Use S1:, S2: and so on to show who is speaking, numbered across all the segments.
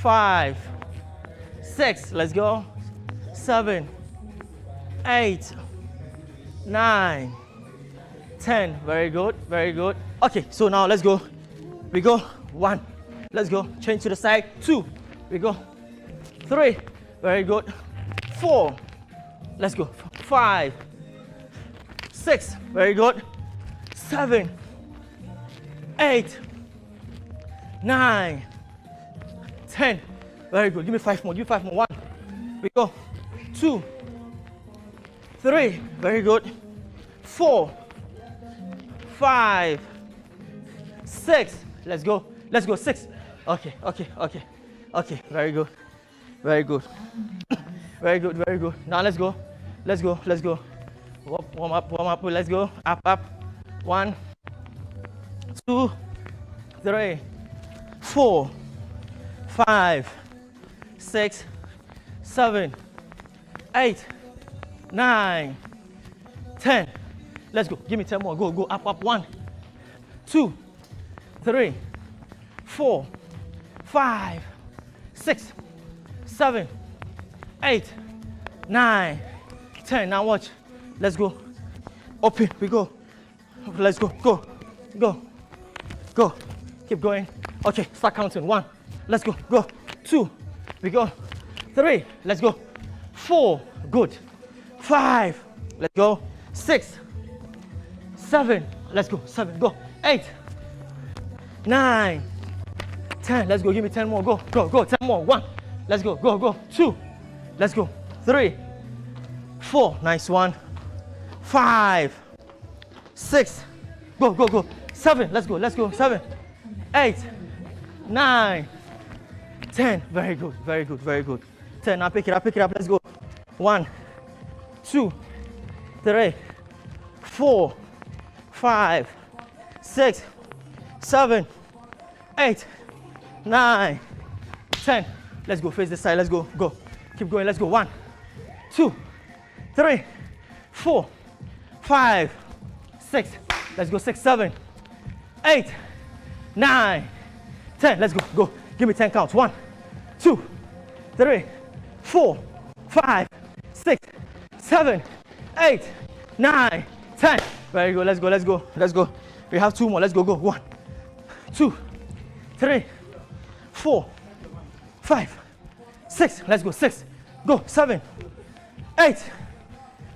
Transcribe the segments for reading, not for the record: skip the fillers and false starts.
S1: 5, 6. Let's go. 7, 8, 9, 10. Very good. Very good. Okay, so now let's go. We go 1. Let's go. Change to the side. 2. We go. 3. Very good. 4. Let's go. 5, 6. Very good. 7, 8, 9, 10. Very good. Give me 5 more. Give me 5 more. 1. We go. 2, 3. Very good. 4, 5, 6. Let's go. Let's go. 6. Okay. Okay. Okay. Okay. Very good. Very good. Very good. Very good. Now let's go. Let's go. Let's go. Warm up. Warm up. Let's go. Up. Up. 1, 2, 3, 4, 5, 6, 7, 8, 9, 10. Let's go. Give me 10 more. Go. Go. Up. Up. 1, 2, 3, 4, 5, 6, 7, 8, 9, 10. Now watch. Let's go. Open. We go. Let's go. Go. Go. Go. Keep going. Okay. Start counting. 1. Let's go. Go. 2. We go. 3. Let's go. 4. Good. 5. Let's go. 6. 7. Let's go. 7. Go. 8. 9. 10. Let's go. Give me 10 more. Go. Go. Go. 10 more. 1. Let's go. Go. Go. 2. Let's go. 3. 4. Nice one. 5. 6. Go. Go. Go. 7. Let's go. Let's go. 7. 8. 9. 10. Very good. Very good. Very good. 10. Now pick it up. Pick it up. Let's go. 1, 2, 3, 4, 5, 6, 7, 8, 9, 10. Let's go. Face this side. Let's go. Go. Keep going. Let's go. 1, 2, 3, 4, 5, 6. Let's go. 6, 7, 8, 9, 10. Let's go. Go. Give me 10 counts. 1, 2, 3, 4, 5, 6, 7, 8, 9, 10. Very good. Let's go. Let's go. Let's go. We have 2 more. Let's go. Go. 1, 2, 3, 4, 5, 6. Let's go. 6. Go. 7, 8,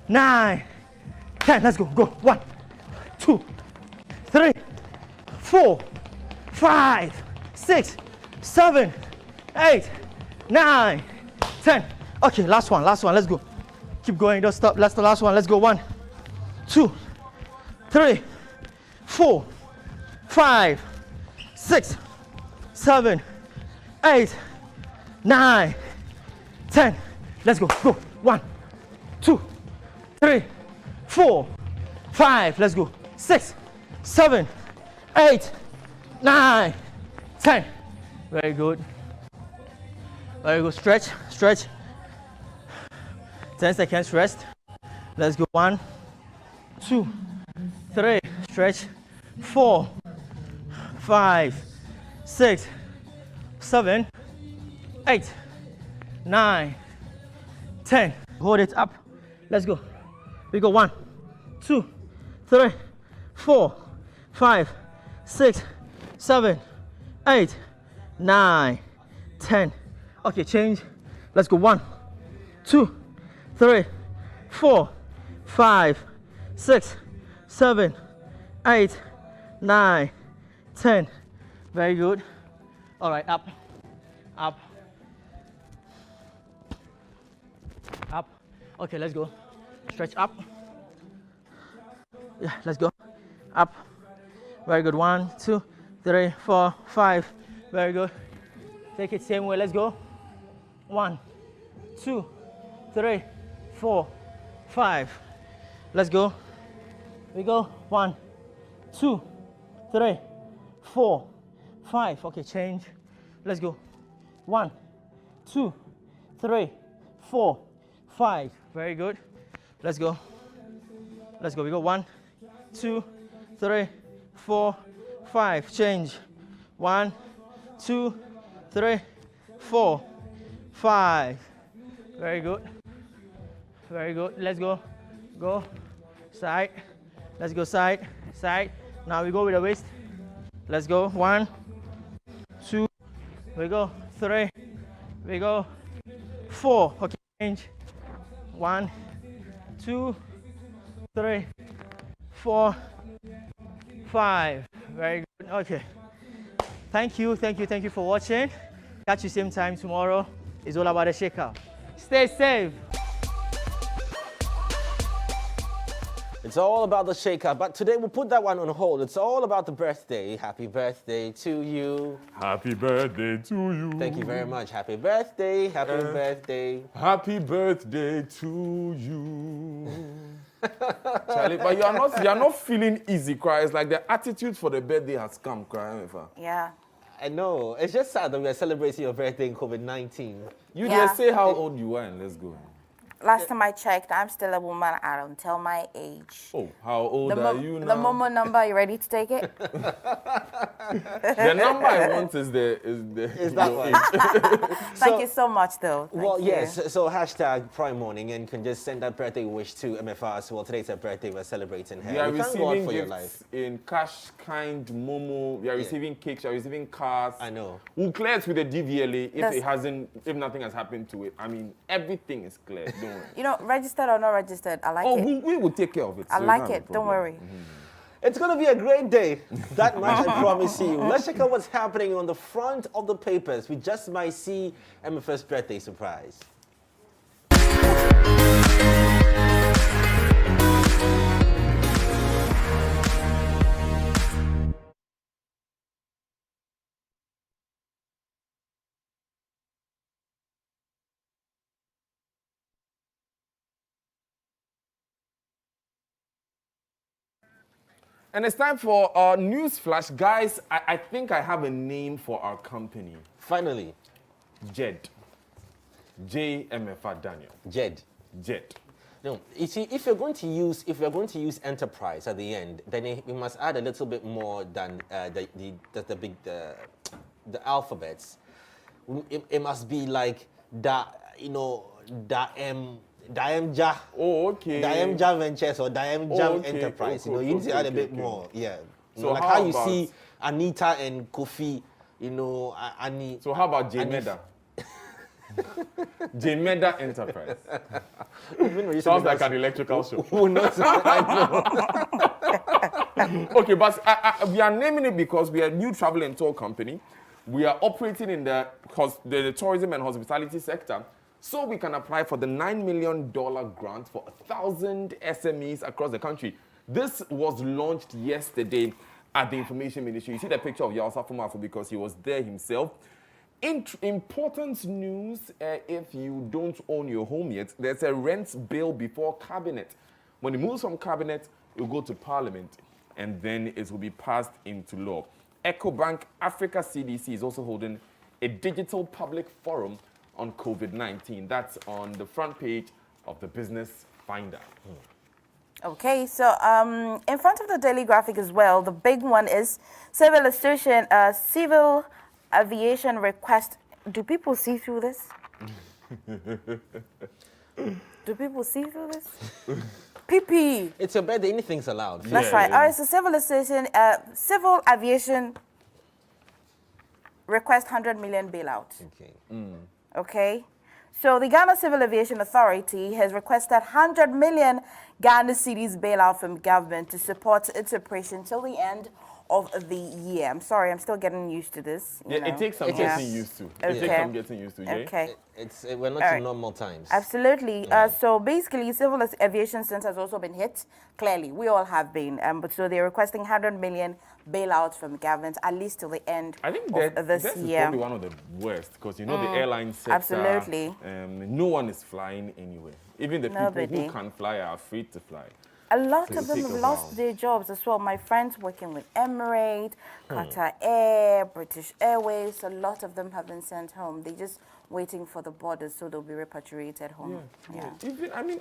S1: 9, 10. Let's go. Go. 1, 2, 3, 4, 5, 6, 7, 8, 9, 10. Okay, last one. Last one. Let's go. Keep going. Don't stop. That's the last one. Let's go. 1, 2, 3, 4, 5, 6, 7, 8, 9, 10. Let's go. Go. 1, 2, 3, 4, 5. Let's go. 6, 7, 8, 9, 10. Very good. Very good. Stretch. Stretch. 10 seconds rest. Let's go. 1, 2, 3. Stretch. 4, 5, 6, 7, 8, 9, 10. Hold it up. Let's go. We go. 1, 2, 3, 4, 5, 6, 7, 8, 9, 10. Okay, change. Let's go. 1, 2, 3, 4, 5, 6, 7, 8, 9, 10. Very good. All right, up, up, up. Okay, let's go. Stretch up. Yeah, let's go. Up. Very good. 1, 2, 3, 4, 5. Very good. Take it same way. Let's go. 1, 2, 3, 4, 5. Let's go. We go. 1, 2, 3, 4, 5. Okay, change. Let's go. 1, 2, 3, 4, 5. Very good. Let's go. Let's go. We go. 1, 2, 3, 4, 5. Change. 1, 2, 3, 4, 5. Very good. Very good. Let's go. Go. Side. Let's go side. Side. Now we go with the waist. Let's go. 1, 2. We go. 3. We go. 4. Okay. Change. 1, 2, 3, 4, 5. Very good. Okay. Thank you for watching. Catch you same time tomorrow. It's all about the shakeout. Stay safe.
S2: It's all about the shakeout, but today we'll put that one on hold. It's all about the birthday. Happy birthday to you.
S3: Happy birthday to you.
S2: Thank you very much. Happy birthday. Happy birthday.
S3: Happy birthday to you. Charlie, but you're not feeling easy, cry. It's like the attitude for the birthday has come, cry.
S4: Yeah.
S2: I know. It's just sad that we are celebrating your birthday in COVID-19.
S3: You
S4: Yeah.
S3: just say how old you are and let's go.
S4: Last time I checked, I'm still a woman. I don't tell my age.
S3: Oh, how old are you now?
S4: The Momo number, you ready to take it?
S3: The number I want is
S2: that one?
S4: Thank you so much, though. Thank you.
S2: Yes. So hashtag Prime Morning, and you can just send that birthday wish to MFR as well. Today's her birthday. We're celebrating her.
S3: We are
S2: We thank God
S3: receiving
S2: for your
S3: gifts
S2: life.
S3: in cash, kind, Momo. We are receiving cakes. We are receiving cars.
S2: I know.
S3: We'll clear it with the DVLA
S4: That's-
S3: if nothing has happened to it. I mean, everything is clear. Don't worry.
S4: You know, registered or not registered, I like it.
S3: We will take care of it.
S4: I
S3: so
S4: like
S3: it's not a
S4: it. Don't
S3: problem.
S4: worry.
S2: It's going to be a great day. That much I promise you. Let's check out what's happening on the front of the papers. We just might see MFR's birthday surprise.
S3: And it's time for our news flash. Guys, I think I have a name for our company.
S2: Finally,
S3: JED. JMFR Daniel.
S2: Jed.
S3: JED.
S2: No, you see, if you're going to use enterprise at the end, then we must add a little bit more than the alphabets. It must be like Daemja.
S3: Oh, okay.
S2: Daemja Ventures or Daemja
S3: Oh, okay.
S2: Enterprise.
S3: Oh,
S2: You need to add a
S3: okay,
S2: bit
S3: okay.
S2: more. Yeah.
S3: So
S2: like
S3: how
S2: how you
S3: about-
S2: see Anita and Kofi. Annie.
S3: So how about JMEDA? JMEDA Enterprise. Sounds like an electrical show.
S2: Who knows? I know.
S3: Okay, but we are naming it because we are a new travel and tour company. We are operating in the tourism and hospitality sector. So we can apply for the $9 million grant for 1,000 SMEs across the country. This was launched yesterday at the Information Ministry. You see the picture of Yausa Fumafu because he was there himself. Important news, if you don't own your home yet, there's a rent bill before cabinet. When it moves from cabinet, it will go to parliament, and then it will be passed into law. EcoBank Africa CDC is also holding a digital public forum on COVID-19. That's on the front page of the Business Finder.
S4: Okay, so in front of the Daily Graphic as well, the big one is civil aviation request. Do people see through this? Do people see through this? PP.
S2: It's your birthday. Anything's allowed.
S4: That's
S3: Yeah,
S4: right.
S3: yeah.
S4: All right, so civil aviation request 100 million bailout.
S2: Okay.
S4: Okay. So the Ghana Civil Aviation Authority has requested 100 million Ghana cedis bailout from government to support its operation till the end of the year. I'm sorry, I'm still getting used to this. you
S3: Yeah, it
S4: know.
S3: takes some
S4: Yeah.
S3: getting used to. It
S4: Okay.
S3: takes some getting used to, Jay.
S4: Okay.
S2: We're not
S4: All
S2: in
S4: right.
S2: normal times.
S4: Absolutely. So basically, civil aviation center has also been hit. Clearly, we all have been. But so they're requesting 100 million bailouts from the government, at least till the end
S3: I think
S4: of this
S3: this is
S4: year.
S3: probably one of the worst because you know the airline sector.
S4: Absolutely.
S3: No one is flying anywhere. Even the people
S4: Nobody.
S3: who can fly are afraid to fly.
S4: A lot
S3: So
S4: of them
S3: take
S4: have
S3: a
S4: lost
S3: while.
S4: their jobs as well. My friends working with Emirates, Qatar Air, British Airways, a lot of them have been sent home. They're just waiting for the borders so they'll be repatriated home. Yeah.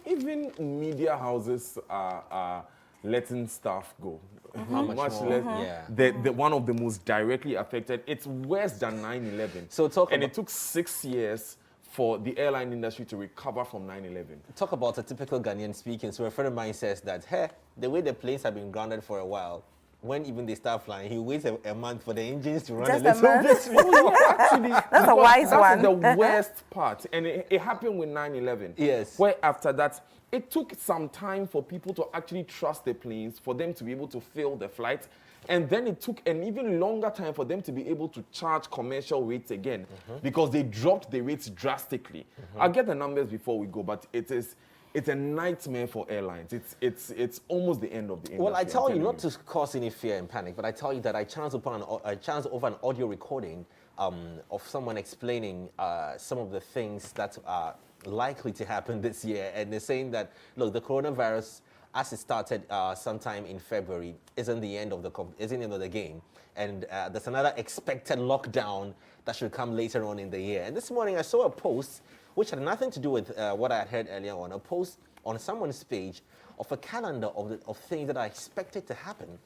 S3: Even media houses are letting staff go.
S2: How much more?
S3: less.
S2: Yeah.
S3: The one of the most directly affected. It's worse than 9/11.
S2: So talk
S3: and
S2: about-
S3: it took 6 years for the airline industry to recover from 9/11.
S2: Talk about a typical Ghanaian speaking. So a friend of mine says that, hey, the way the planes have been grounded for a while, when even they start flying, he waits a month for the engines to run
S4: Just
S2: a
S4: a
S2: little
S4: month?
S2: bit.
S3: Actually,
S4: That's a wise one.
S3: That's the worst part. And it happened with 9/11.
S2: Yes.
S3: Where after that, it took some time for people to actually trust the planes, for them to be able to fill the flight. And then it took an even longer time for them to be able to charge commercial rates again because they dropped the rates drastically. I'll get the numbers before we go, but it's a nightmare for airlines. It's almost the end of the industry.
S2: Well, I
S3: I'm
S2: tell you,
S3: telling
S2: not to cause any fear and panic, but I tell you that I chanced over an audio recording of someone explaining some of the things that are likely to happen this year. And they're saying that, look, the coronavirus, as it started sometime in February, isn't the end of the game. And there's another expected lockdown that should come later on in the year. And this morning I saw a post which had nothing to do with what I had heard earlier on, a post on someone's page of a calendar of things that are expected to happen.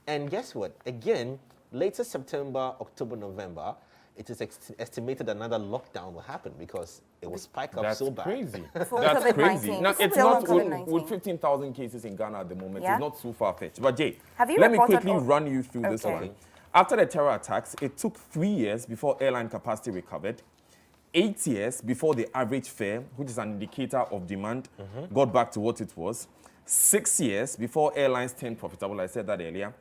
S2: And guess what? Again, later September, October, November, it is estimated another lockdown will happen because it will spike up
S3: That's
S2: so bad.
S3: crazy.
S4: For
S3: That's
S4: COVID-19.
S3: crazy. Now,
S4: This is
S3: it's
S4: still
S3: not
S4: on
S3: with,
S4: COVID-19.
S3: with 15,000 cases in Ghana at the moment.
S4: Yeah?
S3: It's not too far-fetched. But Jay,
S4: Have you
S3: let me
S4: reported
S3: quickly
S4: all-
S3: run you through this
S4: Okay.
S3: one. After the terror attacks, it took 3 years before airline capacity recovered. 8 years before the average fare, which is an indicator of demand, got back to what it was. 6 years before airlines turned profitable. I said that earlier.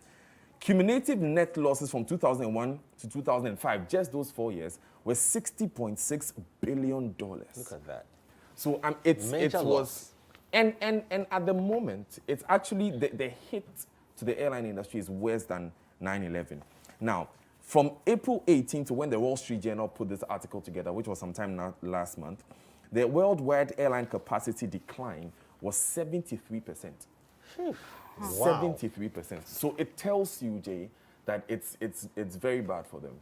S3: Cumulative net losses from 2001 to 2005, just those 4 years, were $60.6 billion.
S2: Look at that.
S3: So
S2: Major
S3: it was,
S2: loss.
S3: and at the moment, it's actually the hit to the airline industry is worse than 9/11. Now, from April 18 to when the Wall Street Journal put this article together, which was sometime last month, the worldwide airline capacity decline was 73%. 73%. So it tells you, Jay, that it's very bad for them.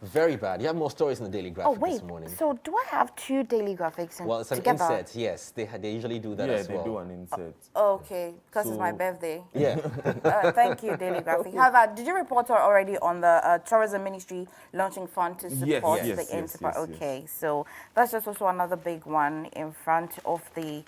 S2: Very bad. You have more stories in the Daily
S4: Oh,
S2: Graphic
S4: wait.
S2: this morning.
S4: So do I have two daily graphics
S2: Well, it's an
S4: together?
S2: insert, yes. They usually do that
S3: Yeah,
S2: as
S3: they
S2: well.
S3: do an insert.
S4: Okay, because it's my
S3: So-
S4: birthday.
S2: Yeah.
S4: Thank you, Daily Graphic. However, did you report already on the tourism ministry launching fund to support
S3: yes,
S4: the
S3: yes,
S4: enterprise?
S3: yes, yes.
S4: Okay, so that's just also another big one in front of the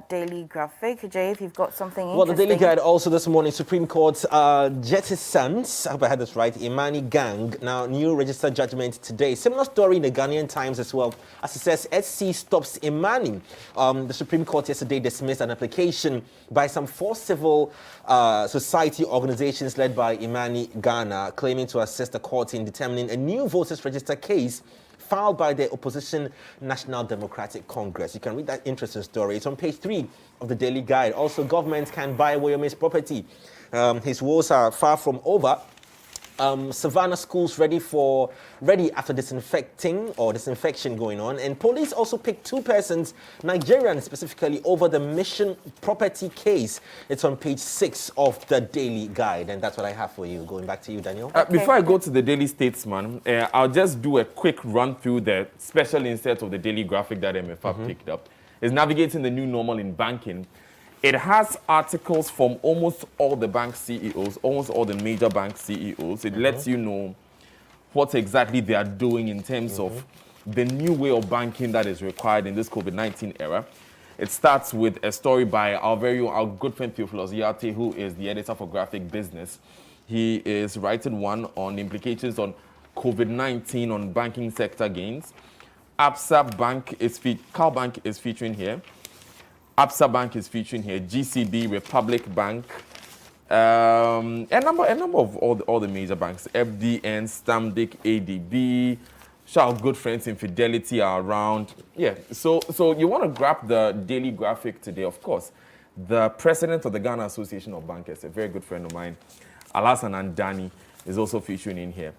S4: Daily Graphic. Jay, if you've got something
S2: Well, the
S4: interesting.
S2: Daily Guide also this morning, Supreme Court jettisons, I hope I had this right, Imani Gang, now new registered judgment today. Similar story in the Ghanaian Times as well. As it says, SC stops Imani. The Supreme Court yesterday dismissed an application by some 4 civil society organizations led by Imani Ghana, claiming to assist the court in determining a new voters register case filed by the opposition National Democratic Congress. You can read that interesting story. It's on page 3 of the Daily Guide. Also, governments can buy Woyome's property. His woes are far from over. Savannah schools ready after disinfection going on. And police also picked 2 persons, Nigerians specifically, over the Mission property case. It's on page 6 of the Daily Guide. And that's what I have for you. Going back to you, Daniel.
S3: Before I go to the Daily Statesman, I'll just do a quick run through the special insert of the Daily Graphic that MFA picked up. It's navigating the new normal in banking. It has articles from almost all the bank CEOs, almost all the major bank CEOs. It lets you know what exactly they are doing in terms of the new way of banking that is required in this COVID-19 era. It starts with a story by our good friend Theophilus Yate, who is the editor for Graphic Business. He is writing one on implications on COVID-19 on banking sector gains. Absa Bank Cal Bank is featuring here. Absa Bank is featuring here. GCB, Republic Bank, a number of all the major banks. FDN, Stamdic, ADB. Our good friends in Fidelity are around. Yeah. So you want to grab the Daily Graphic today, of course. The president of the Ghana Association of Bankers, a very good friend of mine, Alasan Andani, is also featuring in here.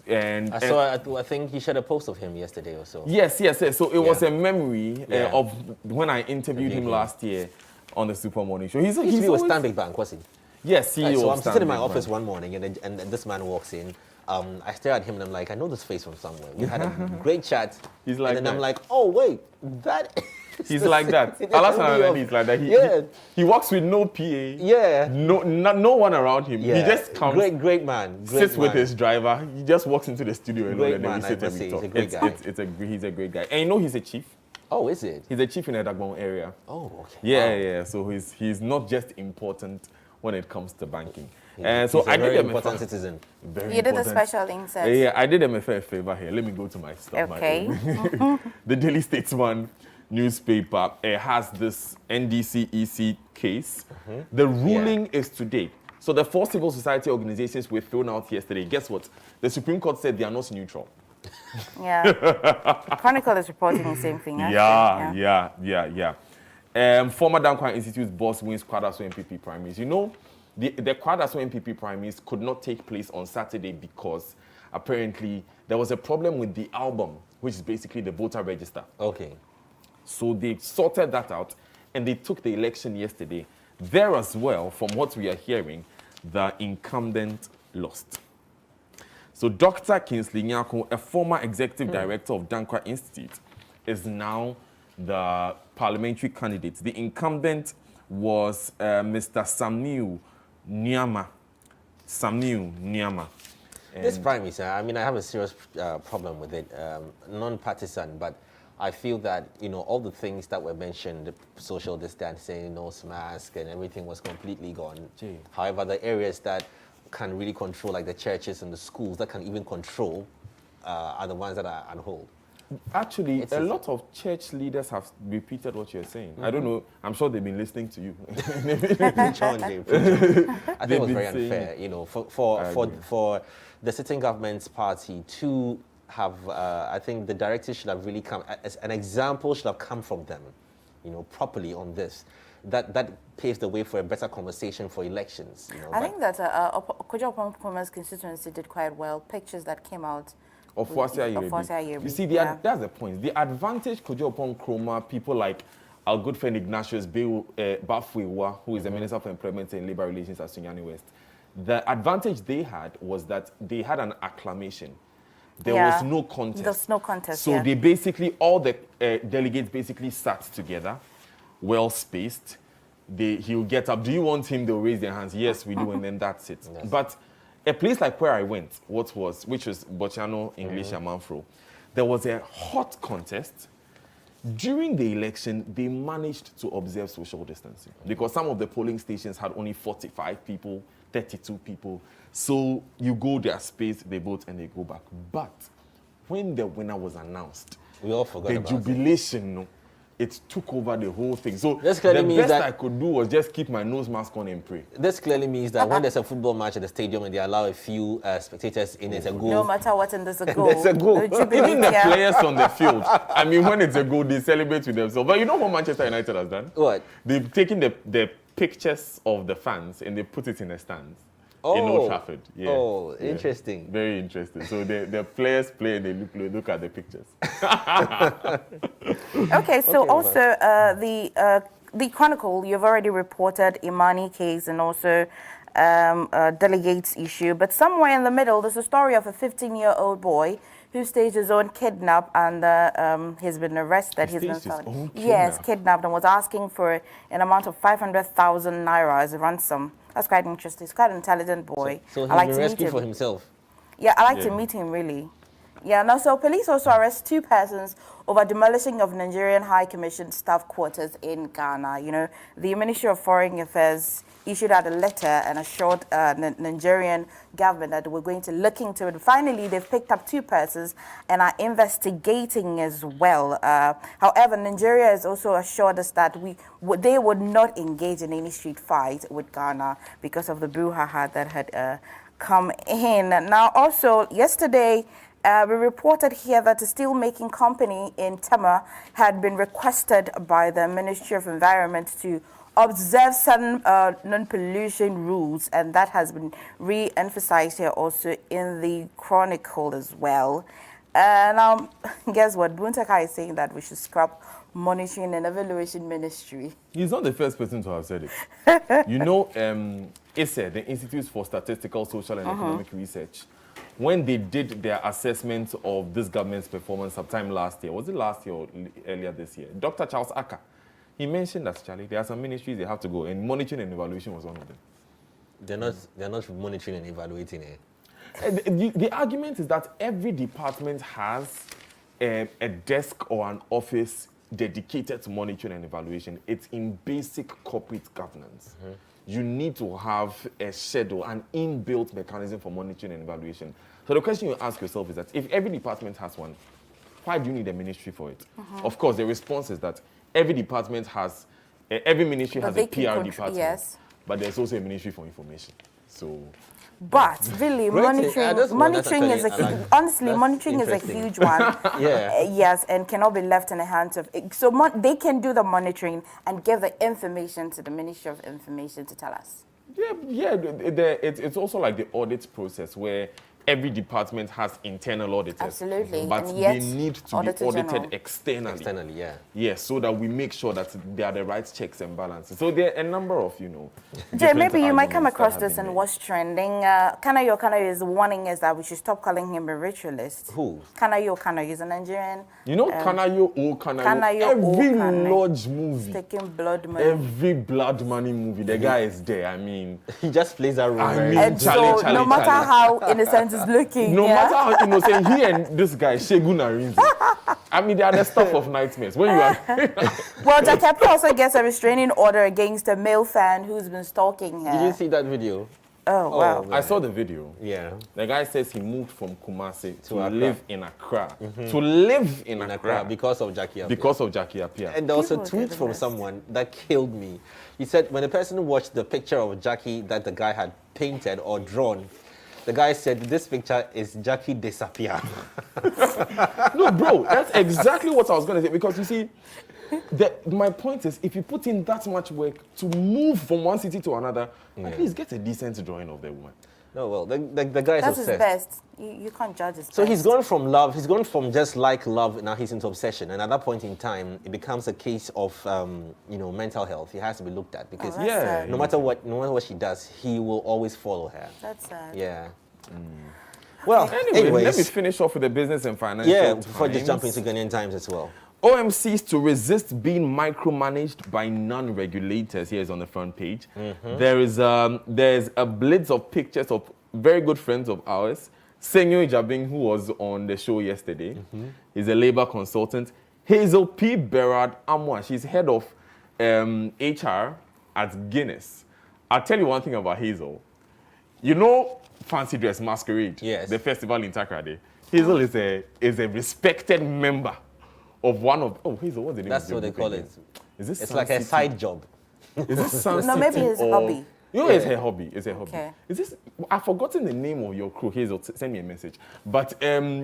S3: And
S2: I think you shared a post of him yesterday or so.
S3: Yes. So it was a memory
S2: Yeah.
S3: of when I interviewed him last year on the Super Morning Show. He's
S2: He used to be with
S3: always-
S2: Stanbic Bank, was he?
S3: Yes, CEO
S2: So
S3: of
S2: I'm sitting in my
S3: Stanbic
S2: office
S3: Bank.
S2: one morning and this man walks in. I stare at him and I'm like, I know this face from somewhere. We had a great chat.
S3: He's like
S2: and then I'm
S3: that.
S2: like, oh, wait, that...
S3: He's like that. Alassane is like that. He walks with no PA.
S2: Yeah.
S3: No one around him.
S2: Yeah.
S3: He just comes.
S2: Great man.
S3: Sits with his driver. He just walks into the studio alone
S2: Great
S3: and then we
S2: man,
S3: sit
S2: I
S3: and
S2: must
S3: we
S2: say.
S3: talk.
S2: He's a great guy.
S3: He's a great guy. And you know he's a chief.
S2: Oh, is it?
S3: He's a chief in the Dagbon area.
S2: Oh, okay.
S3: Yeah. So he's not just important when it comes to banking.
S2: He's
S3: so
S2: a
S3: I
S2: very
S3: did
S2: important citizen.
S3: Very
S4: You did a
S3: important.
S4: special insert.
S3: Yeah, I did them a favor here. Let me go to my stuff.
S4: Okay.
S3: The Daily Statesman newspaper has this NDC-EC case. The ruling is today. So the 4 civil society organizations were thrown out yesterday. Guess what? The Supreme Court said they are not neutral.
S4: Yeah. Chronicle is reporting the same thing. Actually.
S3: Yeah. Former Dankwa Institute boss wins Kwadaso MPP primaries. You know, the Kwadaso MPP primaries could not take place on Saturday because apparently there was a problem with the album, which is basically the voter register.
S2: Okay.
S3: So they sorted that out and they took the election yesterday. There as well, from what we are hearing, the incumbent lost. So Dr. Kingsley Nyako, a former executive director of Dankwa Institute, is now the parliamentary candidate. The incumbent was Mr. Samuel Nyama.
S2: This primaries, I mean, I have a serious problem with it. Non-partisan, but I feel that, you know, all the things that were mentioned, the social distancing, nose mask, and everything was completely gone.
S3: Gee.
S2: However, the areas that can really control, like the churches and the schools that can even control, are the ones that are on hold.
S3: Actually, a lot of church leaders have repeated what you're saying. I don't know. I'm sure they've been listening to you.
S2: Challenging. I think it was very
S3: saying-
S2: unfair, you know, for the sitting government's party to have, I think the directive should have really come, as an example should have come from them, you know, properly on this. That paves the way for a better conversation for elections. You know,
S4: I think that Kojo Opokuma's constituency did quite well. Pictures that came out.
S3: Of Fosia
S4: Yerebi.
S3: You see, that's the point. The advantage Kojo Oponkuma, people like our good friend Ignatius Bafuiwa, who is the Minister for Employment and Labour Relations at Sunyani West, the advantage they had was that they had an acclamation. There was no contest.
S4: There's no contest.
S3: So they basically, all the delegates basically sat together, well spaced. He'll get up. Do you want him? They'll raise their hands. Yes, we do, and then that's it.
S2: Yes.
S3: But a place like where I went, which was Bochano, English, Amanfro, there was a hot contest. During the election, they managed to observe social distancing because some of the polling stations had only 45 people, 32 people. So you go their space, they vote, and they go back. But when the winner was announced,
S2: we all forgot
S3: the
S2: about
S3: jubilation, no, it took over the whole thing. So
S2: This clearly
S3: the
S2: means
S3: best
S2: that-
S3: I could do was just keep my nose mask on and pray.
S2: This clearly means that when there's a football match at the stadium and they allow a few spectators in, it's a goal.
S4: No matter what, and there's a goal.
S2: There's a goal.
S4: The jubilee,
S3: Even the
S4: yeah.
S3: players on the field, I mean, when it's a goal, they celebrate with themselves. But you know what Manchester United has done?
S2: What?
S3: They've taken the pictures of the fans and they put it in the stands in Old Trafford. Yeah.
S2: Oh, interesting.
S3: Very interesting. So the players play and they look at the pictures.
S4: Okay, so
S2: Okay,
S4: also the Chronicle, you've already reported Imani case and also delegates issue, but somewhere in the middle, there's a story of a 15-year-old boy who staged his own kidnap and he's been arrested.
S3: He
S4: He's been
S3: staged his
S4: found.
S3: own
S4: Yes,
S3: kidnap?
S4: kidnapped and was asking for an amount of 500,000 naira as a ransom. That's quite interesting. He's quite an intelligent boy.
S2: So he's
S4: I like
S2: been
S4: to meet
S2: rescued
S4: him.
S2: for himself.
S4: Yeah, I like to
S3: Yeah.
S4: meet him, really. Yeah, now, so police also arrest 2 persons over demolishing of Nigerian High Commission staff quarters in Ghana. You know, the Ministry of Foreign Affairs issued out a letter and assured Nigerian government that we're going to look into it. Finally, they've picked up 2 persons and are investigating as well. However, Nigeria has also assured us that they would not engage in any street fight with Ghana because of the brouhaha that had come in. Now, also, yesterday, we reported here that a steel-making company in Tema had been requested by the Ministry of Environment to observe certain non-pollution rules, and that has been re-emphasized here also in the Chronicle as well. Now, guess what? Buntaka is saying that we should scrap monitoring and evaluation ministry.
S3: He's not the first person to have said it. You know, ISE, the Institute for Statistical, Social and Economic Research, when they did their assessment of this government's performance sometime last year, was it last year or earlier this year? Dr. Charles Aka, he mentioned that, Charlie, there are some ministries they have to go, and monitoring and evaluation was one of them.
S2: They're not monitoring and evaluating it.
S3: The argument is that every department has a desk or an office dedicated to monitoring and evaluation. It's in basic corporate governance. You need to have a schedule, an inbuilt mechanism for monitoring and evaluation. So the question you ask yourself is that if every department has one, why do you need a ministry for it? Of course, the response is that every department has, every ministry has a PR department,
S4: yes.
S3: but there's also a ministry for information. So.
S4: But really, monitoring is honestly, monitoring is a huge one.
S2: Yeah.
S4: Yes, and cannot be left in the hands of. So they can do the monitoring and give the information to the Ministry of Information to tell us.
S3: It's also like the audit process where every department has internal auditors.
S4: Absolutely.
S3: But
S4: and yet,
S3: they need to be audited externally.
S2: Externally, yeah.
S3: Yes, so that we make sure that there are the right checks and balances. So there are a number of,
S4: Jay, maybe you might come
S3: arguments that
S4: across
S3: have
S4: this
S3: been
S4: and
S3: made.
S4: what's trending. Kanayo is warning us that we should stop calling him a ritualist.
S2: Who?
S4: Kanayo is a Nigerian.
S3: Kanayo, every lodge movie,
S4: taking blood money.
S3: every blood money movie, the guy is there. I mean,
S2: He just plays that role.
S3: I
S2: very
S3: mean,
S2: well.
S4: And
S3: Charlie,
S4: so, no matter
S3: Charlie.
S4: how innocent is looking,
S3: no matter how innocent, he and this guy, Shegun Arinze, I mean, they are the stuff of nightmares. When you are...
S4: well, Jackie also gets a restraining order against a male fan who's been stalking her.
S2: Did you see that video?
S4: Oh, wow.
S3: I saw the video.
S2: Yeah.
S3: The guy says he moved from Kumasi to
S2: Accra.
S3: live in Accra. To live in Accra
S2: Because of Jackie Appiah.
S3: because of Jackie Appiah.
S2: And there was a
S4: People do
S2: tweet
S4: the
S2: from
S4: best.
S2: someone that killed me. He said when the person watched the picture of Jackie that the guy had painted or drawn, the guy said, this picture is Jackie disappear.
S3: No, bro, that's exactly what I was going to say. Because you see, my point is, if you put in that much work to move from one city to another, at least get a decent drawing of the woman.
S2: No, well, the guy is
S4: That's his
S2: obsessed.
S4: best. You can't judge his
S2: So
S4: best.
S2: he's gone from love, he's gone from just like love, now he's into obsession. And at that point in time, it becomes a case of, mental health. He has to be looked at because
S4: Oh, that's sad.
S2: no matter what she does, he will always follow her.
S4: That's sad.
S2: Yeah. Well,
S3: Anyway, let me
S2: anyways,
S3: finish off with the business and financial
S2: yeah,
S3: times.
S2: before I just jump into Ghanaian Times as well.
S3: OMCs to resist being micromanaged by non-regulators. Here is on the front page. There's a blitz of pictures of very good friends of ours. Senyo Jabing, who was on the show yesterday, he's a labor consultant. Hazel P. Berard Amwa, she's head of HR at Guinness. I'll tell you one thing about Hazel. You know Fancy Dress Masquerade?
S2: Yes.
S3: The festival in Takrade. Hazel is a respected member of one of... Oh, Hazel, what's the name
S2: That's
S3: of your
S2: what they
S3: group
S2: call
S3: again?
S2: it.
S3: Is this
S2: It's
S3: Sun
S2: like a
S3: City?
S2: side job.
S3: Is this Sun
S4: No, maybe
S3: City
S4: his
S3: or-
S4: hobby.
S3: It's her hobby. It's her hobby.
S4: Okay.
S3: Is this? I've forgotten the name of your crew. Hazel, send me a message. But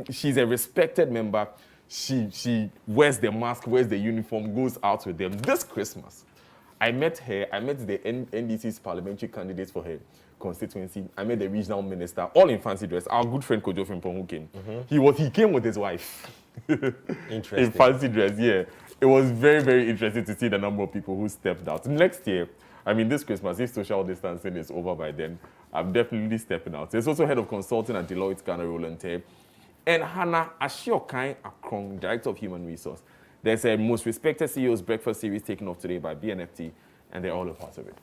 S3: she's a respected member. She wears the mask, wears the uniform, goes out with them. This Christmas, I met her. I met the NDC's parliamentary candidates for her constituency. I met the regional minister, all in fancy dress. Our good friend Kojo Frimpong who came. He came with his wife.
S2: Interesting.
S3: In fancy dress, yeah. It was very, very interesting to see the number of people who stepped out. Next year, I mean, this Christmas, if social distancing is over by then, I'm definitely stepping out. There's also head of consulting at Deloitte, Ghana, Roland Tay, and Hannah Ashiokai Akrong, Director of Human Resource. There's a most respected CEO's breakfast series taken off today by BNFT, and they're all a part of it.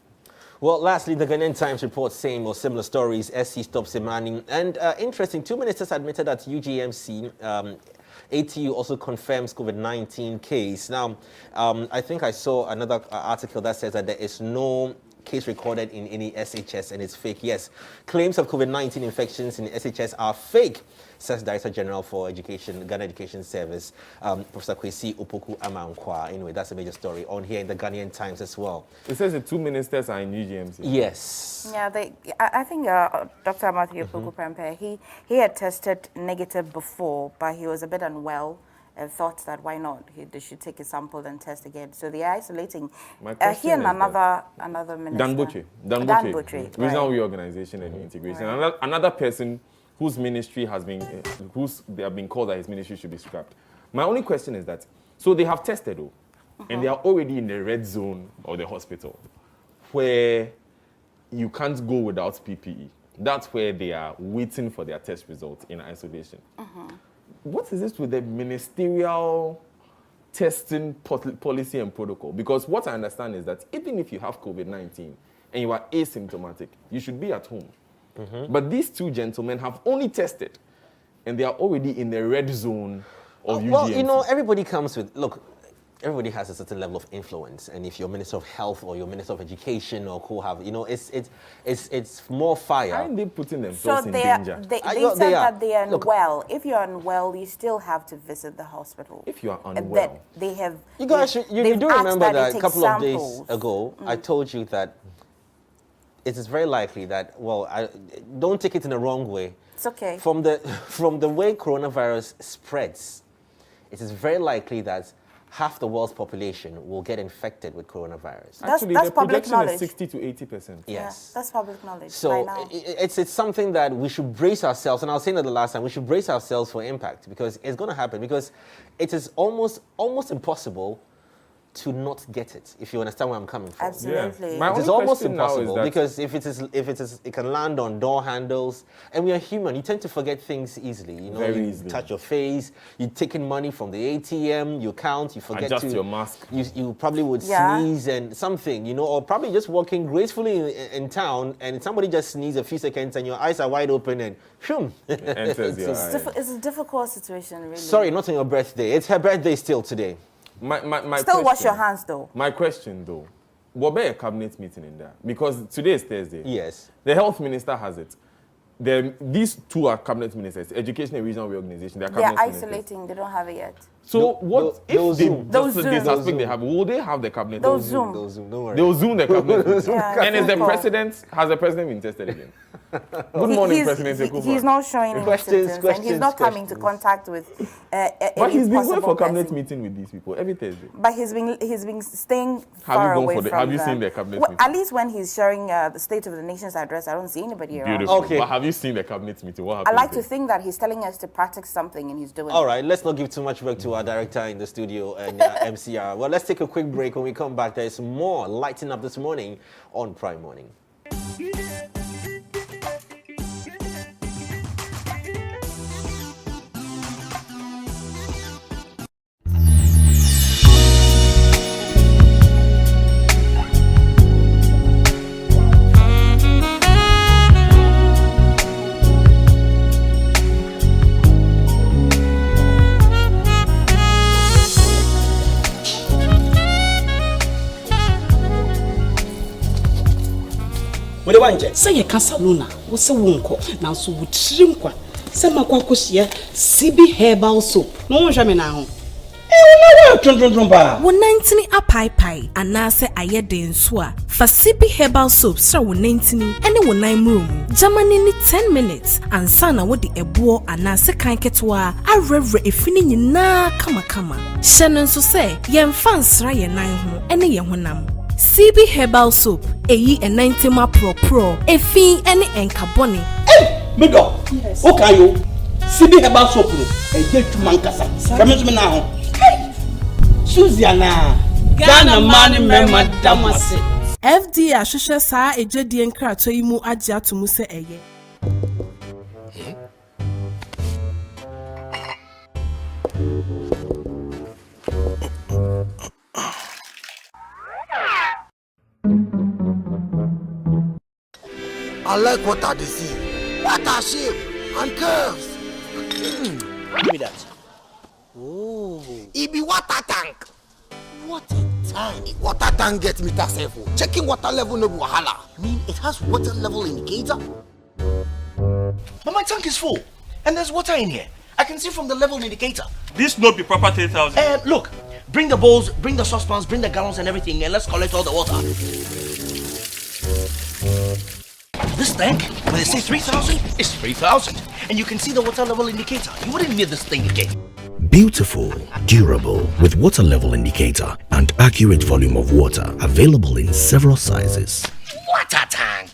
S2: Well, lastly, the Ghanaian Times reports same or similar stories. SC stops demanding. And interesting, 2 ministers admitted that UGMC, ATU also confirms COVID-19 case. Now, I think I saw another article that says that there is no case recorded in any SHS and it's fake. Yes, claims of COVID-19 infections in SHS are fake, says Director General for Education, Ghana Education Service, Professor Kwesi Opoku Amankwa. Anyway, that's a major story on here in the Ghanaian Times as well.
S3: It says the 2 ministers are in UGMC.
S2: Yes.
S4: Yeah, I think Dr. Matthew Opoku Prempeh, he had tested negative before, but he was a bit unwell and thought that why not? They should take a sample and test again. So they are isolating.
S3: My question
S4: He and
S3: is
S4: another minister.
S3: Dan
S4: Butchie,
S3: Butchie,
S4: right.
S3: Regional Reorganization and Integration.
S4: Right.
S3: Another person whose ministry has been, they have been called that his ministry should be scrapped. My only question is that, so they have tested, and they are already in the red zone of the hospital, where you can't go without PPE. That's where they are waiting for their test results in isolation. What is this with the ministerial testing policy and protocol? Because what I understand is that even if you have COVID-19 and you are asymptomatic, you should be at home. But these two gentlemen have only tested, and they are already in the red zone of UGMC.
S2: Well, you know, everybody comes with, look, everybody has a certain level of influence, and if you're Minister of Health or you're Minister of Education or who have, you know, it's more fire.
S3: Aren't they putting
S4: So
S3: themselves in
S4: they
S3: danger?
S4: they
S2: Well,
S4: said
S2: they are.
S4: that they are
S2: Look.
S4: unwell. If you're unwell, you still have to visit the hospital.
S3: If you are
S4: And
S3: unwell,
S4: that they have.
S2: You guys, you
S4: they've
S2: do
S4: asked
S2: remember
S4: they
S2: that a
S4: take
S2: couple of days
S4: samples.
S2: ago, I told you that it is very likely that, well, don't take it in the wrong way.
S4: It's okay.
S2: From the way coronavirus spreads, it is very likely that half the world's population will get infected with coronavirus.
S3: actually,
S4: that's
S3: the
S4: public
S3: projection
S4: knowledge.
S3: is 60 to 80%.
S4: Yeah,
S2: Yes.
S4: that's public knowledge by
S2: So
S4: now.
S2: it's something that we should brace ourselves, and I was saying that the last time, we should brace ourselves for impact, because it's going to happen, because it is almost impossible to not get it, if you understand where I'm coming from.
S4: Absolutely.
S3: My
S2: It is
S3: only
S2: almost
S3: question now is
S2: impossible,
S3: that-
S2: because if it can land on door handles, and we are human. You tend to forget things easily. You know,
S3: Very
S2: you
S3: easily.
S2: touch your face, you taking money from the ATM, you count, you forget
S3: Adjust
S2: to
S3: your mask.
S2: You probably would
S4: Yeah.
S2: sneeze and something, you know, or probably just walking gracefully in town, and somebody just sneezes a few seconds, and your eyes are wide open, and shoom.
S3: Enters your
S4: It's,
S3: eye.
S4: it's a difficult situation, really.
S2: Sorry, not on your birthday. It's her birthday still today.
S3: My
S4: Still wash your
S3: question-
S4: hands, though.
S3: My question, though, will be a cabinet meeting in there? Because today is Thursday.
S2: Yes.
S3: The health minister has it. These two are cabinet ministers, education and regional reorganization. They are
S4: They're
S3: cabinet ministers.
S4: isolating. They don't have it yet.
S3: So what
S2: they'll
S3: if they
S2: Zoom.
S4: They'll
S3: just
S4: Zoom.
S3: disaspect they have? Will they have the cabinet?
S4: They'll
S3: meeting?
S4: Zoom.
S2: Those, don't worry.
S3: They'll Zoom the cabinet. meeting.
S4: Yeah,
S3: And is the
S4: Zoom call.
S3: president, has the president been tested again? Good morning,
S4: he's,
S3: President
S4: he-
S3: Ekufuor.
S4: He's not showing any
S2: Questions,
S4: symptoms, and he's not coming to
S2: questions.
S4: contact with
S3: But
S4: any
S3: he's been going
S4: possible
S3: for cabinet
S4: person.
S3: meeting with these people every Thursday.
S4: But he's been staying
S3: Have
S4: far
S3: you gone
S4: away
S3: for the-
S4: from
S3: have you
S4: them.
S3: seen the cabinet
S4: Well,
S3: meeting?
S4: at least when he's sharing the State of the Nation's address, I don't see anybody around.
S3: Beautiful.
S2: Okay.
S3: But have you seen the cabinet meeting? What
S4: I
S3: happened?
S4: like to
S3: there?
S4: think that he's telling us to practice something, and he's doing
S2: All
S4: it.
S2: right, let's not give too much work to our director in the studio and MCR. Well, let's take a quick break. When we come back, there's more lighting up this morning on Prime Morning.
S5: Wode wanje sɛ yɛ ka salon a wo sɛ wo nkɔ nanso wo tiri nkwa sɛ makɔ akɔhyia CB herbal soap na wonhwɛ me na ho
S6: wo nantini apaipai anaasɛ ayɛ den so a fa CB herbal soap sra wo nantini ɛne wo nan mmuro mu Germany ni 10 minutes ansa na wode ɛboɔ anaasɛ kan ketewa awerɛwerɛ efini nyinaa kamakama hyɛ no nso sɛ yɛmfa nsra yɛ nan ho ɛne yɛ honam CB herbal soap eyi enantema pro efi ɛne enkabɔne
S5: medɔ wo ka yo CB herbal soap no ɛyɛ adwuma nkasa hwɛ me nso me na ho Suzy ana Ghana man mema damase
S6: FDA ahwehwɛ saa ejadie nkrato yi mu agye ato mu sɛ ɛyɛ
S7: I like what I see. What are shape and curves.
S5: Give me that. Oh,
S7: It be water tank. Water tank. Water tank get meter safe. Checking water level no be wahala.
S8: mean it has water level indicator? But my tank is full, and there's water in here. I can see from the level indicator.
S9: This no be proper 3,000.
S8: Look, bring the bowls, bring the saucepans, bring the gallons and everything, and let's collect all the water. This tank, when they say 3,000, it's 3,000. And you can see the water level indicator. You wouldn't need this thing again.
S10: Beautiful, durable, with water level indicator and accurate volume of water available in several sizes.
S8: Water tank!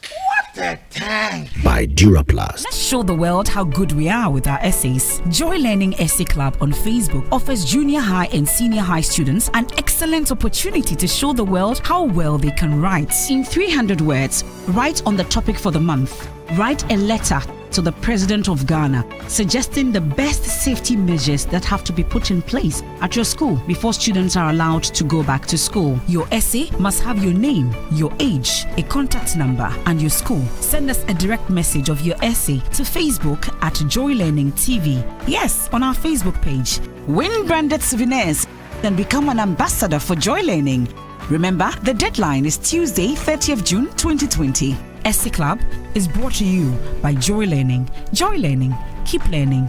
S8: Water tank!
S10: By Duraplast.
S11: Show the world how good we are with our essays. Joy Learning Essay Club on Facebook offers junior high and senior high students an excellent opportunity to show the world how well they can write. In 300 words, write on the topic for the month. Write a letter to the President of Ghana suggesting the best safety measures that have to be put in place at your school before students are allowed to go back to school. Your essay must have your name, your age, a contact number, and your school. Send us a direct message of your essay to Facebook at Joy Learning TV. Yes, on our Facebook page. Win branded souvenirs and become an ambassador for Joy Learning. Remember, the deadline is Tuesday, 30th June 2020. SC Club is brought to you by Joy Learning. Joy Learning, keep learning.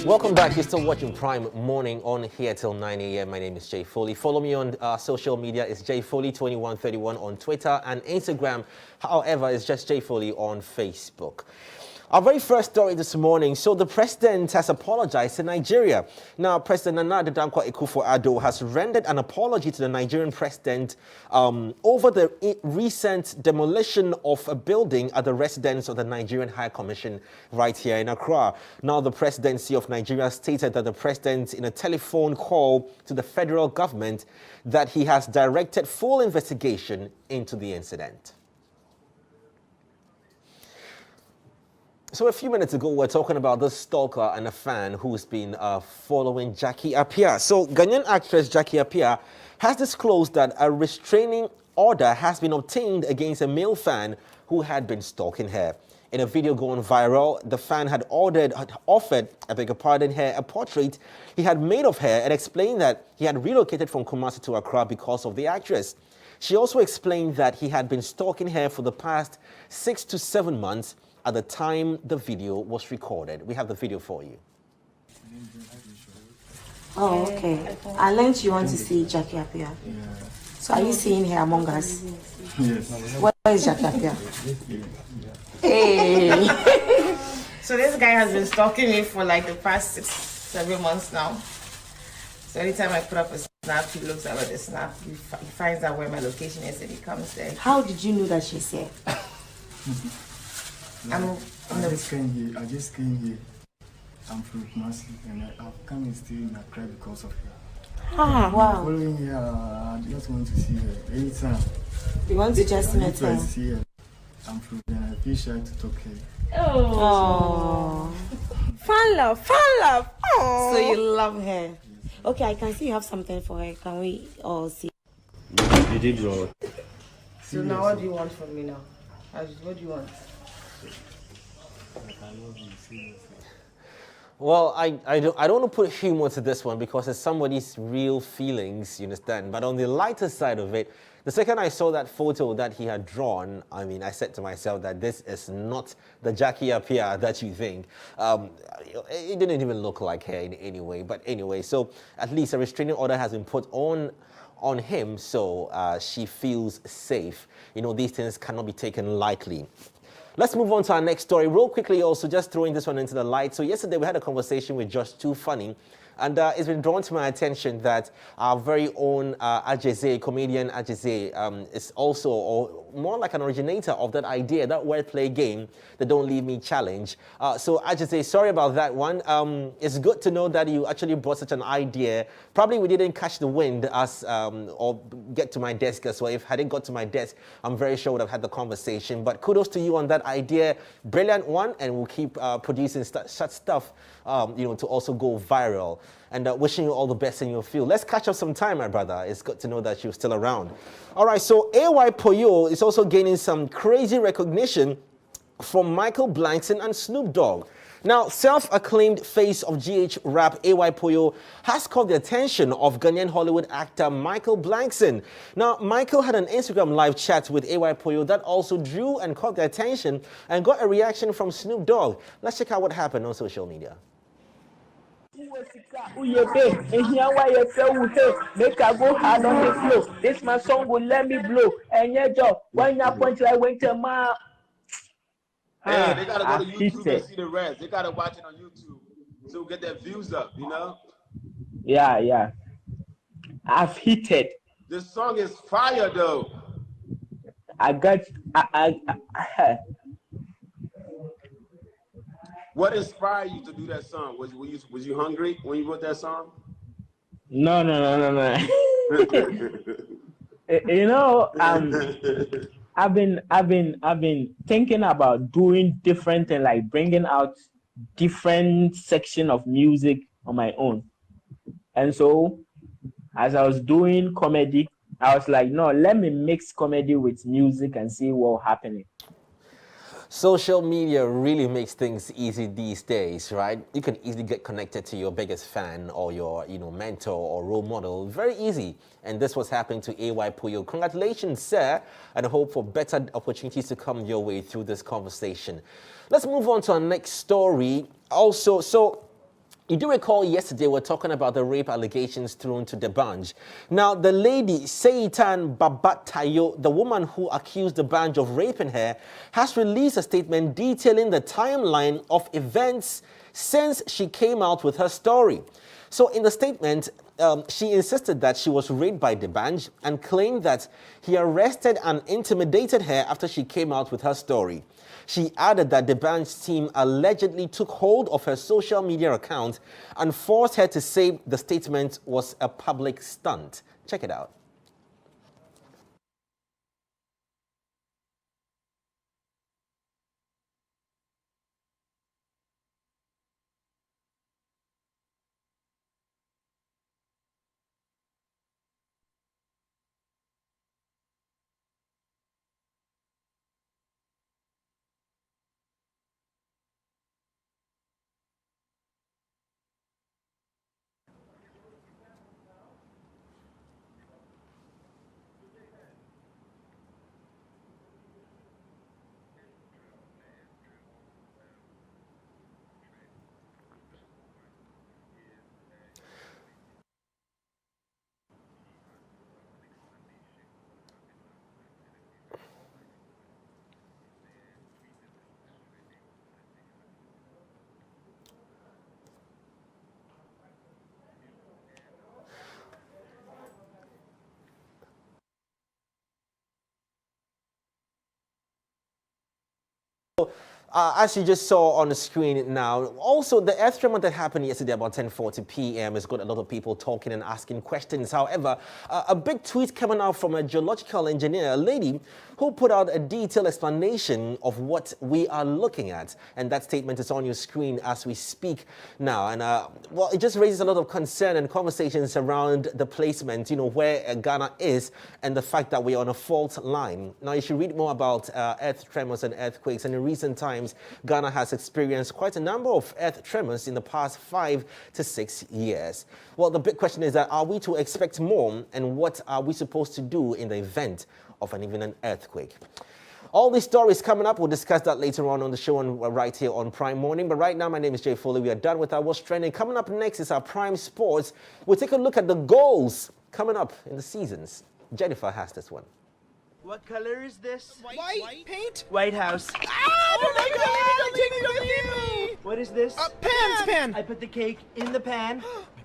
S2: Welcome back. You're still watching Prime Morning on here till 9 a.m. My name is Jay Foley. Follow me on social media. It's jfoley2131 on Twitter and Instagram. However, it's just Jay Foley on Facebook. Our very first story this morning. So the president has apologized to Nigeria. Now, President Nana Addo Dankwa Akufo-Addo has rendered an apology to the Nigerian president over the recent demolition of a building at the residence of the Nigerian High Commission right here in Accra. Now, the presidency of Nigeria stated that the president, in a telephone call to the federal government, that he has directed full investigation into the incident. So a few minutes ago, we were talking about this stalker and a fan who's been following Jackie Appiah. So Ghanaian actress Jackie Appiah has disclosed that a restraining order has been obtained against a male fan who had been stalking her. In a video going viral, the fan had offered her a portrait he had made of her and explained that he had relocated from Kumasi to Accra because of the actress. She also explained that he had been stalking her for the past 6 to 7 months at the time the video was recorded. We have the video for you.
S12: Oh, okay. I learned you want to see Jackie Appiah. Yeah. So are you seeing her among us? Yes. What is Jackie Appiah? Hey.
S13: So this guy has been stalking me for like the past 6-7 months now. So anytime I put up a snap, he looks at the snap, he finds out where my location is and he comes there.
S12: How did you know that she's here?
S14: I just came here. I'm from Kumasi and I've come and stay in Accra because of her.
S12: Ah, wow.
S14: Following her, I just want to see her anytime.
S12: You want to just meet her?
S14: See her. I'm from there and I feel shy to talk to her.
S12: Oh. Fan love. Oh. So you love her. Okay, I can see you have something for her. Can we all see?
S14: You did draw.
S13: So now what do you want from me now? What do you want?
S2: Well, I don't want to put humor to this one because it's somebody's real feelings, you understand? But on the lighter side of it, the second I saw that photo that he had drawn, I mean, I said to myself that this is not the Jackie Appiah that you think. It didn't even look like her in any way. But anyway, so at least a restraining order has been put on him, so she feels safe. You know, these things cannot be taken lightly. Let's move on to our next story. Real quickly also, just throwing this one into the light. So yesterday we had a conversation with Just Too Funny. And it's been drawn to my attention that our very own Ajeze, comedian Ajeze, is also, or more like an originator of that idea, that wordplay game, the Don't Leave Me challenge. So Ajeze, sorry about that one. It's good to know that you actually brought such an idea. Probably we didn't catch the wind as, or get to my desk as well. If I hadn't got to my desk, I'm very sure would have had the conversation. But kudos to you on that idea. Brilliant one, and we'll keep producing such stuff, to also go viral. And wishing you all the best in your field. Let's catch up some time, my brother. It's good to know that you're still around. All right, so AY Poyo is also gaining some crazy recognition from Michael Blankson and Snoop Dogg. Now, self-acclaimed face of GH rap AY Poyo has caught the attention of Ghanaian Hollywood actor Michael Blankson. Now, Michael had an Instagram live chat with AY Poyo that also drew and caught the attention and got a reaction from Snoop Dogg. Let's check out what happened on social media.
S15: Make I go hard on the flow. This my song will let me blow. And yeah, Joe, when you point I went to my.
S16: Hey, they gotta go to YouTube and see the rest. They gotta watch it on YouTube to get their views up, you know?
S15: Yeah. I've hit it.
S16: This song is fire though. What inspired you to do that song? Was you hungry when you wrote that song?
S15: No. You know, I've been thinking about doing different and like bringing out different section of music on my own. And so as I was doing comedy, I was like, no, let me mix comedy with music and see what's happening.
S2: Social media really makes things easy these days, right? You can easily get connected to your biggest fan or your, mentor or role model. Very easy. And this was happening to AY Puyo. Congratulations, sir, and I hope for better opportunities to come your way through this conversation. Let's move on to our next story. Also, you do recall yesterday we're talking about the rape allegations thrown to D'banj. Now, the lady, Seitan Babatayo, the woman who accused D'banj of raping her, has released a statement detailing the timeline of events since she came out with her story. So in the statement, she insisted that she was raped by D'banj and claimed that he arrested and intimidated her after she came out with her story. She added that D'banj's team allegedly took hold of her social media account and forced her to say the statement was a public stunt. Check it out. As you just saw on the screen now, also the earth tremor that happened yesterday about 10:40 p.m. has got a lot of people talking and asking questions. However, a big tweet coming out from a geological engineer, a lady who put out a detailed explanation of what we are looking at. And that statement is on your screen as we speak now. And well, it just raises a lot of concern and conversations around the placement, where Ghana is and the fact that we're on a fault line. Now, you should read more about earth tremors and earthquakes. And in recent times, Ghana has experienced quite a number of earth tremors in the past 5 to 6 years. Well, the big question is that are we to expect more, and what are we supposed to do in the event of even an earthquake? All these stories coming up. We'll discuss that later on the show right here on Prime Morning. But right now, my name is Jay Foley. We are done with our What's Trending. Coming up next is our Prime Sports. We'll take a look at the goals coming up in the seasons. Jennifer has this one.
S1: What color is this?
S17: White paint?
S1: White House.
S17: Oh my God! Take me with you!
S1: What is this?
S17: Pan!
S1: I put the cake in the pan.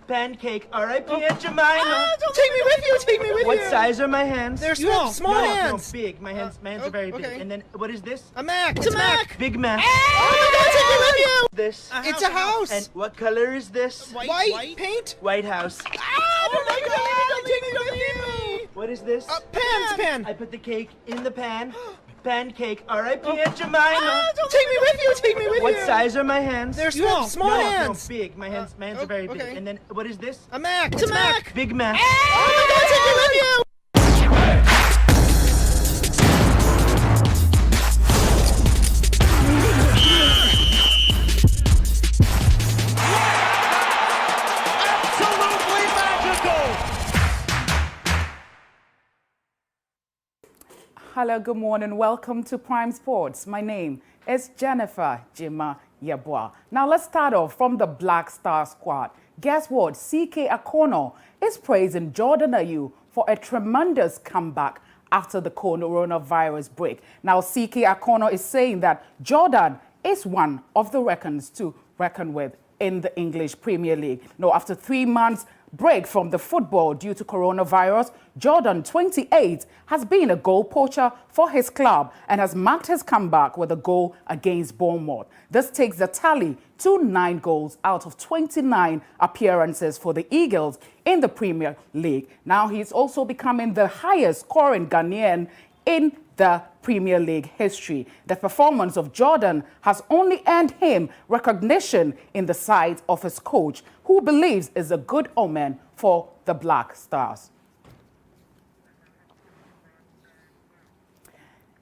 S1: Pancake. R.I.P. Aunt Jemima.
S17: Take me with you! Take me with you!
S1: What size are my hands?
S17: They're small. Small hands.
S1: No, big. My hands are very big. And then what is this?
S17: A Mac. It's a Mac.
S1: Big Mac.
S17: Oh my God! Take me with you!
S1: This.
S17: It's a house.
S1: And what color is this?
S17: White paint?
S1: White House.
S17: Oh my God! Take me with you!
S1: What is this?
S17: Pan!
S1: I put the cake in the pan. Pancake. R.I.P. Aunt Jemima.
S17: Take me with you! Take me with you!
S1: What size are my hands?
S17: They're small. Small hands.
S1: No, big. My hands are very big. And then what is this?
S17: A Mac. It's a Mac.
S1: Big Mac.
S17: Oh my God! Take me with you!
S18: Hello, good morning. Welcome to Prime Sports. My name is Jennifer Jima Yeboah. Now let's start off from the Black Star squad. Guess what? CK Akono is praising Jordan Ayew for a tremendous comeback after the coronavirus break. Now CK Akono is saying that Jordan is one of the reckons to reckon with in the English Premier League. Now, after 3 months break from the football due to coronavirus, Jordan, 28, has been a goal poacher for his club and has marked his comeback with a goal against Bournemouth. This takes the tally to 9 goals out of 29 appearances for the Eagles in the Premier League. Now he's also becoming the highest scoring Ghanaian in the Premier League history. The performance of Jordan has only earned him recognition in the sight of his coach, who believes is a good omen for the Black Stars.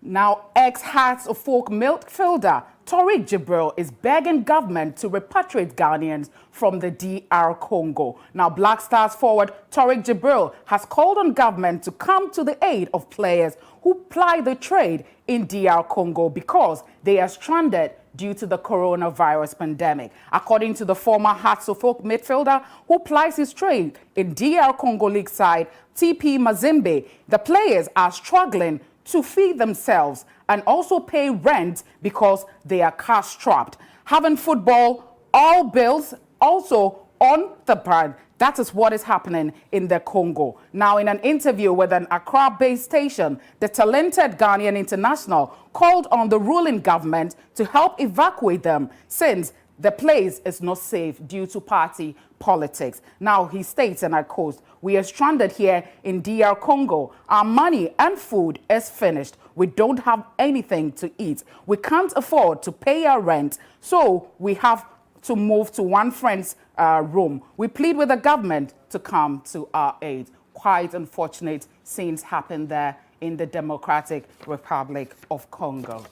S18: Now, ex-Hearts of Oak midfielder Tariq Jibril is begging government to repatriate Ghanaians from the DR Congo. Now, Black Stars forward Tariq Jibril has called on government to come to the aid of players who ply the trade in DR Congo because they are stranded due to the coronavirus pandemic. According to the former Hearts of Oak midfielder who plies his trade in DR Congo League side TP Mazembe, the players are struggling to feed themselves and also pay rent because they are cash-strapped. Having football, all bills also on the brand. That is what is happening in the Congo. Now, in an interview with an Accra-based station, the talented Ghanaian international called on the ruling government to help evacuate them since the place is not safe due to party politics. Now, he states, and I quote, "We are stranded here in DR Congo. Our money and food is finished. We don't have anything to eat. We can't afford to pay our rent, so we have to move to one friend's room. We plead with the government to come to our aid." Quite unfortunate scenes happen there in the Democratic Republic of Congo.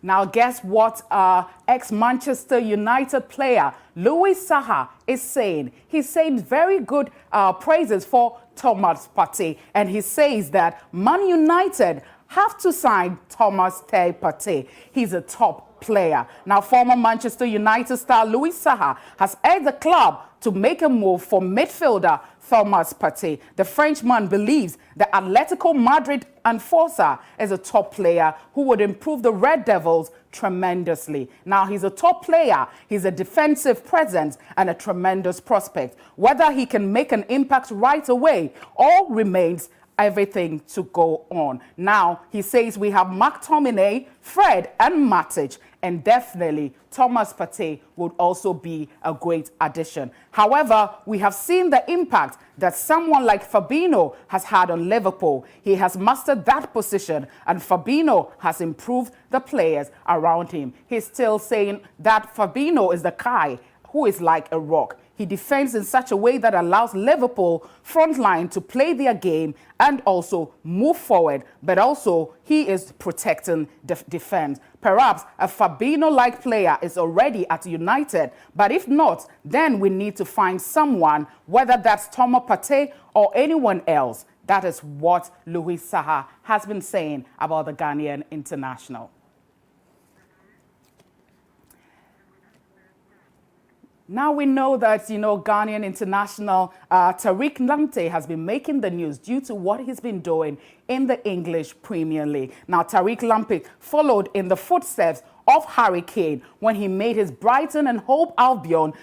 S18: Now, guess what ex-Manchester United player Louis Saha is saying? He's saying very good praises for Thomas Partey, and he says that Man United have to sign Thomas Partey. He's a top player. Now, former Manchester United star Louis Saha has urged the club to make a move for midfielder Thomas Partey. The Frenchman believes the Atletico Madrid enforcer is a top player who would improve the Red Devils tremendously. Now, he's a top player, he's a defensive presence and a tremendous prospect. Whether he can make an impact right away all remains everything to go on. Now, he says we have McTominay, Fred and Matic, and definitely Thomas Partey would also be a great addition. However, we have seen the impact that someone like Fabinho has had on Liverpool. He has mastered that position, and Fabinho has improved the players around him. He's still saying that Fabinho is the guy who is like a rock. He defends in such a way that allows Liverpool front line to play their game and also move forward, but also he is protecting the defense. Perhaps a Fabinho-like player is already at United, but if not, then we need to find someone, whether that's Thomas Partey or anyone else. That is what Louis Saha has been saying about the Ghanaian international. Now we know that, Ghanaian international Tariq Lamptey has been making the news due to what he's been doing in the English Premier League. Now, Tariq Lamptey followed in the footsteps of Harry Kane when he made his Brighton and Hove Albion,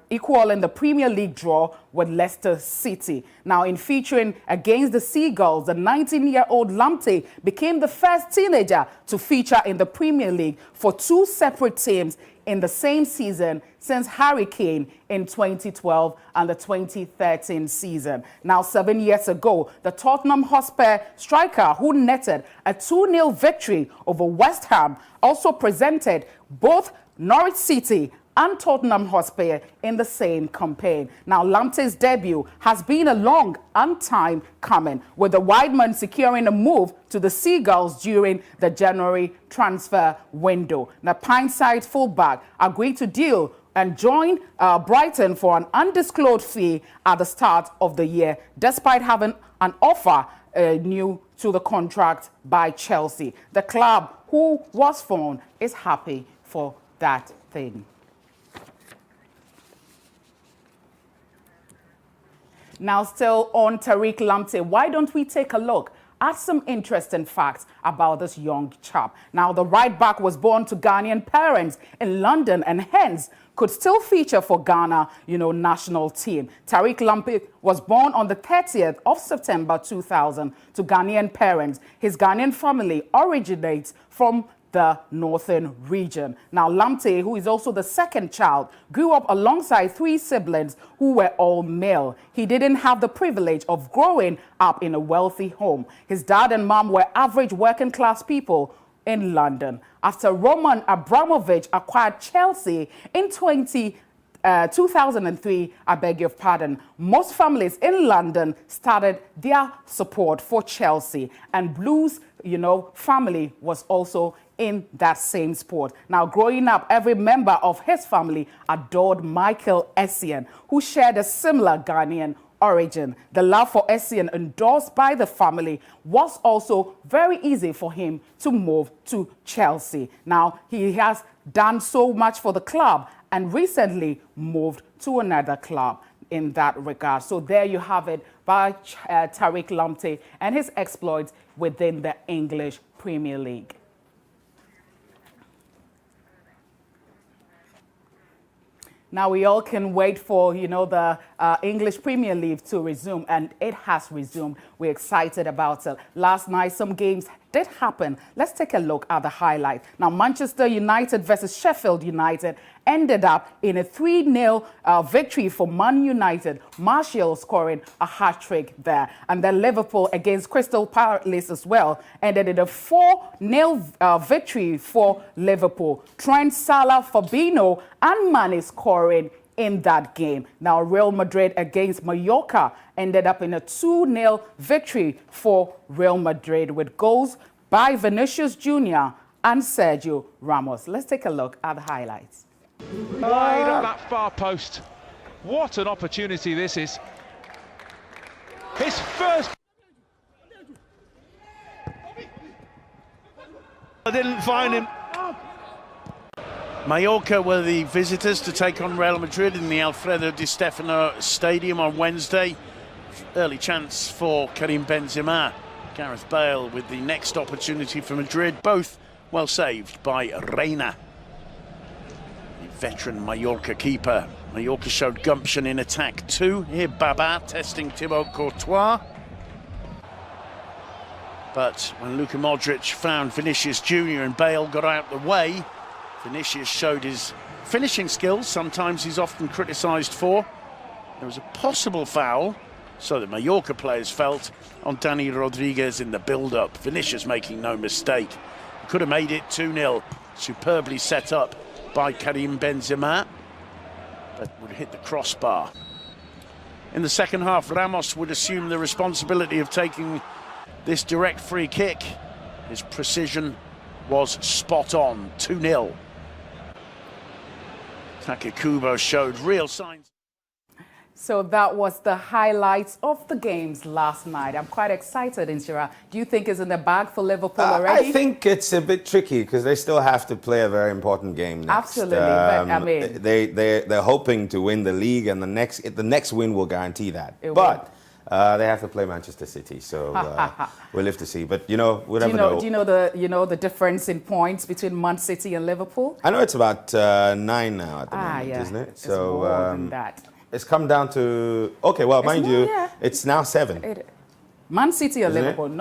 S18: equal in the Premier League draw with Leicester City. Now, in featuring against the Seagulls, the 19-year-old Lamptey became the first teenager to feature in the Premier League for 2 separate teams in the same season since Harry Kane in 2012 and the 2013 season. Now, 7 years ago, the Tottenham Hotspur striker who netted a 2-0 victory over West Ham also presented both Norwich City and Tottenham Hotspur in the same campaign. Now, Lamptey's debut has been a long and time coming, with the wide man securing a move to the Seagulls during the January transfer window. Now, Pineside fullback agreed to deal and join Brighton for an undisclosed fee at the start of the year, despite having an offer new to the contract by Chelsea. The club who was formed is happy for that thing. Now still on Tariq Lamptey, why don't we take a look at some interesting facts about this young chap. Now, the right back was born to Ghanaian parents in London and hence could still feature for Ghana, national team. Tariq Lamptey was born on the 30th of September 2000 to Ghanaian parents. His Ghanaian family originates from the northern region. Now, Lamptey, who is also the second child, grew up alongside 3 siblings who were all male. He didn't have the privilege of growing up in a wealthy home. His dad and mom were average working class people in London. After Roman Abramovich acquired Chelsea in 2003, I beg your pardon, most families in London started their support for Chelsea, and Blues, family was also in that same sport. Now, growing up, every member of his family adored Michael Essien, who shared a similar Ghanaian origin. The love for Essien, endorsed by the family, was also very easy for him to move to Chelsea. Now, he has done so much for the club and recently moved to another club in that regard. So there you have it by Tariq Lamptey and his exploits within the English Premier League. Now we all can wait for, the English Premier League to resume, and it has resumed. We're excited about it. Last night, some games did happen. Let's take a look at the highlights. Now, Manchester United versus Sheffield United ended up in a 3-0 victory for Man United. Martial scoring a hat-trick there. And then Liverpool against Crystal Palace as well ended in a 4-0 victory for Liverpool. Trent, Salah, Fabinho and Mane scoring in that game. Now, Real Madrid against Mallorca ended up in a 2-0 victory for Real Madrid with goals by Vinicius Jr. and Sergio Ramos. Let's take a look at the highlights.
S19: Wide at that far post. What an opportunity this is. His first.
S20: I didn't find him. Mallorca were the visitors to take on Real Madrid in the Alfredo Di Stefano Stadium on Wednesday. Early chance for Karim Benzema. Gareth Bale with the next opportunity for Madrid, both well saved by Reina, the veteran Mallorca keeper. Mallorca showed gumption in attack too. Here Baba testing Thibaut Courtois. But when Luka Modric found Vinicius Jr. and Bale got out the way, Vinicius showed his finishing skills, sometimes he's often criticised for. There was a possible foul, so the Mallorca players felt, on Dani Rodriguez in the build-up. Vinicius making no mistake. Could have made it 2-0, superbly set up by Karim Benzema, but would hit the crossbar. In the second half, Ramos would assume the responsibility of taking this direct free kick. His precision was spot on, 2-0. Takekubo showed real signs.
S18: So that was the highlights of the games last night. I'm quite excited, Inshira. Do you think it's in the bag for Liverpool already?
S2: I think it's a bit tricky because they still have to play a very important game next.
S18: Absolutely, but I mean,
S2: they're hoping to win the league, and the next win will guarantee that. But they have to play Manchester City, so we'll live to see. But we'll never know.
S18: Do you know the difference in points between Man City and Liverpool?
S2: I know it's about 9 now at the moment,
S18: yeah.
S2: isn't it?
S18: It's more than that.
S2: It's come down to it's now 7.
S18: Man City or
S2: Isn't
S18: Liverpool?
S2: it?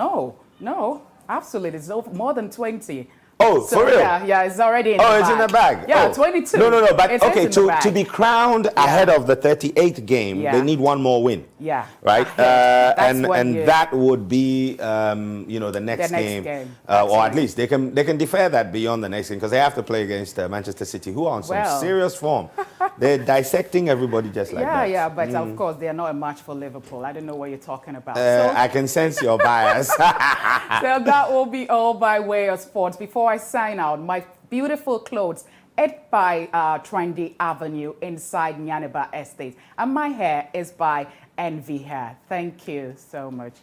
S18: No, absolutely. It's more than 20.
S2: Oh,
S18: so,
S2: for real?
S18: Yeah, it's already in the bag.
S2: It's in the bag?
S18: Yeah,
S2: Oh.
S18: 22.
S2: No, but
S18: It is
S2: okay,
S18: in the bag.
S2: to be crowned ahead of the 38th game, they need one more win.
S18: Yeah.
S2: Right?
S18: That's
S2: that would be, the next game. Or at least they can defer that beyond the next game because they have to play against Manchester City, who are on some serious form. They're dissecting everybody just like that.
S18: Yeah, but of course, they're not a match for Liverpool. I don't know what you're talking about.
S2: I can sense your bias.
S18: So that will be all by way of sports. Before I sign out, my beautiful clothes it's by Trendy Avenue inside Nyaniba Estate. And my hair is by Envy Hair. Thank you so much.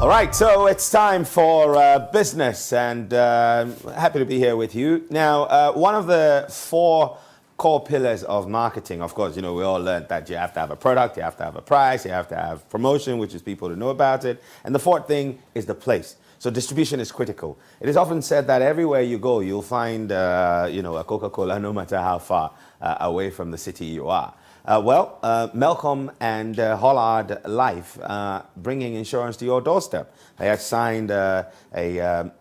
S2: All right, so it's time for business, and happy to be here with you. Now, one of the 4 core pillars of marketing, of course, we all learned that you have to have a product, you have to have a price, you have to have promotion, which is people to know about it. And the 4th thing is the place. So distribution is critical. It is often said that everywhere you go, you'll find, a Coca-Cola, no matter how far away from the city you are. Melcom and Hollard Life bringing insurance to your doorstep. They have signed an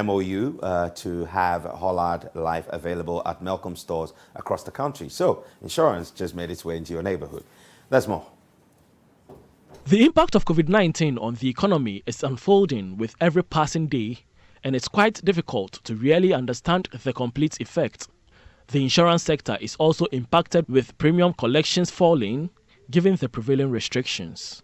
S2: MOU to have Hollard Life available at Melcom stores across the country. So insurance just made its way into your neighborhood. There's more.
S21: The impact of COVID-19 on the economy is unfolding with every passing day, and it's quite difficult to really understand the complete effect. The insurance sector is also impacted with premium collections falling, given the prevailing restrictions.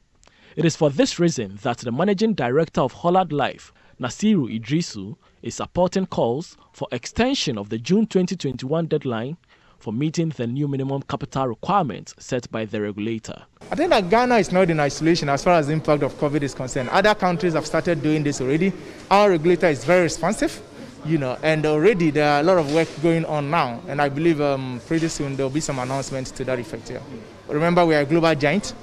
S21: It is for this reason that the Managing Director of Hollard Life, Nasiru Idrisu, is supporting calls for extension of the June 2021 deadline for meeting the new minimum capital requirements set by the regulator.
S22: I think that Ghana is not in isolation as far as the impact of COVID is concerned. Other countries have started doing this already. Our regulator is very responsive. And already there are a lot of work going on now, and I believe pretty soon there will be some announcements to that effect here. Remember, we are a global giant,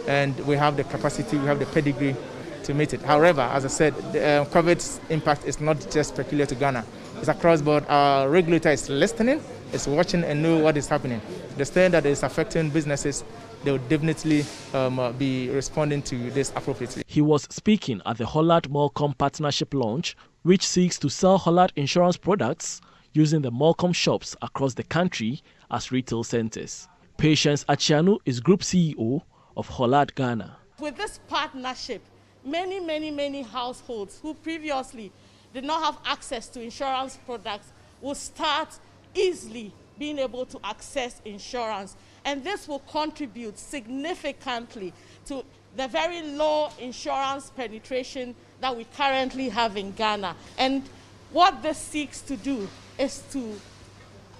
S22: and we have the capacity, we have the pedigree to meet it. However, as I said, the COVID's impact is not just peculiar to Ghana. It's across board. Our regulator is listening, is watching and know what is happening. The extent that is affecting businesses, they will definitely be responding to this appropriately.
S21: He was speaking at the Hollard Melcom partnership launch, which seeks to sell Hollard insurance products using the Melcom shops across the country as retail centers. Patience Achianu is Group CEO of Hollard Ghana.
S23: With this partnership, many households who previously did not have access to insurance products will start easily being able to access insurance. And this will contribute significantly to the very low insurance penetration that we currently have in Ghana. And what this seeks to do is to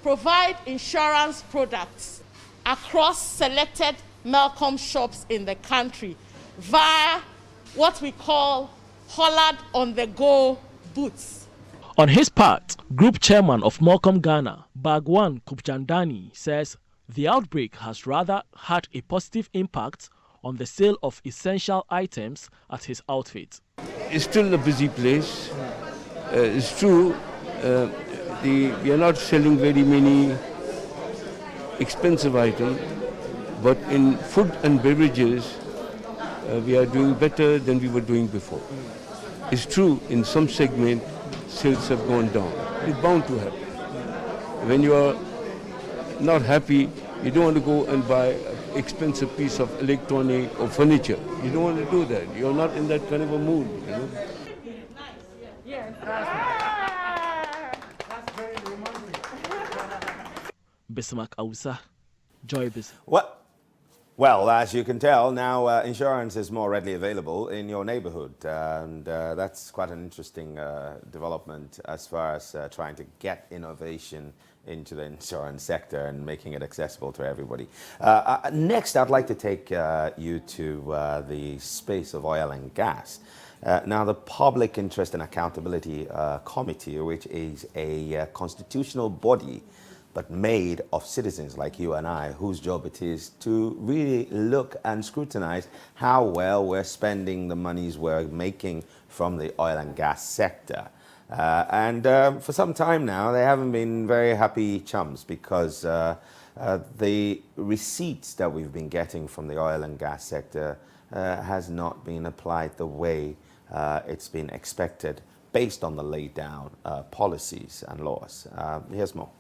S23: provide insurance products across selected Melcom shops in the country via what we call Hollard on-the-go booths.
S21: On his part, Group Chairman of Melcom Ghana, Bhagwan Kupchandani, says the outbreak has rather had a positive impact on the sale of essential items at his outfit.
S24: It's still a busy place. It's true, we are not selling very many expensive items, but in food and beverages, we are doing better than we were doing before. It's true, in some segment, sales have gone down. It's bound to happen. When you are not happy, you don't want to go and buy an expensive piece of electronic or furniture. You don't want to do that. You're not in that kind of a mood,
S21: Bismarck Ausa, Joy Bis.
S2: Well, as you can tell, now insurance is more readily available in your neighborhood. And that's quite an interesting development as far as trying to get innovation into the insurance sector and making it accessible to everybody. Next, I'd like to take you to the space of oil and gas. Now, the Public Interest and Accountability Committee, which is a constitutional body but made of citizens like you and I, whose job it is to really look and scrutinize how well we're spending the monies we're making from the oil and gas sector. And for some time now, they haven't been very happy chums because the receipts that we've been getting from the oil and gas sector has not been applied the way it's been expected based on the laid down policies and laws. Here's more.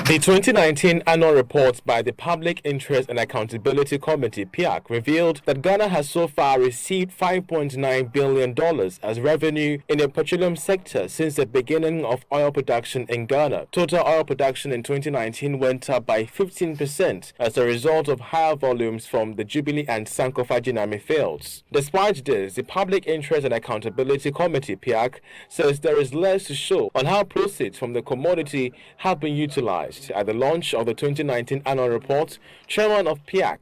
S25: The 2019 annual report by the Public Interest and Accountability Committee, PIAC, revealed that Ghana has so far received $5.9 billion as revenue in the petroleum sector since the beginning of oil production in Ghana. Total oil production in 2019 went up by 15% as a result of higher volumes from the Jubilee and Sankofa Jinami fields. Despite this, the Public Interest and Accountability Committee, PIAC, says there is less to show on how proceeds from the commodity have been utilized. At the launch of the 2019 annual report, Chairman of PIAC,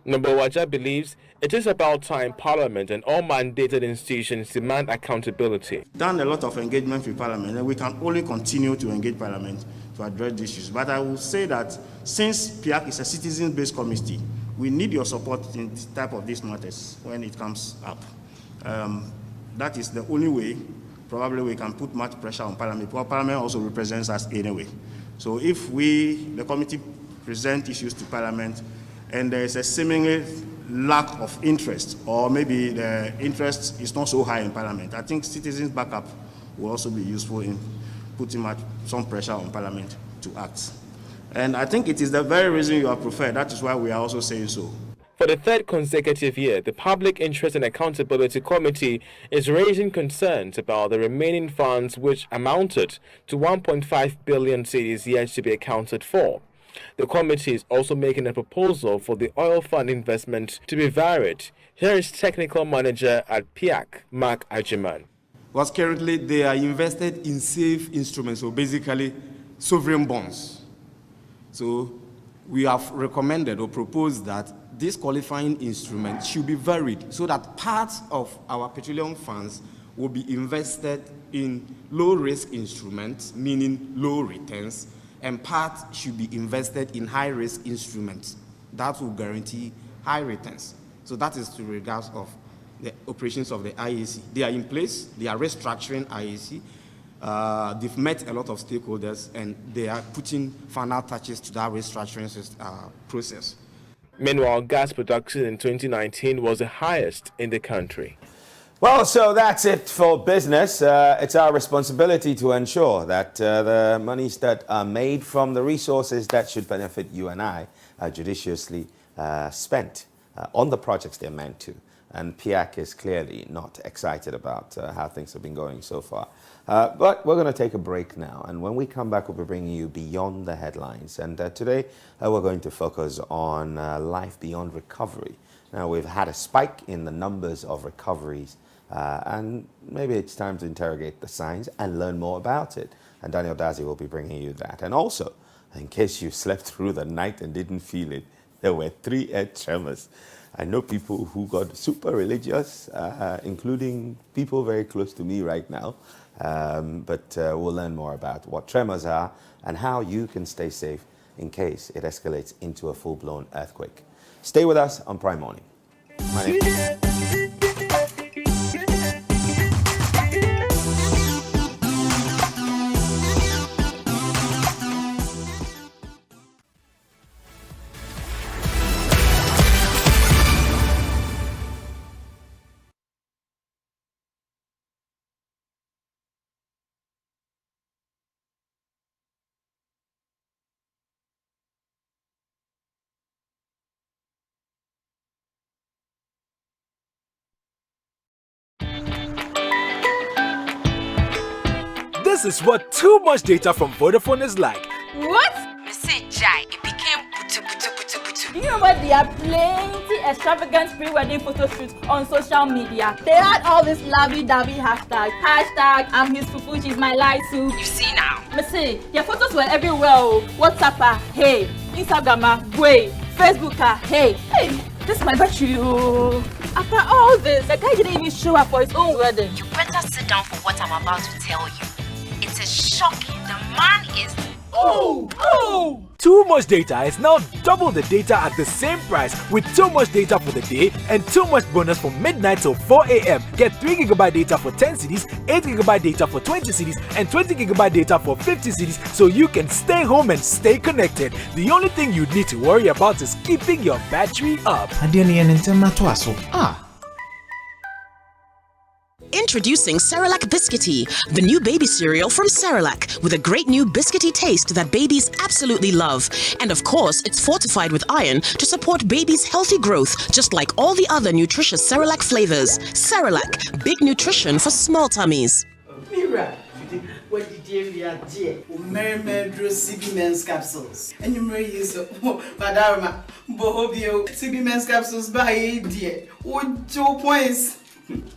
S25: Nobowaja believes it is about time Parliament and all mandated institutions demand accountability.
S3: Done a lot of engagement with Parliament, and we can only continue to engage Parliament to address these issues. But I will say that since PIAC is a citizen-based committee, we need your support in this type of these matters when it comes up. That is the only way probably we can put much pressure on Parliament, because Parliament also represents us anyway. So if we, the committee, present issues to Parliament and there is a seemingly lack of interest, or maybe the interest is not so high in Parliament, I think citizens' backup will also be useful in putting some pressure on Parliament to act. And I think it is the very reason you are preferred. That is why we are also saying so.
S25: For the third consecutive year, the Public Interest and Accountability Committee is raising concerns about the remaining funds, which amounted to 1.5 billion cedis yet to be accounted for. The committee is also making a proposal for the oil fund investment to be varied. Here is Technical Manager at PIAC, Mark Ajiman.
S4: Because currently they are invested in safe instruments, so basically sovereign bonds. So we have recommended or proposed that this qualifying instrument should be varied so that parts of our petroleum funds will be invested in low-risk instruments, meaning low returns, and parts should be invested in high-risk instruments that will guarantee high returns. So that is to regards of the operations of the IAC. They are in place, they are restructuring IAC. They've met a lot of stakeholders and they are putting final touches to that restructuring process.
S25: Meanwhile, gas production in 2019 was the highest in the country.
S2: Well, so that's it for business. It's our responsibility to ensure that the monies that are made from the resources that should benefit you and I are judiciously spent on the projects they're meant to. And PIAC is clearly not excited about how things have been going so far. But we're going to take a break now. And when we come back, we'll be bringing you Beyond the Headlines. And today, we're going to focus on life beyond recovery. Now, we've had a spike in the numbers of recoveries. And maybe it's time to interrogate the signs and learn more about it. And Daniel Dazi will be bringing you that. And also, in case you slept through the night and didn't feel it, there were 3 earth tremors. I know people who got super religious, including people very close to me right now. But we'll learn more about what tremors are and how you can stay safe in case it escalates into a full-blown earthquake. Stay with us on Prime Morning. My name is...
S5: This is what too much data from Vodafone is like.
S6: What? Me say Jai, it became putu. Do you know what? There are plenty extravagant pre-wedding photo shoots on social media. They had all this lovey-dovey hashtag. I'm his fufu, she's my light soup. You see now? Me say, their photos were everywhere. WhatsApp, hey. Instagram, way. Facebook, hey. Hey, this is my battery. After all this, the guy didn't even show up for his own wedding.
S7: You better sit down for what I'm about to tell you. It is shocking. The man is... Oh!
S5: Too much data is now double the data at the same price with too much data for the day and too much bonus from midnight till 4 a.m. Get 3 GB data for 10 cedis, 8 GB data for 20 cedis, and 20 GB data for 50 cedis so you can stay home and stay connected. The only thing you need to worry about is keeping your battery up.
S26: Introducing Cerelac Biscuity, the new baby cereal from Cerelac, with a great new biscuity taste that babies absolutely love. And of course, it's fortified with iron to support babies' healthy growth, just like all the other nutritious Cerelac flavors. Cerelac, big nutrition for small tummies.
S27: Mira, what did you do? Merry CB Men's capsules. And you may use Madama Bohobio CB Men's capsules by a dear. What 2 points?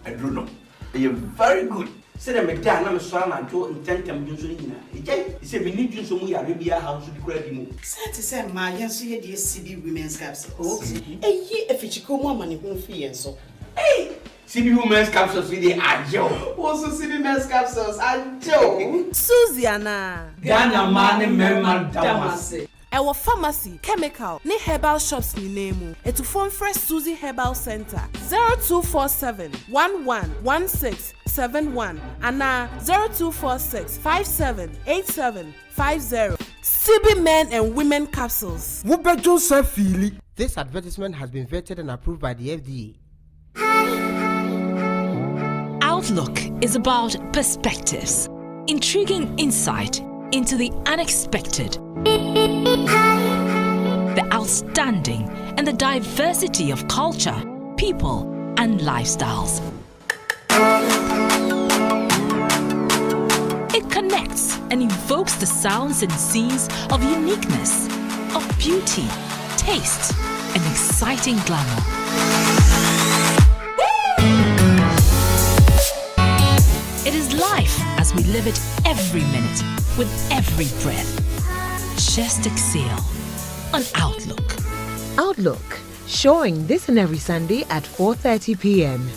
S8: I don't know. You're very good. Say that me down, I'm sorry, I'm to intend to use it.
S9: He said, we need you so much Arabia house to be credible.
S27: Santi said, my yes, you the CB women's capsules. A year if it's a woman who fears so.
S9: Hey! CB women's capsules with the Ajo.
S27: Also, CB men's capsules, Ajo.
S10: Susiana.
S9: Ghana man, Merman Damase.
S10: Our pharmacy, chemical, ni herbal shops ni name. Et to form Fresh Susie Herbal Center 0247 111671 and 0246 578750. CB men and women capsules.
S11: This advertisement has been vetted and approved by the FDA.
S12: Outlook is about perspectives, intriguing insight into the unexpected, the outstanding, and the diversity of culture, people, and lifestyles. It connects and evokes the sounds and scenes of uniqueness, of beauty, taste, and exciting glamour. It is life as we live it every minute, with every breath. Just exhale on Outlook.
S13: Outlook, showing this and every Sunday at 4:30 p.m.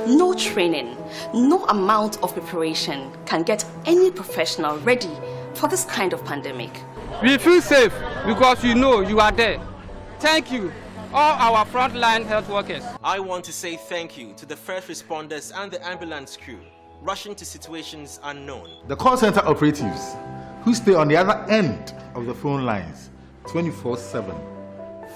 S14: No training, no amount of preparation can get any professional ready for this kind of pandemic.
S16: We feel safe because you know you are there. Thank you, all our frontline health workers.
S2: I want to say thank you to the first responders and the ambulance crew rushing to situations unknown.
S28: The call center operatives who stay on the other end of the phone lines 24/7.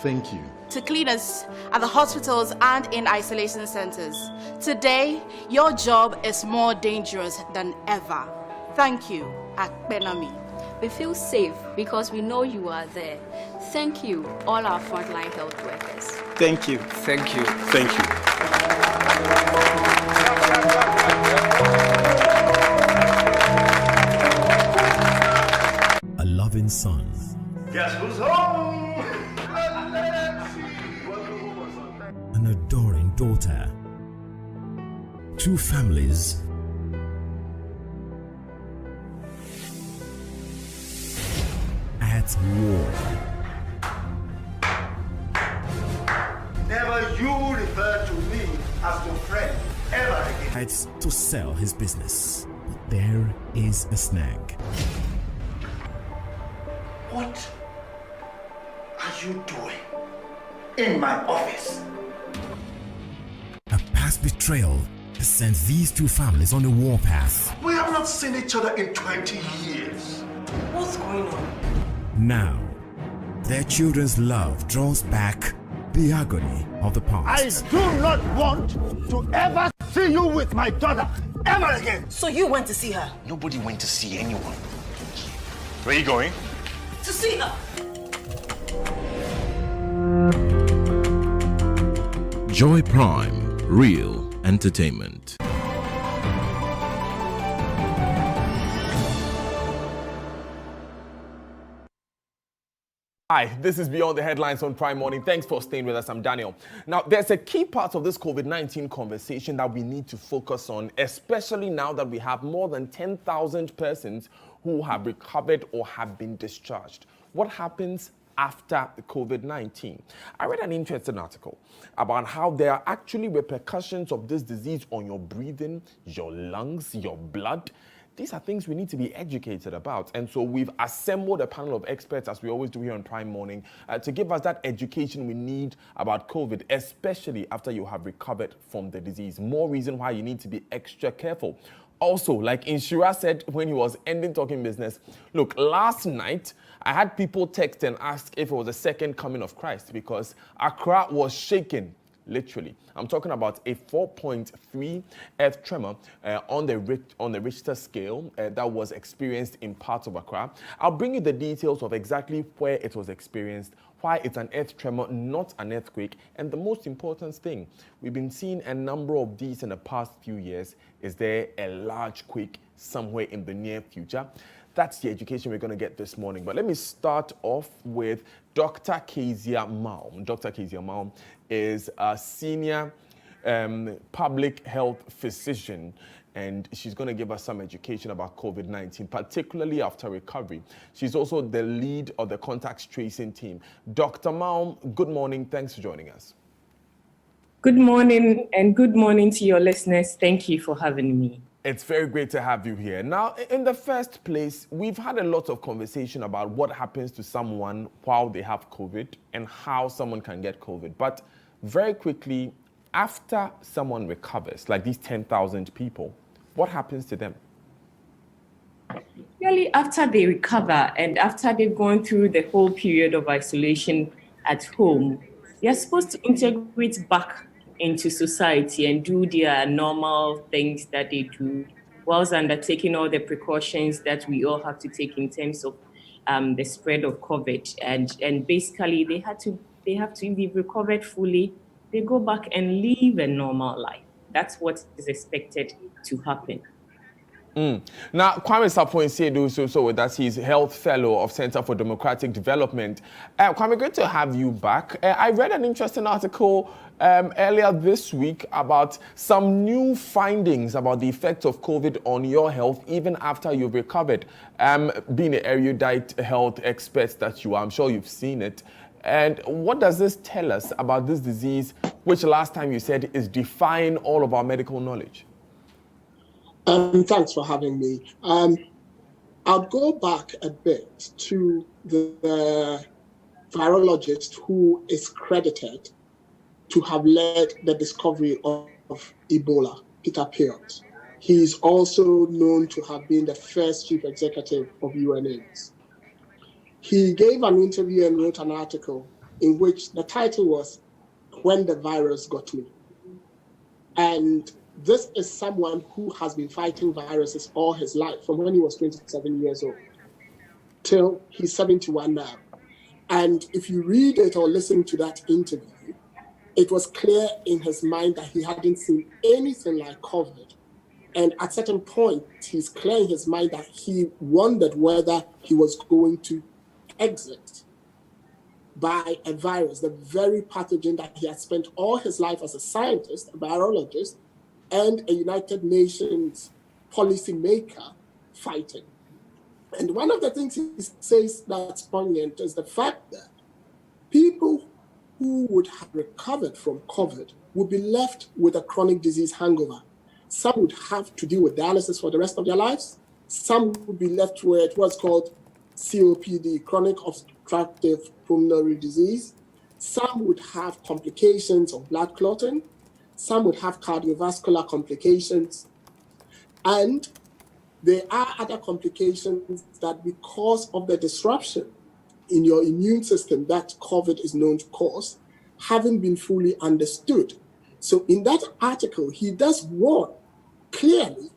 S28: Thank you.
S29: To cleaners at the hospitals and in isolation centers. Today, your job is more dangerous than ever. Thank you at Benami.
S30: We feel safe because we know you are there. Thank you, all our frontline health workers.
S16: Thank you, thank you, thank you.
S31: A loving son.
S8: Guess who's home?
S31: An adoring daughter. Two families. At war.
S8: Never you refer to me as your friend ever again.
S31: Decides to sell his business, but there is a snag.
S8: What are you doing in my office?
S31: A past betrayal has sent these two families on a warpath.
S8: We have not seen each other in 20 years.
S27: What's going on?
S31: Now, their children's love draws back the agony of the past.
S8: I do not want to ever see you with my daughter ever again.
S27: So you went to see her?
S8: Nobody went to see anyone. Where are you going?
S27: To see her.
S32: Joy Prime, real entertainment.
S33: Hi, this is Beyond the Headlines on Prime Morning. Thanks for staying with us. I'm Daniel. Now, there's a key part of this COVID-19 conversation that we need to focus on, especially now that we have more than 10,000 persons who have recovered or have been discharged. What happens after the COVID-19? I read an interesting article about how there are actually repercussions of this disease on your breathing, your lungs, your blood. these are things we need to be educated about. And so we've assembled a panel of experts, as we always do here on Prime Morning, to give us that education we need about COVID, especially after you have recovered from the disease. More reason why you need to be extra careful. Also, like Inshira said when he was ending Talking Business, look, last night I had people text and ask if it was the second coming of Christ because Accra was shaken. Literally, I'm talking about a 4.3 earth tremor on the Richter scale that was experienced in parts of Accra. I'll bring you the details of exactly where it was experienced, why it's an earth tremor, not an earthquake, and the most important thing, we've been seeing a number of these in the past few years. Is there a large quake somewhere in the near future? That's the education we're going to get this morning. But let me start off with Dr. Kezia Maum. Dr. Kezia Maum is a senior public health physician, and she's going to give us some education about COVID-19, particularly after recovery. She's also the lead of the contact tracing team. Dr. Maum, good morning. Thanks for joining us.
S1: Good morning, and good morning to your listeners. Thank you for having me.
S33: It's very great to have you here. Now, in the first place, we've had a lot of conversation about what happens to someone while they have COVID and how someone can get COVID. But very quickly, after someone recovers, like these 10,000 people, what happens to them?
S1: Really, after they recover and after they've gone through the whole period of isolation at home, they're supposed to integrate back into society and do their normal things that they do, whilst undertaking all the precautions that we all have to take in terms of the spread of COVID. And basically, they have to be recovered fully. They go back and live a normal life. That's what is expected to happen.
S33: Now, Kwame Sapon-Siedu is also with us. He's Health Fellow of Center for Democratic Development. Kwame, good to have you back. I read an interesting article earlier this week about some new findings about the effects of COVID on your health, even after you've recovered. Being an erudite health expert that you are, I'm sure you've seen it. And what does this tell us about this disease, which last time you said is defying all of our medical knowledge?
S3: Thanks for having me. I'll go back a bit to the virologist who is credited to have led the discovery of Ebola, Peter Piot. He is also known to have been the first chief executive of UNAIDS. He gave an interview and wrote an article in which the title was "When the Virus Got Me." And this is someone who has been fighting viruses all his life, from when he was 27 years old till he's 71 now. And if you read it or listen to that interview, it was clear in his mind that he hadn't seen anything like COVID. And at a certain point, he's clear in his mind that he wondered whether he was going to exit by a virus, the very pathogen that he had spent all his life as a scientist, a virologist, and a United Nations policymaker fighting. And one of the things he says that's poignant is the fact that people who would have recovered from COVID would be left with a chronic disease hangover. Some would have to deal with dialysis for the rest of their lives. Some would be left with what's called COPD, chronic obstructive pulmonary disease. Some would have complications of blood clotting. Some would have cardiovascular complications. And there are other complications that, because of the disruption in your immune system that COVID is known to cause, haven't been fully understood. So in that article, he does warn clearly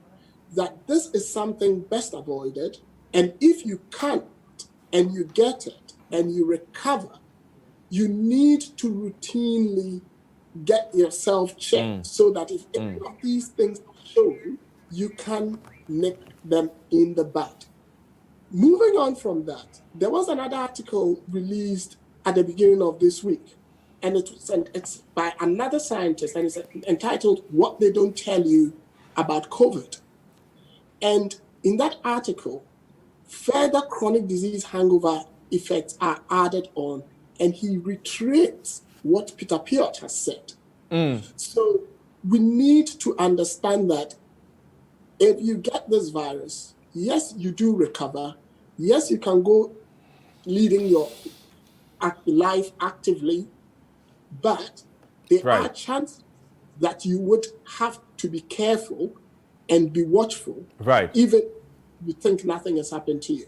S3: that this is something best avoided. And if you can't, and you get it, and you recover, you need to routinely get yourself checked so that if any of these things are shown, you can nip them in the bud. Moving on from that, there was another article released at the beginning of this week, and it's by another scientist, and it's entitled "What They Don't Tell You About COVID." And in that article, further chronic disease hangover effects are added on, and he reiterates what Peter Piot has said. So we need to understand that if you get this virus, yes, you do recover. Yes, you can go leading your life actively, but there are chances that you would have to be careful and be watchful, even if you think nothing has happened to you.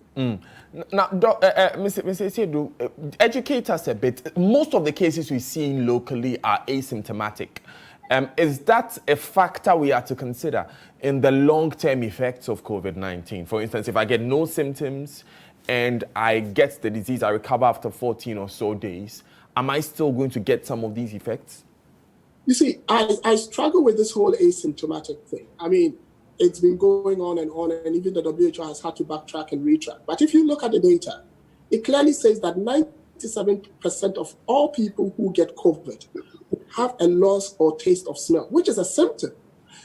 S33: Now, Mr. Sedu, educate us a bit. Most of the cases we see locally are asymptomatic. Is that a factor we are to consider in the long-term effects of COVID-19? For instance, if I get no symptoms and I get the disease, I recover after 14 or so days, am I still going to get some of these effects?
S3: You see, I struggle with this whole asymptomatic thing. I mean, it's been going on, and even the WHO has had to backtrack and retrack. But if you look at the data, it clearly says that 97% of all people who get COVID have a loss or taste of smell, which is a symptom.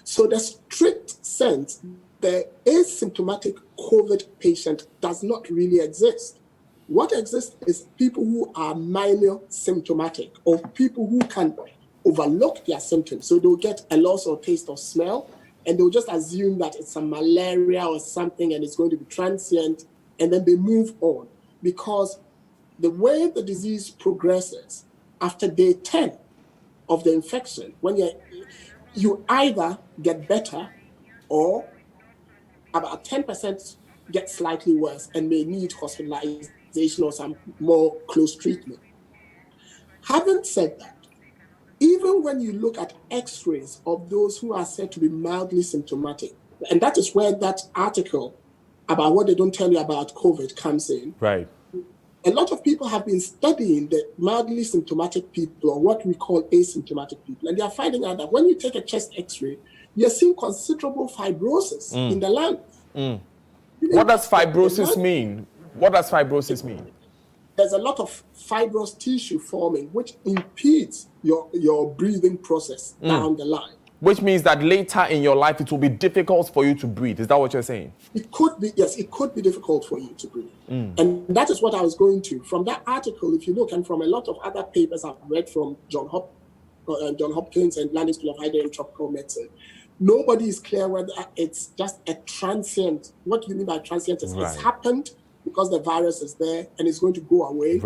S3: So the strict sense, the asymptomatic COVID patient does not really exist. What exists is people who are minor symptomatic, or people who can overlook their symptoms. So they'll get a loss or taste of smell, and they'll just assume that it's a malaria or something and it's going to be transient, and then they move on. Because the way the disease progresses, after day 10 of the infection, when you either get better or about 10% get slightly worse and may need hospitalization or some more close treatment. Having said that, even when you look at x-rays of those who are said to be mildly symptomatic, and that is where that article about what they don't tell you about COVID comes in.
S33: Right.
S3: A lot of people have been studying the mildly symptomatic people, or what we call asymptomatic people, and they are finding out that when you take a chest x-ray, you're seeing considerable fibrosis in the lungs.
S33: What does fibrosis mean? What does fibrosis mean?
S3: There's a lot of fibrous tissue forming, which impedes your breathing process down the line.
S33: Which means that later in your life, it will be difficult for you to breathe. Is that what you're saying?
S3: It could be, yes, it could be difficult for you to breathe. And that is what I was going to. From that article, if you look, and from a lot of other papers I've read from John Hopkins and London School of Hygiene and Tropical Medicine, nobody is clear whether it's just a transient. What you mean by transient is it's happened because the virus is there and it's going to go away,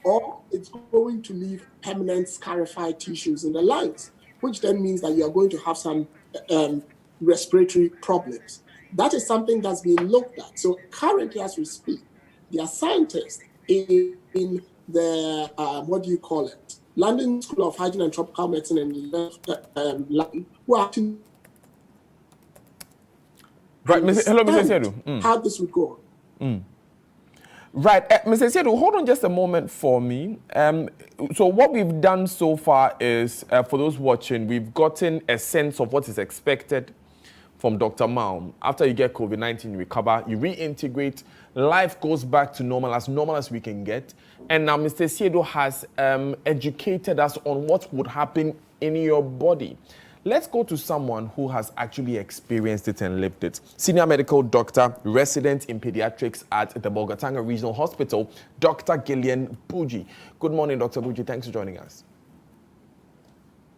S3: or it's going to leave permanent scarified tissues in the lungs, which then means that you are going to have some respiratory problems. That is something that's being looked at. So currently, as we speak, there are scientists in the, London School of Hygiene and Tropical Medicine in London, who are actually
S33: hello, Mr. Sedu.
S3: How this would go on.
S33: Right, Mr. Sedu, hold on just a moment for me. So what we've done so far is, for those watching, we've gotten a sense of what is expected from Dr. Malm. After you get COVID-19, you recover, you reintegrate, life goes back to normal as we can get. And now Mr. Sedu has educated us on what would happen in your body. Let's go to someone who has actually experienced it and lived it. Senior medical doctor, resident in pediatrics at the Bolgatanga Regional Hospital, Dr. Gillian Buji. Good morning, Dr. Buji. Thanks for joining us.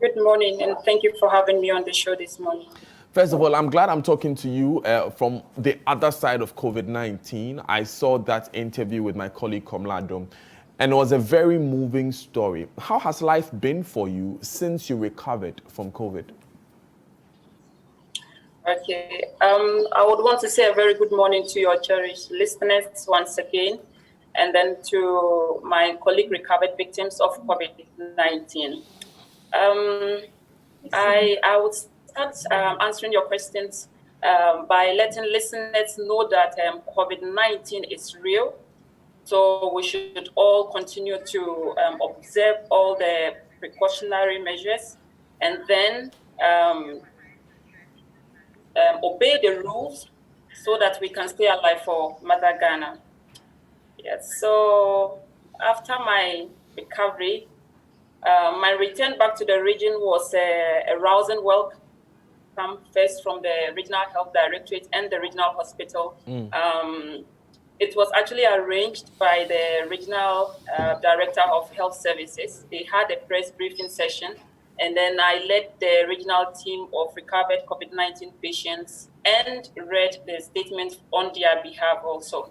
S4: Good morning, and thank you for having me on the show this morning.
S33: First of all, I'm glad I'm talking to you from the other side of COVID-19. I saw that interview with my colleague Komlado, and it was a very moving story. How has life been for you since you recovered from COVID?
S4: Okay. I would want to say a very good morning to your cherished listeners once again, and then to my colleague recovered victims of COVID-19. I would start answering your questions by letting listeners know that COVID-19 is real. So we should all continue to observe all the precautionary measures and then obey the rules so that we can stay alive for Mother Ghana. Yes, so after my recovery, my return back to the region was a rousing welcome, first from the Regional Health Directorate and the Regional Hospital. It was actually arranged by the Regional Director of Health Services. They had a press briefing session, and then I led the regional team of recovered COVID-19 patients and read the statement on their behalf also.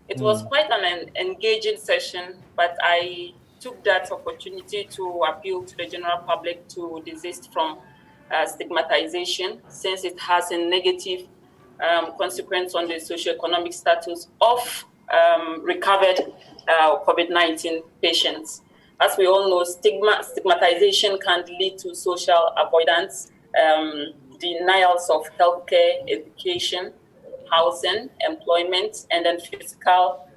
S4: It was quite an engaging session, but I took that opportunity to appeal to the general public to desist from stigmatization, since it has a negative consequence on the socioeconomic status of recovered COVID-19 patients. As we all know, stigmatization can lead to social avoidance, denials of healthcare, education, housing, employment, and then physical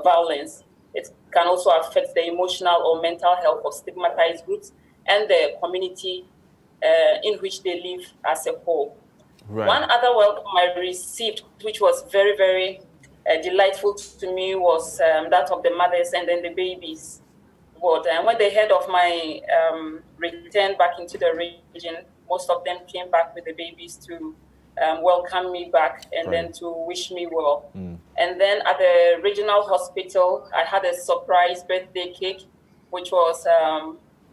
S4: violence. It can also affect the emotional or mental health of stigmatized groups and the community in which they live as a whole.
S33: Right.
S4: One other welcome I received, which was very, very delightful to me, was that of the mothers and then the babies. And when they heard of my return back into the region, most of them came back with the babies to welcome me back and then to wish me well. And then at the regional hospital, I had a surprise birthday cake, which was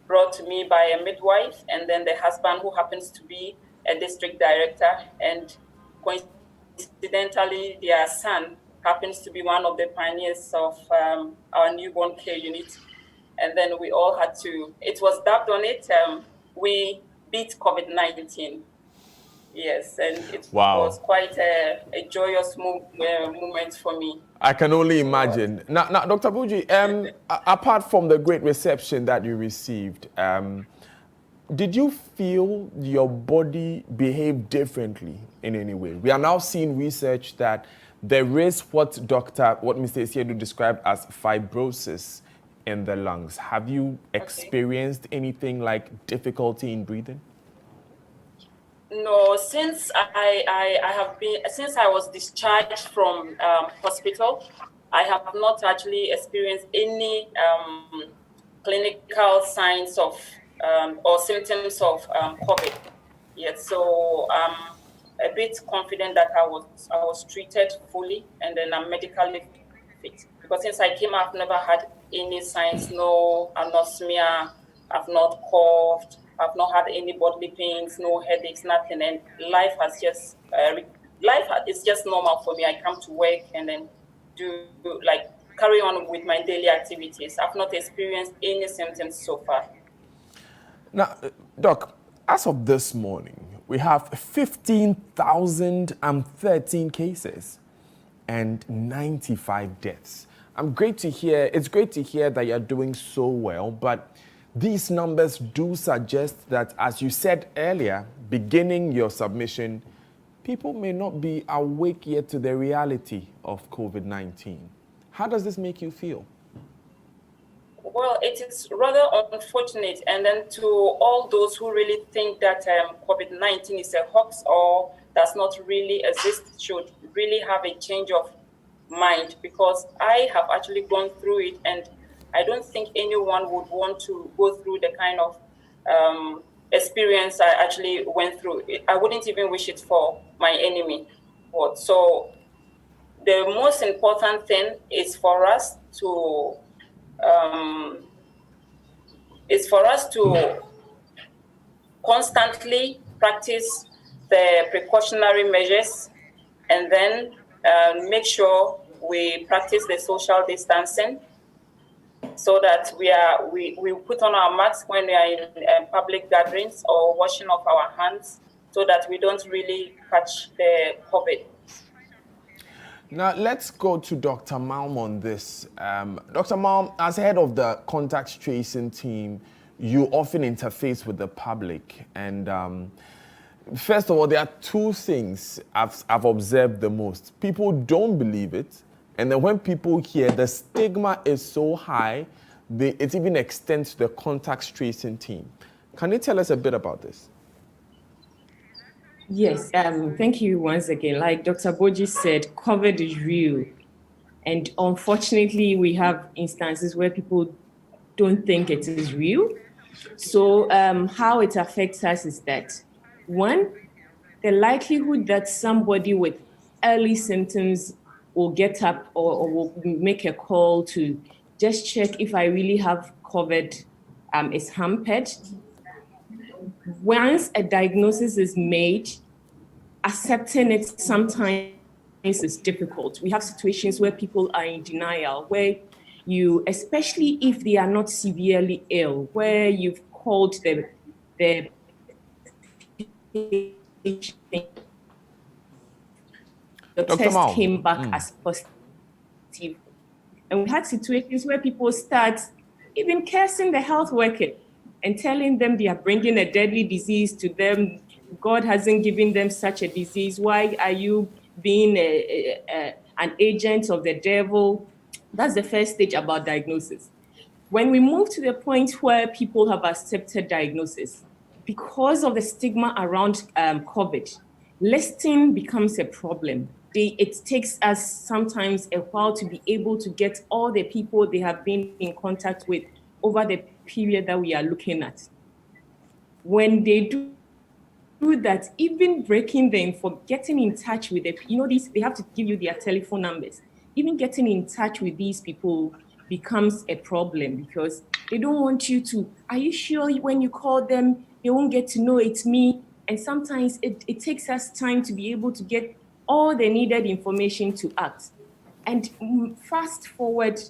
S4: brought to me by a midwife, and then the husband, who happens to be a district director, and coincidentally, their son happens to be one of the pioneers of our newborn care unit. And then we all had to, it was dubbed on it, we beat COVID-19. Yes, and it was quite a joyous moment for me.
S33: I can only imagine. Now, Dr. Boogye, apart from the great reception that you received, did you feel your body behave differently in any way? We are now seeing research that there is what Mr. Esiedu described as fibrosis in the lungs. Have you experienced anything like difficulty in breathing?
S4: No, since since I was discharged from hospital, I have not actually experienced any clinical signs of or symptoms of COVID yet. So I'm a bit confident that I was treated fully, and then I'm medically fit. Because since I came, I've never had any signs, no anosmia, I've not coughed, I've not had any bodily pains, no headaches, nothing. And life has just, is just normal for me. I come to work and then carry on with my daily activities. I've not experienced any symptoms so far.
S33: Now, Doc, as of this morning, we have 15,013 cases and 95 deaths. It's great to hear that you're doing so well, but these numbers do suggest that, as you said earlier, beginning your submission, people may not be awake yet to the reality of COVID-19. How does this make you feel?
S4: Well, it is rather unfortunate. And then to all those who really think that COVID-19 is a hoax or does not really exist, should really have a change of mind, because I have actually gone through it, and I don't think anyone would want to go through the kind of experience I actually went through. I wouldn't even wish it for my enemy. So the most important thing is for us to constantly practice the precautionary measures, and then make sure we practice the social distancing, so that we put on our masks when we are in public gatherings, or washing of our hands, so that we don't really catch the COVID.
S33: Now, let's go to Dr. Malm on this. Dr. Malm, as head of the contact tracing team, you often interface with the public. And first of all, there are two things I've observed the most. People don't believe it. And then when people hear, the stigma is so high, it even extends to the contact tracing team. Can you tell us a bit about this?
S1: Yes, thank you once again. Like Dr. Boogye said, COVID is real. And unfortunately, we have instances where people don't think it is real. So how it affects us is that, one, the likelihood that somebody with early symptoms will get up or will make a call to just check if I really have COVID is hampered. Once a diagnosis is made, accepting it sometimes is difficult. We have situations where people are in denial, where you, especially if they are not severely ill, where you've called the test
S33: Mal.
S1: came back as positive. And we had situations where people start even cursing the health worker and telling them they are bringing a deadly disease to them. God hasn't given them such a disease. Why are you being an agent of the devil? That's the first stage about diagnosis. When we move to the point where people have accepted diagnosis, because of the stigma around COVID, listing becomes a problem. It takes us sometimes a while to be able to get all the people they have been in contact with over the period that we are looking at. When they do that, even breaking them for getting in touch with them, they have to give you their telephone numbers. Even getting in touch with these people becomes a problem because they don't want you to, are you sure when you call them, they won't get to know it's me? And sometimes it takes us time to be able to get all the needed information to act. And fast forward,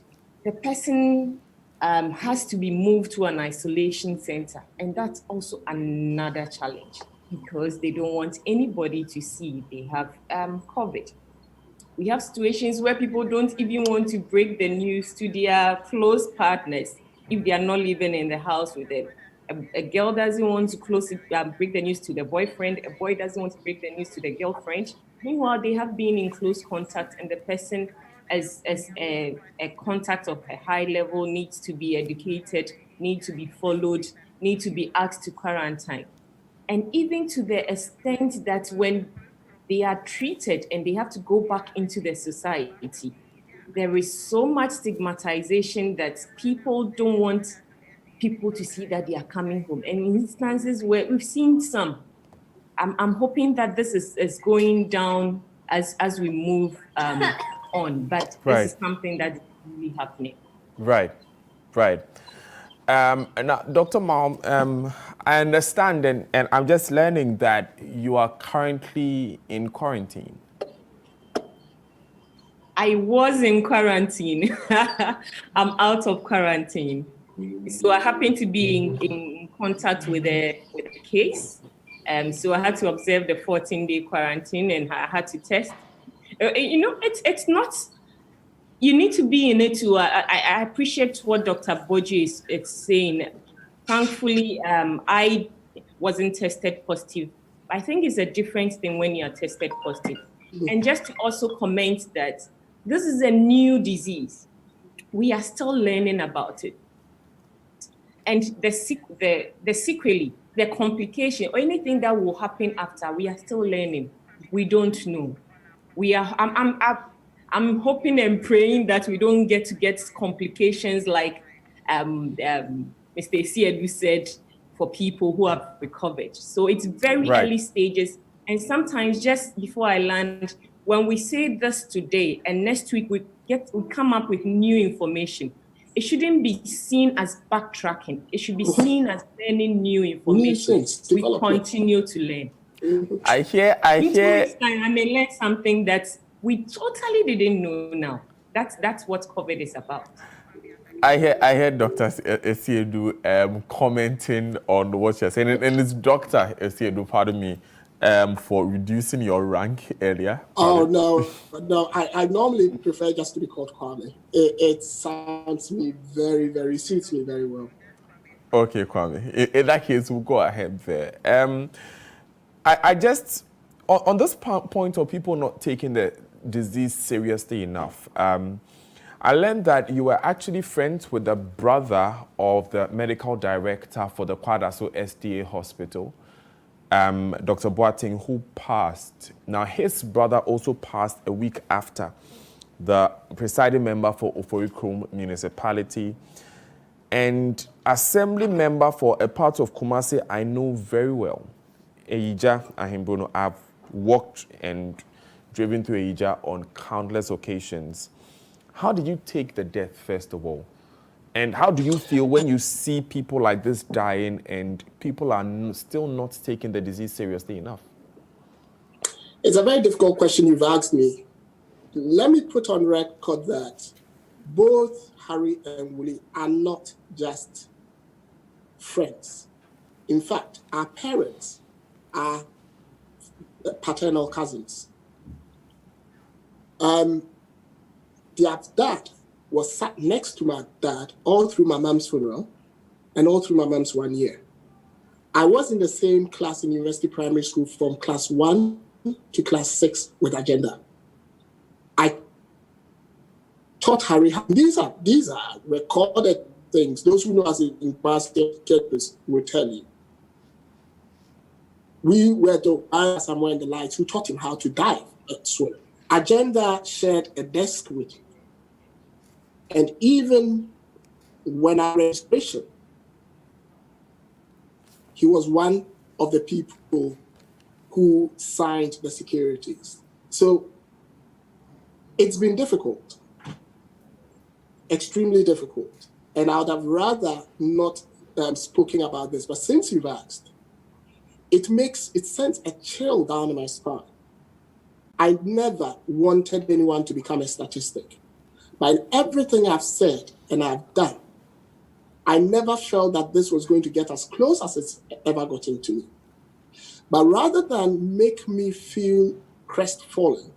S1: the person has to be moved to an isolation center. And that's also another challenge because they don't want anybody to see they have COVID. We have situations where people don't even want to break the news to their close partners if they are not living in the house with them. A girl doesn't want to break the news to the boyfriend. A boy doesn't want to break the news to the girlfriend. Meanwhile, they have been in close contact, and the person, as a contact of a high level, needs to be educated, needs to be followed, needs to be asked to quarantine. And even to the extent that when they are treated and they have to go back into the society, there is so much stigmatization that people don't want people to see that they are coming home. And in instances where we've seen some, I'm hoping that this is going down as we move on, but this is something that is really happening.
S33: Right. Now, Dr. Mal, I understand, and I'm just learning that you are currently in quarantine.
S1: I was in quarantine. I'm out of quarantine. So I happen to be in contact with the case. So I had to observe the 14-day quarantine and I had to test. It's not, you need to be in it to, I appreciate what Dr. Boji is saying. Thankfully, I wasn't tested positive. I think it's a different thing when you are tested positive. And just to also comment that this is a new disease. We are still learning about it. And the sequelae, the complication, or anything that will happen after, we are still learning. We don't know. I'm hoping and praying that we don't get complications like Mr. Esiedu said for people who have recovered. So it's very early stages. And sometimes just before I land, when we say this today and next week we come up with new information, it shouldn't be seen as backtracking. It should be seen as learning new information. We continue to learn.
S33: I hear.
S1: I may learn something that we totally didn't know now. That's what COVID is about.
S33: I hear Dr. Esiedu commenting on what you're saying, and it's Dr. Esiedu, pardon me, for reducing your rank earlier.
S3: Oh, no, I normally prefer just to be called Kwame. It sounds me very, very, suits me very well.
S33: Okay, Kwame. In that case, we'll go ahead there. I just, on this point of people not taking the disease seriously enough, I learned that you were actually friends with the brother of the medical director for the Kwadaso SDA hospital, Dr. Boateng, who passed. Now, his brother also passed a week after, the presiding member for Oforikrom municipality, and assembly member for a part of Kumasi I know very well, Ejija Ahimbrono. I've walked and driven through Ejija on countless occasions. How did you take the death, first of all? And how do you feel when you see people like this dying and people are still not taking the disease seriously enough?
S3: It's a very difficult question you've asked me. Let me put on record that both Harry and Willie are not just friends. In fact, our parents are paternal cousins. Their dad was sat next to my dad all through my mom's funeral and all through my mom's 1 year. I was in the same class in University Primary School from class 1 to class 6 with Agenda. I taught Harry. These are recorded things. Those who know us in basketball will tell you. We were somewhere in the lights who taught him how to dive at swim. Agenda shared a desk with him. And even when I registration, he was one of the people who signed the securities. So it's been difficult, extremely difficult. And I would have rather not spoken about this, but since you've asked, it sends a chill down my spine. I never wanted anyone to become a statistic. But in everything I've said and I've done, I never felt that this was going to get as close as it's ever gotten to me. But rather than make me feel crestfallen,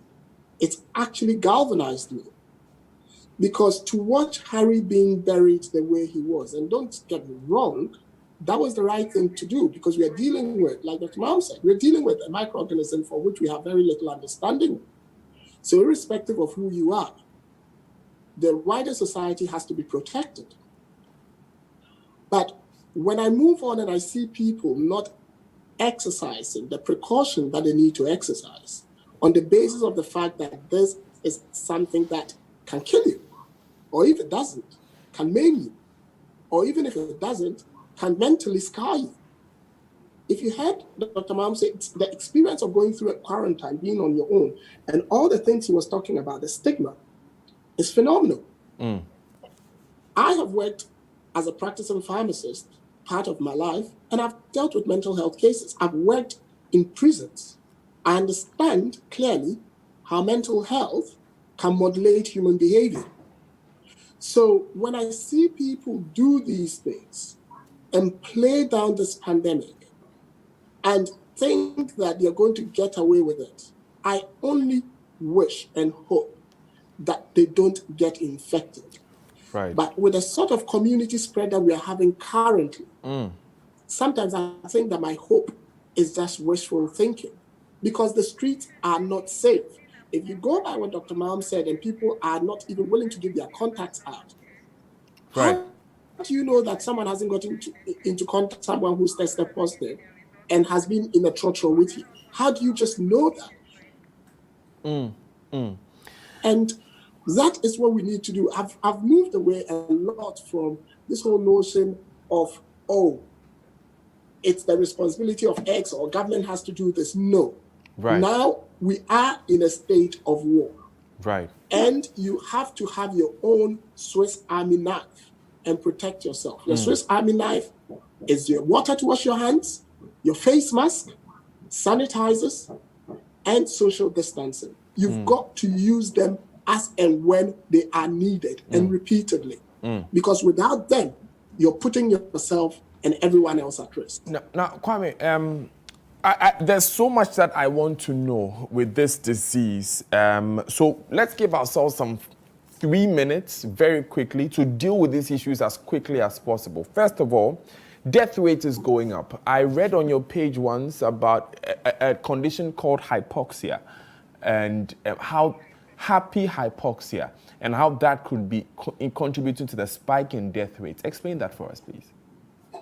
S3: it's actually galvanized me. Because to watch Harry being buried the way he was, and don't get me wrong, that was the right thing to do because we are dealing with, like Dr. Mao said, we're dealing with a microorganism for which we have very little understanding. So irrespective of who you are, the wider society has to be protected. But when I move on and I see people not exercising the precaution that they need to exercise on the basis of the fact that this is something that can kill you, or if it doesn't, can maim you, or even if it doesn't, can mentally scar you. If you heard Dr. Mam say it's the experience of going through a quarantine, being on your own, and all the things he was talking about, the stigma, is phenomenal. I have worked as a practicing pharmacist part of my life, and I've dealt with mental health cases. I've worked in prisons. I understand clearly how mental health can modulate human behavior. So when I see people do these things and play down this pandemic and think that they're going to get away with it, I only wish and hope that they don't get infected.
S33: Right.
S3: But with the sort of community spread that we are having currently, sometimes I think that my hope is just wishful thinking because the streets are not safe. If you go by what Dr. Malm said and people are not even willing to give their contacts out,
S33: right.
S3: How do you know that someone hasn't got into contact with someone who's tested positive and has been in a trotro with you? How do you just know that? And that is what we need to do. I've moved away a lot from this whole notion of, oh, it's the responsibility of X or government has to do this. No.
S33: Right.
S3: Now we are in a state of war.
S33: Right.
S3: And you have to have your own Swiss Army knife and protect yourself. Your Swiss Army knife is your water to wash your hands, your face mask, sanitizers, and social distancing. You've got to use them as and when they are needed and repeatedly. Because without them, you're putting yourself and everyone else at risk.
S33: Now Kwame, there's so much that I want to know with this disease. So let's give ourselves some 3 minutes very quickly to deal with these issues as quickly as possible. First of all, death rate is going up. I read on your page once about a condition called hypoxia and how happy hypoxia and how that could be contributing to the spike in death rates. Explain that for us, please.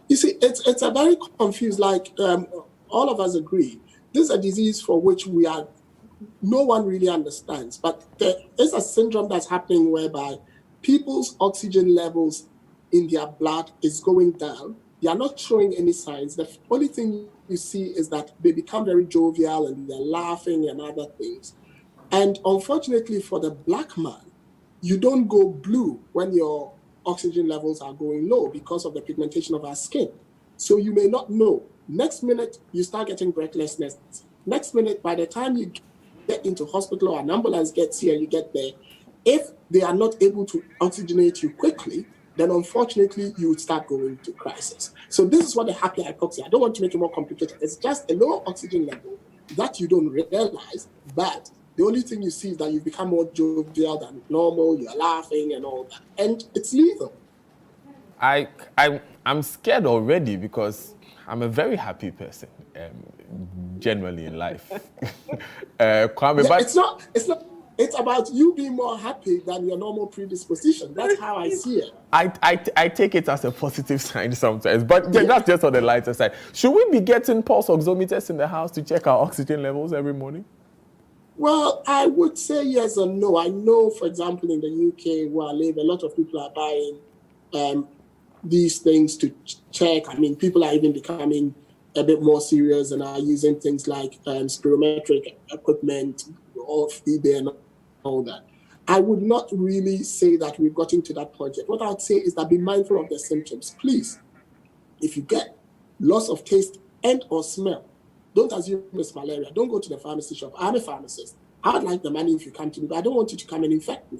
S3: You see, it's a very confused, like all of us agree, this is a disease for which no one really understands, but there is a syndrome that's happening whereby people's oxygen levels in their blood is going down. They are not showing any signs. The only thing you see is that they become very jovial and they're laughing and other things. And unfortunately for the black man, you don't go blue when your oxygen levels are going low because of the pigmentation of our skin. So you may not know. Next minute, you start getting breathlessness. Next minute, by the time you get into hospital or an ambulance gets here, you get there, if they are not able to oxygenate you quickly, then unfortunately you would start going to crisis. So this is what the happy hypoxia, I don't want to make it more complicated. It's just a low oxygen level that you don't realize, but the only thing you see is that you become more jovial than normal, you're laughing and all that, and it's lethal.
S33: I'm scared already because I'm a very happy person, generally in life. Kwame,
S3: but it's about you being more happy than your normal predisposition. That's how I see it.
S33: I take it as a positive sign sometimes, but that's just on the lighter side. Should we be getting pulse oximeters in the house to check our oxygen levels every morning?
S3: Well, I would say yes and no. I know, for example, in the UK where I live, a lot of people are buying these things to check. I mean, people are even becoming a bit more serious and are using things like spirometric equipment off eBay and all that. I would not really say that we've gotten to that point yet. What I would say is that be mindful of the symptoms. Please, if you get loss of taste and or smell, don't assume it's malaria. Don't go to the pharmacy shop. I'm a pharmacist. I would like the money if you come to me, but I don't want you to come and infect me.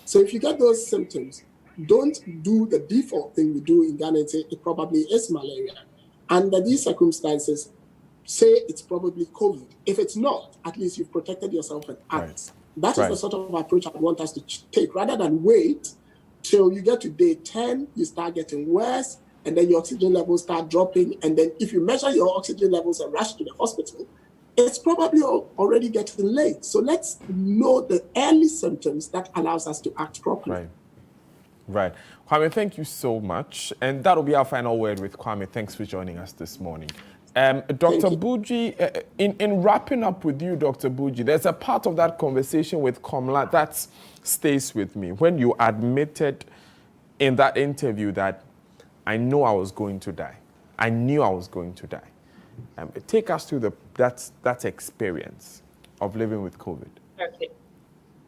S3: So if you get those symptoms, don't do the default thing we do in Ghana and say it probably is malaria. Under these circumstances, say it's probably COVID. If it's not, at least you've protected yourself and others. That is the sort of approach I want us to take, rather than wait till you get to day 10, you start getting worse, and then your oxygen levels start dropping. And then if you measure your oxygen levels and rush to the hospital, it's probably already getting late. So let's know the early symptoms that allows us to act properly.
S33: Right. Kwame, thank you so much. And that'll be our final word with Kwame. Thanks for joining us this morning. Dr. Buji, in wrapping up with you, Dr. Buji, there's a part of that conversation with Komla that stays with me. When you admitted in that interview that I know I was going to die. I knew I was going to die. Take us through that experience of living with COVID.
S4: Okay.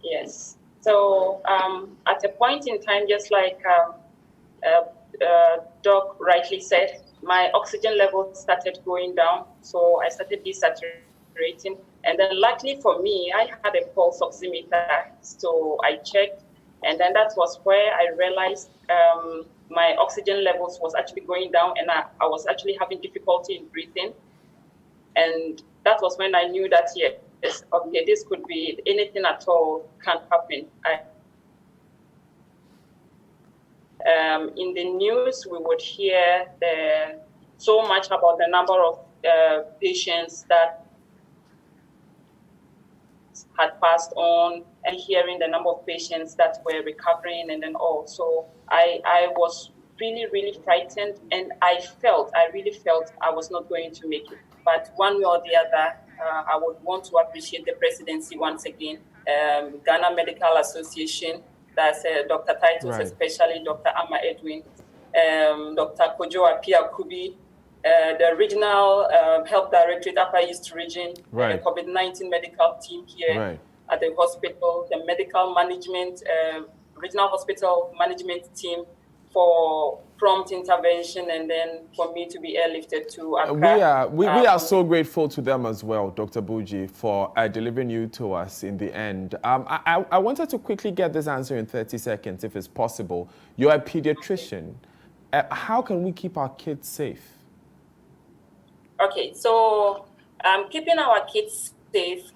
S4: Yes. So at a point in time, just like Doc rightly said, my oxygen level started going down. So I started desaturating. And then luckily for me, I had a pulse oximeter. So I checked. And then that was where I realized my oxygen levels was actually going down, and I was actually having difficulty in breathing. And that was when I knew that, yes, okay, this could be anything at all can happen. In the news, we would hear so much about the number of patients that had passed on, and hearing the number of patients that were recovering, and then also I was really, really frightened, and I really felt I was not going to make it. But one way or the other, I would want to appreciate the presidency once again, Ghana Medical Association, that's Dr. Titus, especially Dr. Amma Edwin, Dr. Kojo Apia Kubi, the regional health directorate, Upper East Region, the COVID-19 medical team here at the hospital, the medical management, regional hospital management team for prompt intervention, and then for me to be airlifted to Accra.
S33: We are so grateful to them as well, Dr. Buji, for delivering you to us in the end. I wanted to quickly get this answer in 30 seconds, if it's possible. You're a pediatrician. How can we keep our kids safe?
S4: Okay, so keeping our kids safe,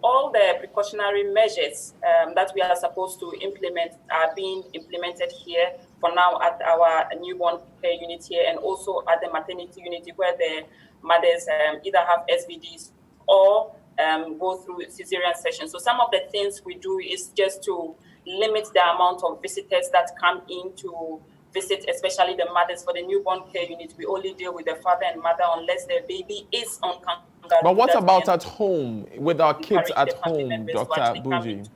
S4: all the precautionary measures that we are supposed to implement are being implemented here for now at our newborn care unit here, and also at the maternity unit where the mothers either have SVDs or go through cesarean sessions. So some of the things we do is just to limit the amount of visitors that come in to visit, especially the mothers. For the newborn care unit, we only deal with the father and mother unless the baby is on kangaroo.
S33: But what about at home, with our kids at home, Dr. Buji?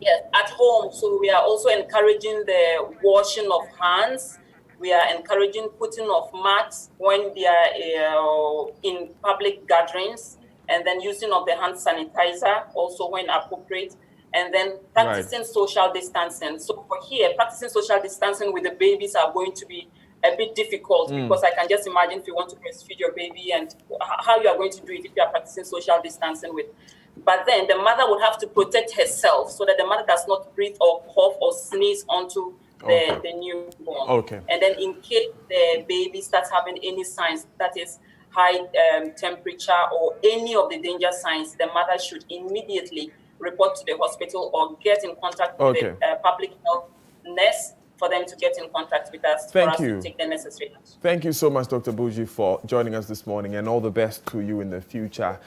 S4: Yes, at home. So we are also encouraging the washing of hands. We are encouraging putting of masks when they are in public gatherings, and then using of the hand sanitizer also when appropriate. And then practicing social distancing. So for here, practicing social distancing with the babies are going to be a bit difficult because I can just imagine if you want to breastfeed your baby and how you are going to do it if you are practicing social distancing with But then the mother would have to protect herself so that the mother does not breathe or cough or sneeze onto the newborn.
S33: Okay.
S4: And then in case the baby starts having any signs, that is high temperature or any of the danger signs, the mother should immediately report to the hospital or get in contact with the public health nurse for them to get in contact with us for us to take the necessary action.
S33: Thank you so much, Dr. Buji, for joining us this morning, and all the best to you in the future.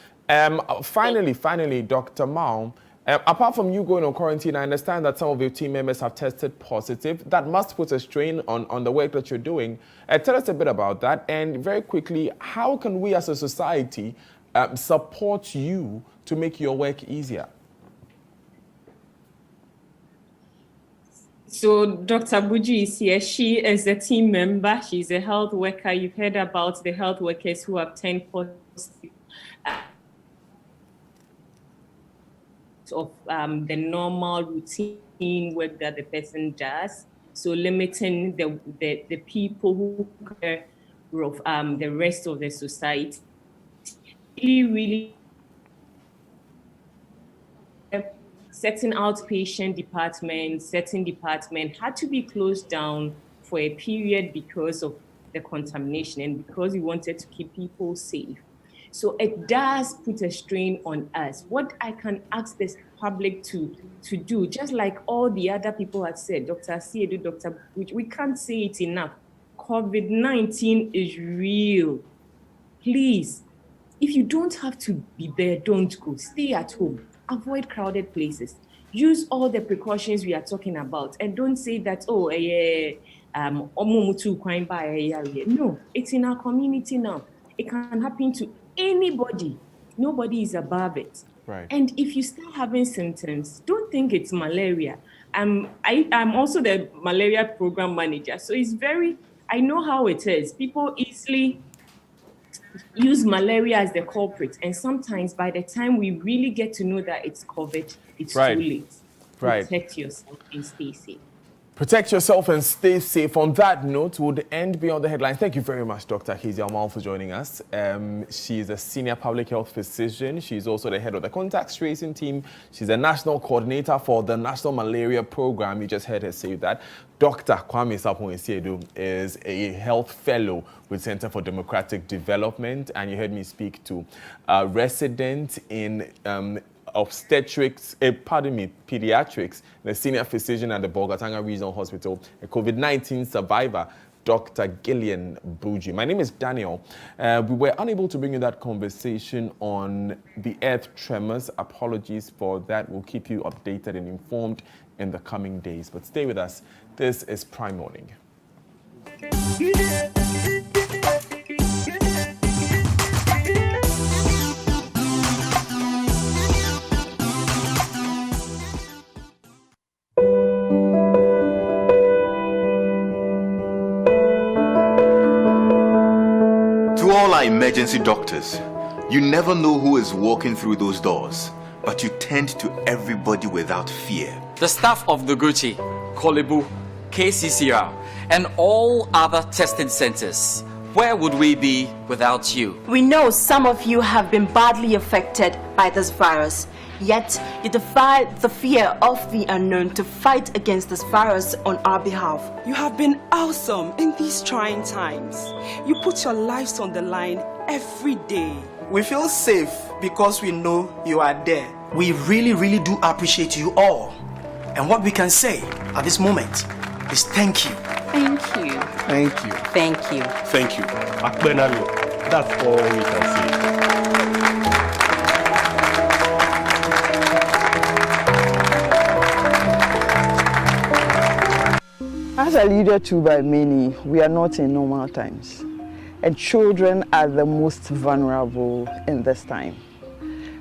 S33: Finally, Dr. Mao, apart from you going on quarantine, I understand that some of your team members have tested positive. That must put a strain on the work that you're doing. Tell us a bit about that, and very quickly, how can we as a society support you to make your work easier?
S1: So Dr. Buji is here. She is a team member. She's a health worker. You've heard about the health workers who have turned positive of the normal routine work that the person does. So limiting the people who care of the rest of the society. Really certain outpatient departments, certain department had to be closed down for a period because of the contamination and because we wanted to keep people safe. So it does put a strain on us. What I can ask this public to do, just like all the other people have said, Dr. Asiedu, Dr. Buji, we can't say it enough. COVID-19 is real. Please, if you don't have to be there, don't go. Stay at home. Avoid crowded places. Use all the precautions we are talking about. And don't say that, no, it's in our community now. It can happen to anybody. Nobody is above it.
S33: Right.
S1: And if you start having symptoms, don't think it's malaria. I'm also the malaria program manager. So I know how it is. People easily use malaria as the culprit. And sometimes by the time we really get to know that it's COVID, it's too late. Protect yourself and stay safe.
S33: Protect yourself and stay safe. On that note, we'll end Beyond the Headlines. Thank you very much, Dr. Kezia Omall, for joining us. She's a senior public health physician. She's also the head of the contact tracing team. She's a national coordinator for the National Malaria Program. You just heard her say that. Dr. Kwame Sarpong-Asiedu is a health fellow with Center for Democratic Development. And you heard me speak to a resident in pediatrics, the senior physician at the Bolgatanga Regional Hospital, a COVID-19 survivor, Dr. Gillian Buji. My name is Daniel. We were unable to bring you that conversation on the earth tremors. Apologies for that. We'll keep you updated and informed in the coming days. But stay with us. This is Prime Morning.
S5: All our emergency doctors, you never know who is walking through those doors, but you tend to everybody without fear.
S6: The staff of Noguchi, Kolebu, KCCR, and all other testing centers. Where would we be without you?
S14: We know some of you have been badly affected by this virus, yet you defy the fear of the unknown to fight against this virus on our behalf.
S10: You have been awesome in these trying times. You put your lives on the line every day.
S27: We feel safe because we know you are there. We really, really do appreciate you all. And what we can say at this moment is thank you.
S30: Thank you.
S28: Thank you.
S30: Thank you.
S28: Thank you. Akbenalo, that's all we can say.
S7: As alluded to by many, we are not in normal times, and children are the most vulnerable in this time.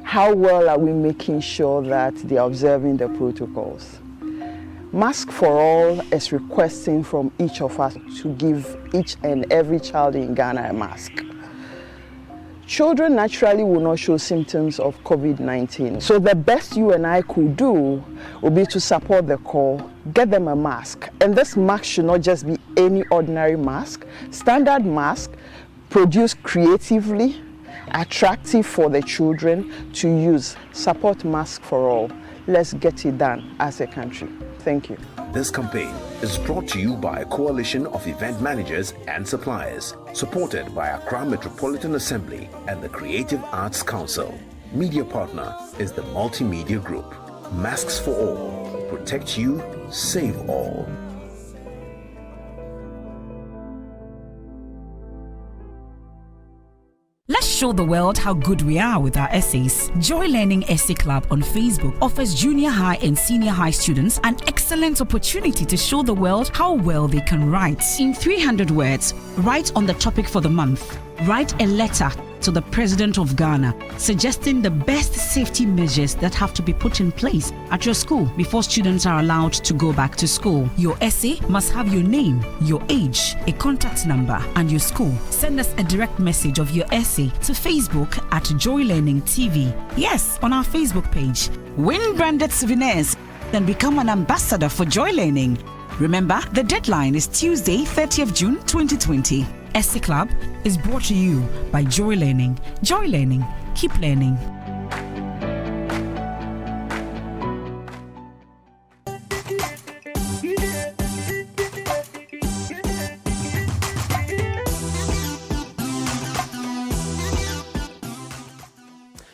S7: How well are we making sure that they are observing the protocols? Mask for All is requesting from each of us to give each and every child in Ghana a mask. Children naturally will not show symptoms of COVID-19. So the best you and I could do would be to support the call, get them a mask. And this mask should not just be any ordinary mask. Standard mask produced creatively attractive for the children to use. Support Mask for All. Let's get it done as a country. Thank you.
S9: This campaign is brought to you by a coalition of event managers and suppliers, supported by Accra Metropolitan Assembly and the Creative Arts Council. Media partner is the Multimedia Group. Masks for All. Protect you, save all.
S11: Let's show the world how good we are with our essays. Joy Learning Essay Club on Facebook offers junior high and senior high students an excellent opportunity to show the world how well they can write. In 300 words, write on the topic for the month. Write a letter to the President of Ghana suggesting the best safety measures that have to be put in place at your school before students are allowed to go back to school. Your essay must have your name, your age, a contact number, and your school. Send us a direct message of your essay to Facebook at Joy Learning TV. Yes, on our Facebook page. Win branded souvenirs, then become an ambassador for Joy Learning. Remember, the deadline is Tuesday, 30th June 2020. Essay Club is brought to you by Joy Learning. Joy Learning. Keep learning.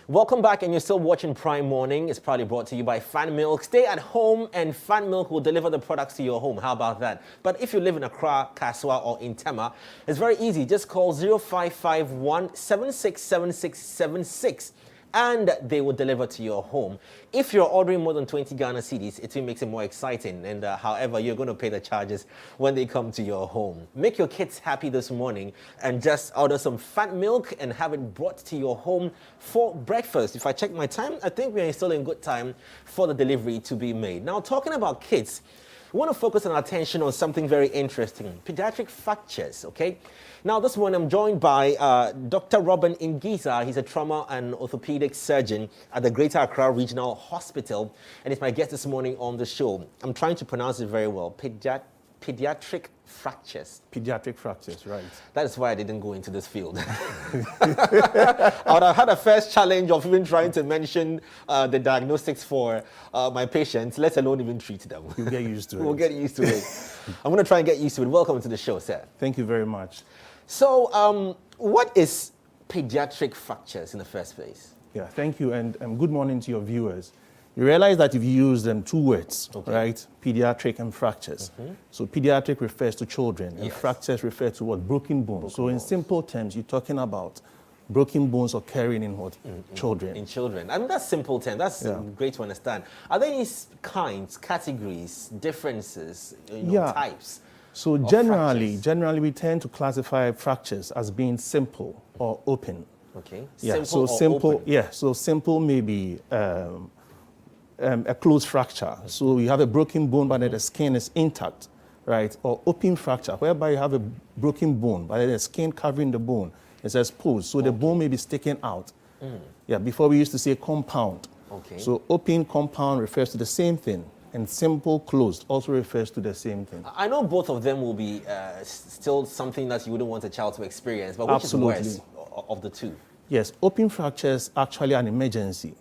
S2: Welcome back, and you're still watching Prime Morning. It's proudly brought to you by Fan Milk. Stay at home and Fan Milk will deliver the products to your home. How about that? But if you live in Accra, Kaswa, or in Tema, it's very easy. Just call 0551 767676 and they will deliver to your home. If you're ordering more than 20 Ghana cedis, it makes it more exciting. And however, you're going to pay the charges when they come to your home. Make your kids happy this morning and just order some Fat Milk and have it brought to your home for breakfast. If I check my time, I think we are still in good time for the delivery to be made. Now, talking about kids, we want to focus our attention on something very interesting, pediatric fractures, okay? Now, this morning I'm joined by Dr. Robin Ingiza. He's a trauma and orthopedic surgeon at the Greater Accra Regional Hospital, and he's my guest this morning on the show. I'm trying to pronounce it very well, pediatric fractures.
S28: Pediatric fractures, right.
S2: That is why I didn't go into this field. I would have had a first challenge of even trying to mention the diagnostics for my patients, let alone even treat them.
S28: You'll get used to it.
S2: We'll get used to it. I'm going to try and get used to it. Welcome to the show, sir.
S28: Thank you very much.
S2: So, what is pediatric fractures in the first place?
S28: Yeah, thank you, and good morning to your viewers. You realize that if you use them two words, right? Pediatric and fractures. So pediatric refers to children, and fractures refer to what? Broken bones. In simple terms, you're talking about broken bones occurring in what? Children.
S2: In children. I mean, that's simple term. That's great to understand. Are there any kinds, categories, differences, types?
S28: So generally, we tend to classify fractures as being simple or open.
S2: Okay.
S28: Yeah.
S2: Simple
S28: So
S2: or
S28: simple.
S2: open?
S28: Yeah. So simple may be a closed fracture. So you have a broken bone, but then the skin is intact, right? Or open fracture, whereby you have a broken bone, but then the skin covering the bone is exposed. So the bone may be sticking out. Yeah. Before we used to say compound.
S2: Okay.
S28: So open, compound refers to the same thing. And simple, closed also refers to the same thing.
S2: I know both of them will be still something that you wouldn't want a child to experience, but which
S28: Absolutely.
S2: is worse of the two?
S28: Yes, open fracture is actually an emergency.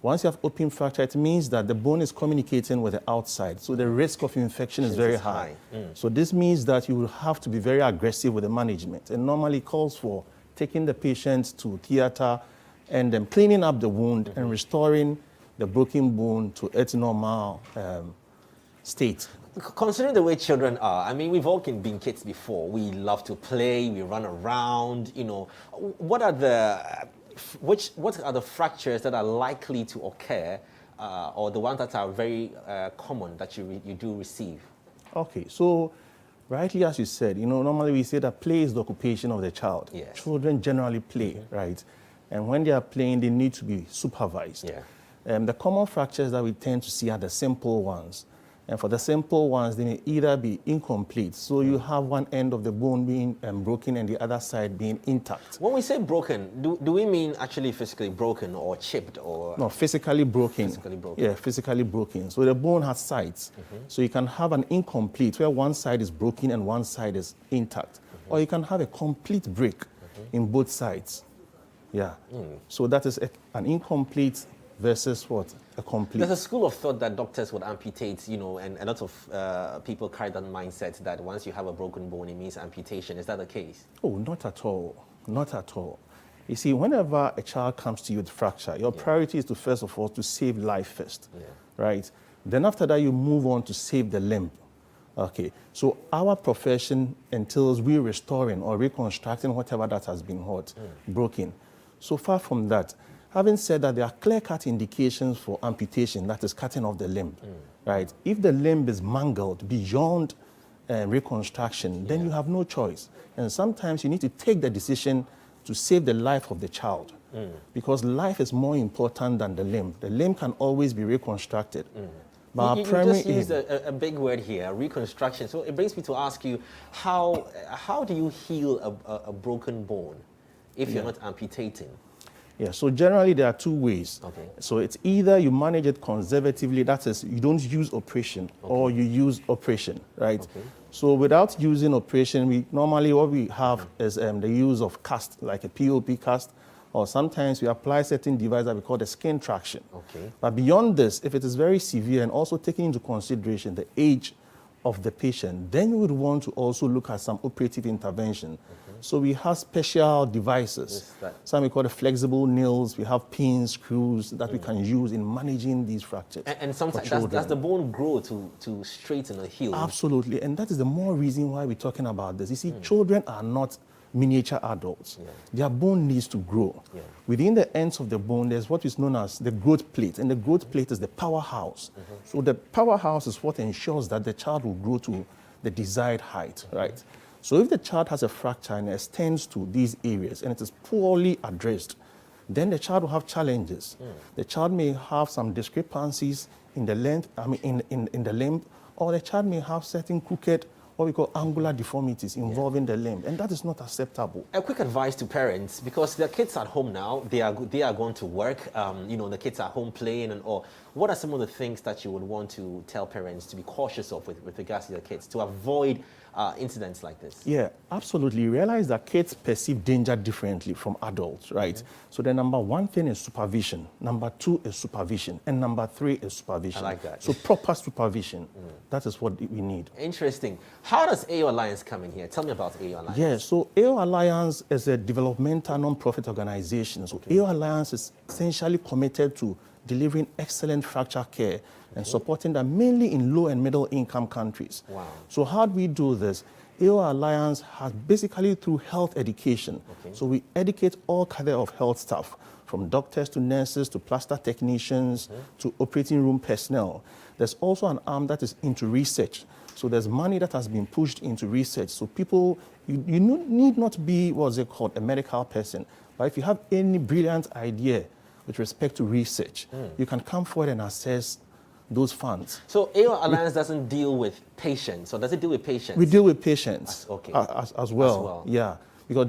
S28: Once you have open fracture, it means that the bone is communicating with the outside, so the risk of infection is very high. So this means that you will have to be very aggressive with the management, and normally calls for taking the patient to theater and then cleaning up the wound and restoring the broken bone to its normal state.
S2: Considering the way children are, I mean, we've all been kids before. We love to play, we run around, you know. What are the fractures that are likely to occur, or the ones that are very common that you do receive?
S28: Okay, so rightly as you said, you know, normally we say that play is the occupation of the child.
S2: Yes.
S28: Children generally play, right? And when they are playing, they need to be supervised.
S2: Yeah.
S28: The common fractures that we tend to see are the simple ones. And for the simple ones, they may either be incomplete. So you have one end of the bone being broken and the other side being intact.
S2: When we say broken, do we mean actually physically broken or chipped or?
S28: No, physically broken.
S2: Physically broken.
S28: Yeah, physically broken. So the bone has sides. So you can have an incomplete where one side is broken and one side is intact. Or you can have a complete break in both sides. Yeah. So that is an incomplete versus what? A complete.
S2: There's a school of thought that doctors would amputate, and a lot of people carry that mindset that once you have a broken bone, it means amputation. Is that the case?
S28: Oh, not at all. Not at all. You see, whenever a child comes to you with fracture, your priority is to, first of all, to save life first, right? Then after that, you move on to save the limb. Okay, so our profession entails we restoring or reconstructing whatever that has been hurt, broken. So far from that, having said that, there are clear-cut indications for amputation, that is cutting off the limb, right? If the limb is mangled beyond reconstruction, then you have no choice. And sometimes you need to take the decision to save the life of the child, because life is more important than the limb. The limb can always be reconstructed. But
S2: You just used a big word here, reconstruction. So it brings me to ask you, how do you heal a broken bone if you're not amputating?
S28: Yeah, so generally there are two ways.
S2: Okay.
S28: So it's either you manage it conservatively, that is, you don't use operation, or you use operation, right?
S2: Okay.
S28: So without using operation, normally what we have is the use of cast, like a POP cast, or sometimes we apply certain device that we call the skin traction.
S2: Okay.
S28: But beyond this, if it is very severe and also taking into consideration the age of the patient, then you would want to also look at some operative intervention. So we have special devices. Some we call the flexible nails. We have pins, screws that we can use in managing these fractures.
S2: And sometimes does the bone grow to straighten or heal?
S28: Absolutely, and that is the more reason why we're talking about this. You see, children are not miniature adults. Their bone needs to grow. Within the ends of the bone, there's what is known as the growth plate, and the growth plate is the powerhouse. So the powerhouse is what ensures that the child will grow to the desired height, right? So if the child has a fracture and extends to these areas and it is poorly addressed, then the child will have challenges. The child may have some discrepancies in the length, in the limb, or the child may have certain crooked, what we call angular deformities involving the limb, and that is not acceptable.
S2: A quick advice to parents, because their kids at home now, they are going to work, the kids are home playing and all. What are some of the things that you would want to tell parents to be cautious of with regards to their kids to avoid incidents like this?
S28: Yeah, absolutely. Realize that kids perceive danger differently from adults, right? So the number one thing is supervision. Number two is supervision. And number three is supervision.
S2: I like that.
S28: So proper supervision. That is what we need.
S2: Interesting. How does AO Alliance come in here? Tell me about AO Alliance.
S28: Yeah, so AO Alliance is a developmental non-profit organization. So AO Alliance is essentially committed to delivering excellent fracture care and supporting them mainly in low and middle income countries.
S2: Wow.
S28: So how do we do this? AO Alliance has basically through health education. So we educate all kind of health staff, from doctors to nurses to plaster technicians to operating room personnel. There's also an arm that is into research. So there's money that has been pushed into research. So people, you need not be, what's it called, a medical person. But if you have any brilliant idea with respect to research, you can come forward and assess those funds.
S2: So AO Alliance doesn't deal with patients, or does it deal with patients?
S28: We deal with patients
S2: as
S28: well. Yeah, because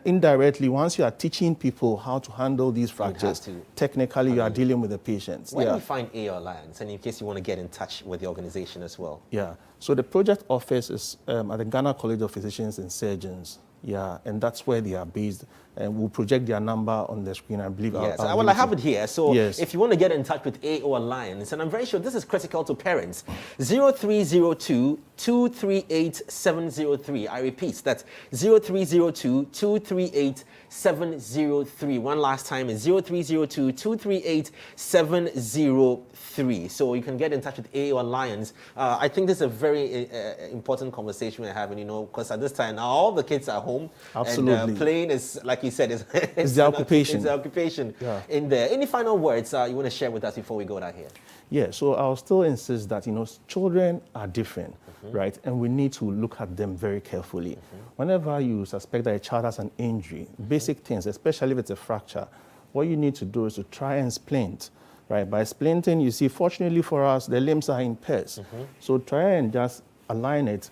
S28: indirectly, once you are teaching people how to handle these fractures, technically you are dealing with the patients.
S2: Where do you find AO Alliance? And in case you want to get in touch with the organization as well.
S28: Yeah, so the project office is at the Ghana College of Physicians and Surgeons. Yeah, and that's where they are based. And we'll project their number on the screen, I believe.
S2: Yes, well, I have it here. So if you want to get in touch with AO Alliance, and I'm very sure this is critical to parents, 0302-238-703. I repeat, that's 0302-238-703. One last time is 0302-238-703. So you can get in touch with AO Alliance. I think this is a very important conversation we're having, because at this time, now all the kids are home.
S28: Absolutely.
S2: And playing is, like you said,
S28: it's the occupation.
S2: It's the occupation in there. Any final words you want to share with us before we go out here?
S28: Yeah, so I'll still insist that, children are different, right? And we need to look at them very carefully. Whenever you suspect that a child has an injury, basic things, especially if it's a fracture, what you need to do is to try and splint, right? By splinting, you see, fortunately for us, the limbs are in pairs. So try and just align it,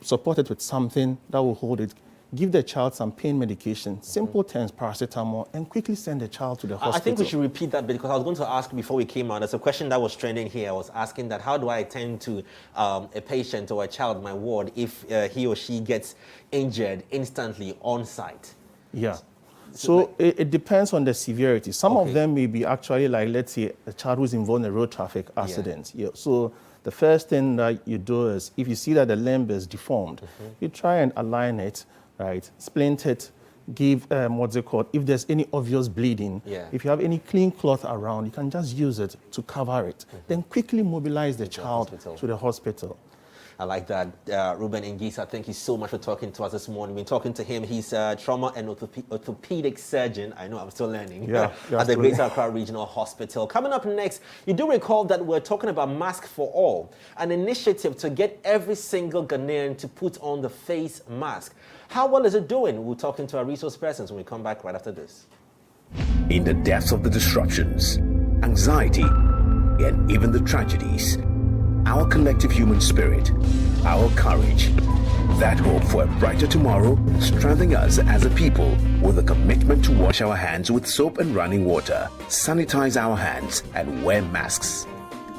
S28: support it with something that will hold it. Give the child some pain medication, simple terms, paracetamol, and quickly send the child to the hospital.
S2: I think we should repeat that because I was going to ask before we came out. There's a question that was trending here. I was asking that how do I attend to a patient or a child in my ward if he or she gets injured instantly on site?
S28: Yeah. So it depends on the severity. Some of them may be actually like, let's say, a child who's involved in a road traffic accident. Yeah. So the first thing that you do is, if you see that the limb is deformed, you try and align it, right? Splint it, give, what's it called? If there's any obvious bleeding, if you have any clean cloth around, you can just use it to cover it. Then quickly mobilize the child to the hospital.
S2: I like that. Ruben Ngisa, thank you so much for talking to us this morning. We've been talking to him. He's a trauma and orthopedic surgeon. I know I'm still learning. At the Greater Accra Regional Hospital. Coming up next, you do recall that we're talking about Mask for All, an initiative to get every single Ghanaian to put on the face mask. How well is it doing? We're talking to our resource persons when we come back right after this.
S9: In the depths of the disruptions, anxiety, and even the tragedies, our collective human spirit, our courage, that hope for a brighter tomorrow, strengthening us as a people with a commitment to wash our hands with soap and running water, sanitize our hands, and wear masks.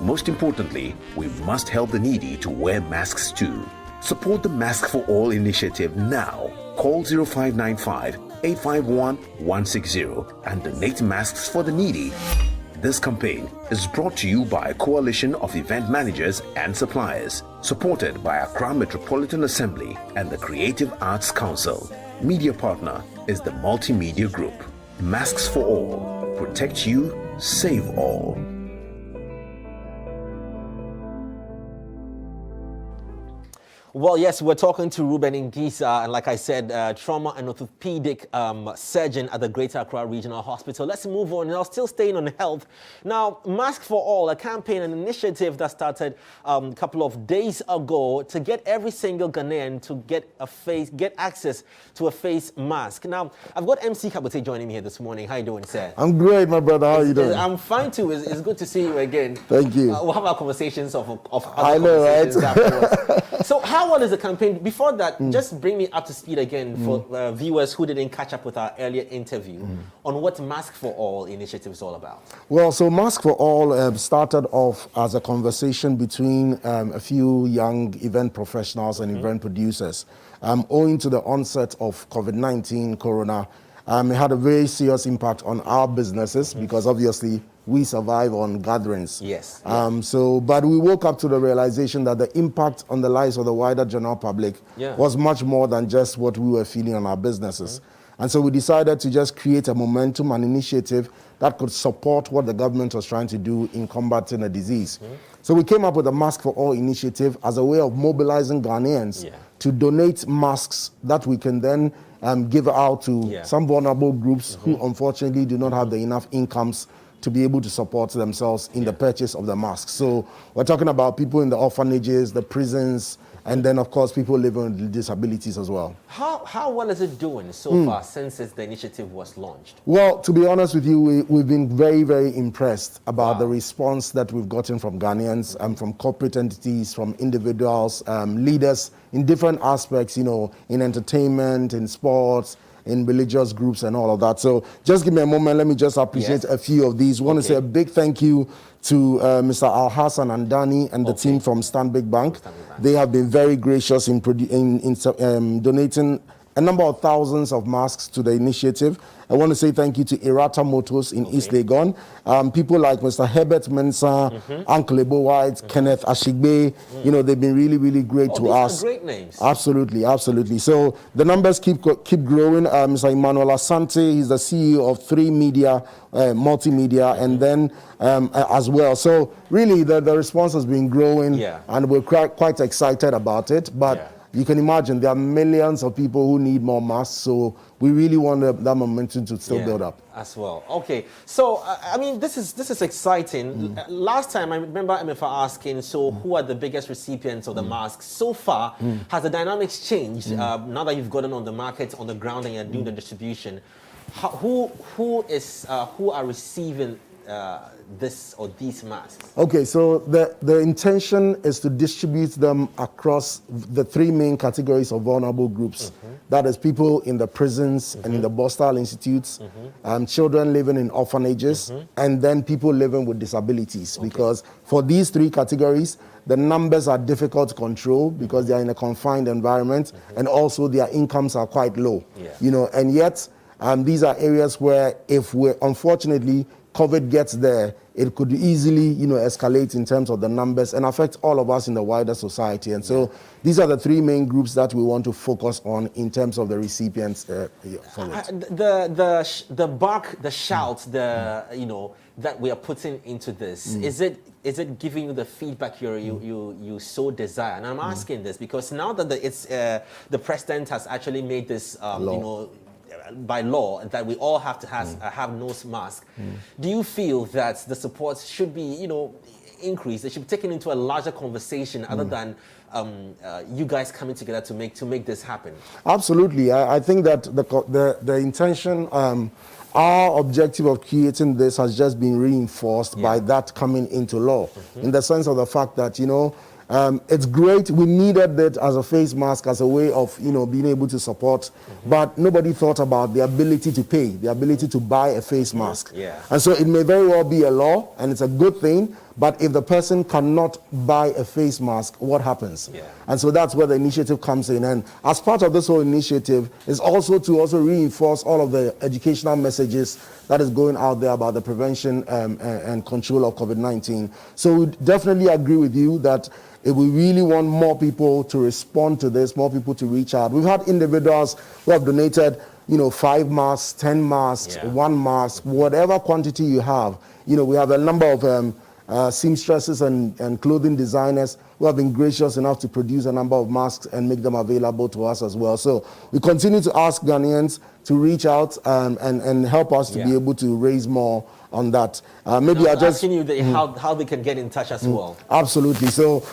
S9: Most importantly, we must help the needy to wear masks too. Support the Mask for All initiative now. Call 0595 851 160 and donate masks for the needy. This campaign is brought to you by a coalition of event managers and suppliers, supported by Accra Metropolitan Assembly and the Creative Arts Council. Media partner is the Multimedia Group. Masks for All. Protect you, save all.
S2: Well, yes, we're talking to Ruben Ngisa, and like I said, trauma and orthopedic surgeon at the Greater Accra Regional Hospital. Let's move on. Now, still staying on health. Now, Mask for All, a campaign, an initiative that started a couple of days ago to get every single Ghanaian to get access to a face mask. Now, I've got MC Kabute joining me here this morning. How you doing, sir?
S12: I'm great, my brother. How are you doing?
S2: I'm fine too. It's good to see you again.
S12: Thank you.
S2: We'll have our conversations of
S12: I know, right?
S2: Afterwards. So, how well is the campaign? Before that, just bring me up to speed again for viewers who didn't catch up with our earlier interview on what Mask for All initiative is all about.
S12: Well, so Mask for All started off as a conversation between a few young event professionals and event producers. Owing to the onset of COVID-19, Corona, it had a very serious impact on our businesses because obviously we survive on gatherings.
S2: Yes.
S12: But we woke up to the realization that the impact on the lives of the wider general public was much more than just what we were feeling on our businesses. And so we decided to just create a momentum, an initiative that could support what the government was trying to do in combating the disease. So we came up with a Mask for All initiative as a way of mobilizing Ghanaians to donate masks that we can then give out to some vulnerable groups who unfortunately do not have the enough incomes to be able to support themselves in the purchase of the masks. So we're talking about people in the orphanages, the prisons, and then of course people living with disabilities as well.
S2: How well is it doing so far since the initiative was launched?
S12: Well, to be honest with you, we've been very, very impressed about the response that we've gotten from Ghanaians and from corporate entities, from individuals, leaders in different aspects, in entertainment, in sports, in religious groups and all of that. So just give me a moment. Let me just appreciate a few of these. I want to say a big thank you to Mr. Al Hassan and Danny and the team from Stanbic Bank. They have been very gracious in donating a number of thousands of masks to the initiative. I want to say thank you to Irata Motors in East Legon. People like Mr. Herbert Mensah, Uncle Ebo White, Kenneth Ashigbe, they've been really, really great to us.
S2: These are great names.
S12: Absolutely, absolutely. So the numbers keep growing. Mr. Emmanuel Asante, he's the CEO of 3 Media, Multimedia, and then as well. So really the response has been growing and we're quite excited about it. But you can imagine there are millions of people who need more masks, so we really want that momentum to still build up.
S2: As well. Okay, so I mean, this is exciting. Last time I remember MFA asking, so who are the biggest recipients of the masks? So far, has the dynamics changed now that you've gotten on the market, on the ground, and you're doing the distribution? Who are receiving this or these masks?
S12: Okay, so the intention is to distribute them across the 3 main categories of vulnerable groups. That is people in the prisons and in the Bostal institutes, children living in orphanages, and then people living with disabilities. Because for these 3 categories, the numbers are difficult to control because they are in a confined environment, and also their incomes are quite low. And yet, these are areas where if we're unfortunately COVID gets there, it could easily, escalate in terms of the numbers and affect all of us in the wider society. And so these are the three main groups that we want to focus on in terms of the recipients. The
S2: bark, the shout, that we are putting into this, is it giving you the feedback you so desire? And I'm asking this because now that the president has actually made this, by law that we all have to have nose mask. Do you feel that the support should be, increased? It should be taken into a larger conversation other than you guys coming together to make this happen?
S12: Absolutely. I think that the intention, our objective of creating this has just been reinforced by that coming into law, in the sense of the fact that, it's great. We needed that as a face mask, as a way of, being able to support, but nobody thought about the ability to pay, the ability to buy a face mask. And so it may very well be a law, and it's a good thing, but if the person cannot buy a face mask, what happens? And so that's where the initiative comes in. And as part of this whole initiative is also to reinforce all of the educational messages that is going out there about the prevention and control of COVID-19. So we definitely agree with you that if we really want more people to respond to this, more people to reach out. We've had individuals who have donated, 5 masks, 10 masks, 1 mask, whatever quantity you have. We have a number of seamstresses and clothing designers who have been gracious enough to produce a number of masks and make them available to us as well. So we continue to ask Ghanaians to reach out and help us to be able to raise more on that. Maybe I just
S2: asking you how they can get in touch as well.
S12: Absolutely. So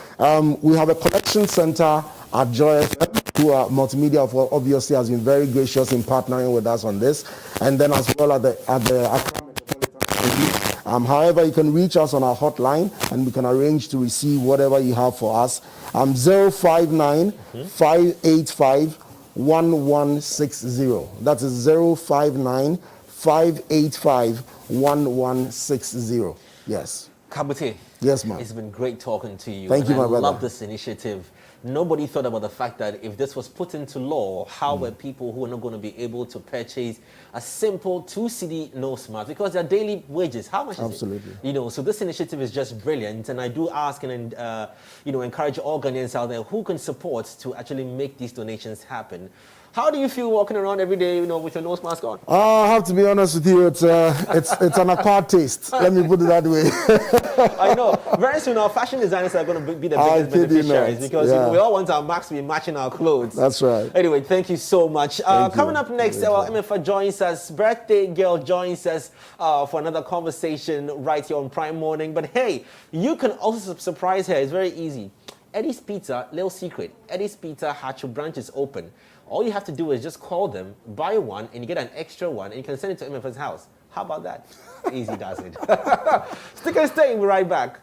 S12: we have a collection center at Joy FM, who are multimedia, obviously has been very gracious in partnering with us on this, and then as well at the Accra Metropolitan. However, you can reach us on our hotline, and we can arrange to receive whatever you have for us. 059 585 1160. That is 059 585 1160. Yes.
S2: Kabute.
S12: Yes, ma'am.
S2: It's been great talking to you.
S12: Thank you, my brother.
S2: I love this initiative. Nobody thought about the fact that if this was put into law, how were people who are not going to be able to purchase a simple 2 cedi nose mask because their daily wages? How much is it?
S12: Absolutely.
S2: So this initiative is just brilliant, and I do ask and encourage all Ghanaians out there who can support to actually make these donations happen. How do you feel walking around every day, with your nose mask on?
S12: I have to be honest with you, it's an acquired taste. Let me put it that way.
S2: I know. Very soon, our fashion designers are going to be the biggest beneficiaries because we all want our masks to be matching our clothes.
S12: That's right.
S2: Anyway, thank you so much. Coming up next, MFA joins us. Birthday girl joins us for another conversation right here on Prime Morning. But hey, you can also surprise her. It's very easy. Eddie's Pizza, little secret. Eddie's Pizza Hatcho branch is open. All you have to do is just call them, buy one, and you get an extra one, and you can send it to MF's house. How about that? Easy does it. Stick and stay, we'll be right back.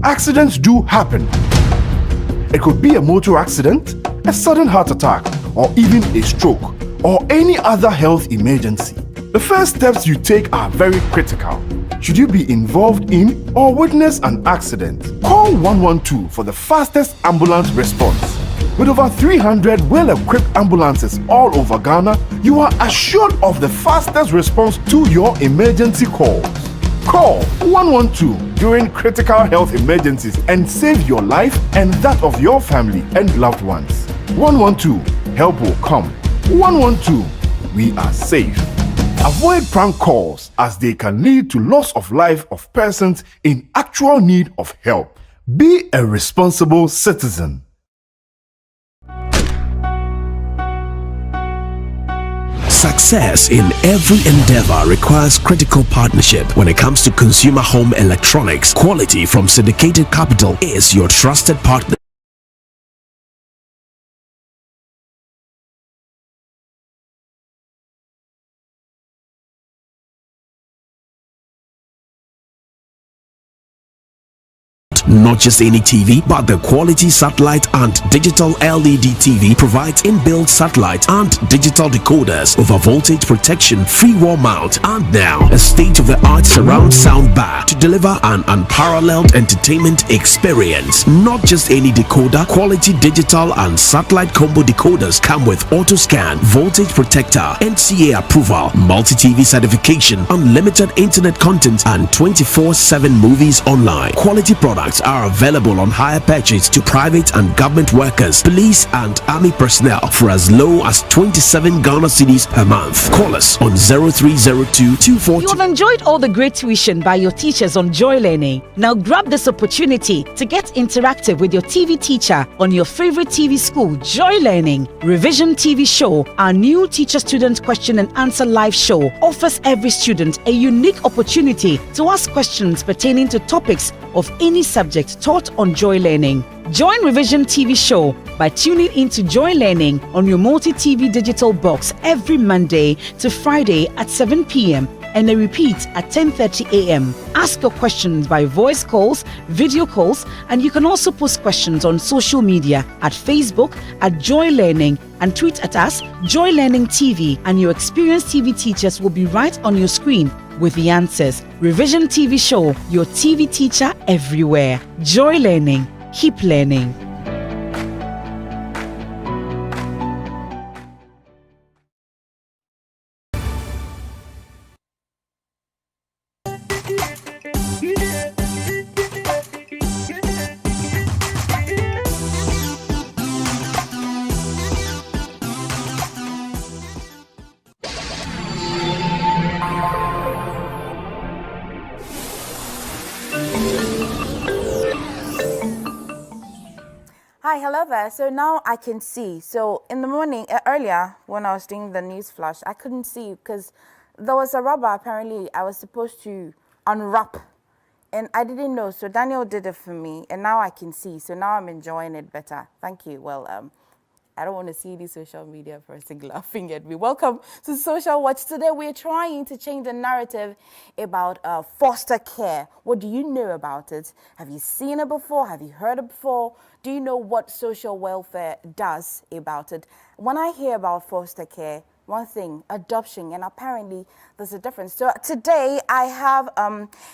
S13: Accidents do happen. It could be a motor accident, a sudden heart attack, or even a stroke, or any other health emergency. The first steps you take are very critical. Should you be involved in or witness an accident, call 112 for the fastest ambulance response. With over 300 well-equipped ambulances all over Ghana, you are assured of the fastest response to your emergency calls. Call 112 during critical health emergencies and save your life and that of your family and loved ones. 112, help will come. 112, we are safe. Avoid prank calls as they can lead to loss of life of persons in actual need of help. Be a responsible citizen.
S31: Success in every endeavor requires critical partnership. When it comes to consumer home electronics, quality from Syndicated Capital is your trusted partner. Not just any TV, but the quality satellite and digital LED TV provides inbuilt satellite and digital decoders, over voltage protection, free wall mount, and now a state-of-the-art surround sound bar to deliver an unparalleled entertainment experience. Not just any decoder, quality digital and satellite combo decoders come with auto scan, voltage protector, NCA approval, multi-TV certification, unlimited internet content, and 24/7 movies online. Quality products are available on hire purchase to private and government workers, police and army personnel for as low as 27 Ghana cedis per month. Call us on 0302 242.
S11: You have enjoyed all the great tuition by your teachers on Joy Learning. Now grab this opportunity to get interactive with your TV teacher on your favorite TV school, Joy Learning. Revision TV Show, our new teacher-student question and answer live show, offers every student a unique opportunity to ask questions pertaining to topics of any subject taught on Joy Learning. Join Revision TV Show by tuning into Joy Learning on your multi-TV digital box every Monday to Friday at 7 p.m. and a repeat at 10:30 a.m. Ask your questions by voice calls, video calls, and you can also post questions on social media at Facebook at Joy Learning and tweet at us Joy Learning TV, and your experienced TV teachers will be right on your screen with the answers. Revision TV Show, your TV teacher everywhere. Joy Learning. Keep learning.
S15: Hi, hello there. So now I can see. So in the morning, earlier when I was doing the news flash, I couldn't see because there was a rubber apparently I was supposed to unwrap and I didn't know. So Daniel did it for me and now I can see. So now I'm enjoying it better. Thank you. Well, I don't want to see the social media person laughing at me. Welcome to Social Watch. Today we're trying to change the narrative about foster care. What do you know about it? Have you seen it before? Have you heard it before? Do you know what social welfare does about it? When I hear about foster care, one thing, adoption, and apparently there's a difference. So today I have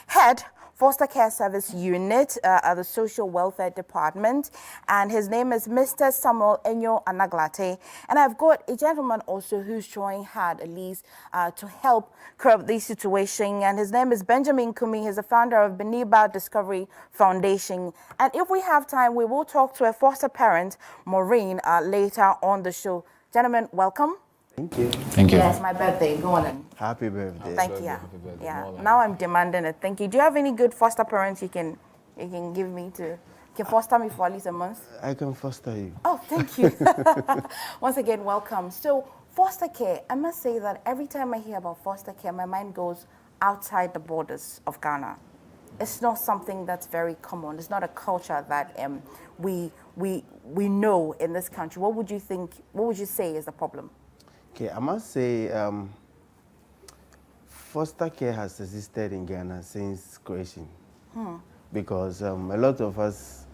S15: head Foster Care Service Unit at the Social Welfare Department, and his name is Mr. Samuel Enyo Anaglate. And I've got a gentleman also who's trying hard, at least, to help curb this situation, and his name is Benjamin Kumi. He's the founder of Beniba Discovery Foundation. And if we have time, we will talk to a foster parent, Maureen, later on the show. Gentlemen, welcome.
S16: Thank you.
S15: Thank you. Yeah, it's my birthday. Go on then.
S16: Happy birthday.
S15: Thank you. Yeah. Now I'm demanding it. Thank you. Do you have any good foster parents you can give me to can foster me for at least a month?
S16: I can foster you.
S15: Oh, thank you. Once again, welcome. So foster care, I must say that every time I hear about foster care, my mind goes outside the borders of Ghana. It's not something that's very common. It's not a culture that we know in this country. What would you think? What would you say is the problem?
S16: Okay, I must say foster care has existed in Ghana since creation. Because a lot of us,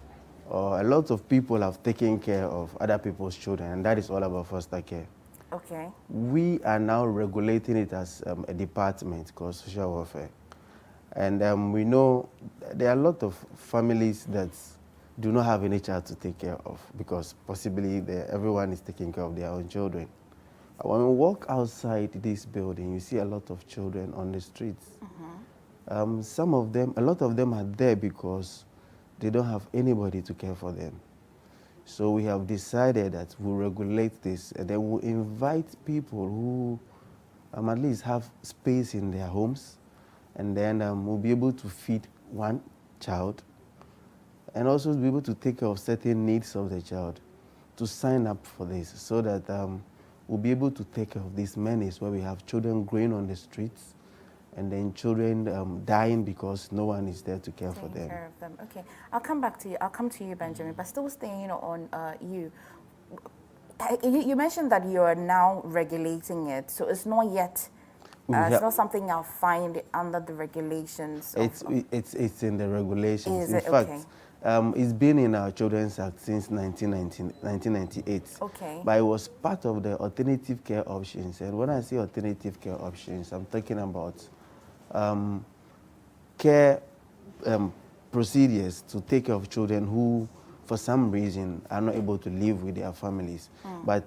S16: or a lot of people have taken care of other people's children, and that is all about foster care.
S15: Okay.
S16: We are now regulating it as a department called social welfare. And we know there are a lot of families that do not have any child to take care of because possibly everyone is taking care of their own children. When we walk outside this building, you see a lot of children on the streets. Some of them, a lot of them are there because they don't have anybody to care for them. So we have decided that we'll regulate this and then we'll invite people who at least have space in their homes, and then we'll be able to feed one child and also be able to take care of certain needs of the child to sign up for this so that we'll be able to take care of this menace where we have children growing on the streets and then children dying because no one is there to care for them.
S15: Care of them. Okay, I'll come back to you. I'll come to you, Benjamin, but still staying on you. You mentioned that you are now regulating it, so it's not yet It's not something I'll find under the regulations.
S16: It's in the regulations.
S15: Is
S16: in
S15: it?
S16: fact,
S15: Okay.
S16: It's been in our Children's Act since 1998.
S15: Okay.
S16: But it was part of the alternative care options. And when I say alternative care options, I'm talking about care procedures to take care of children who, for some reason, are not able to live with their families. But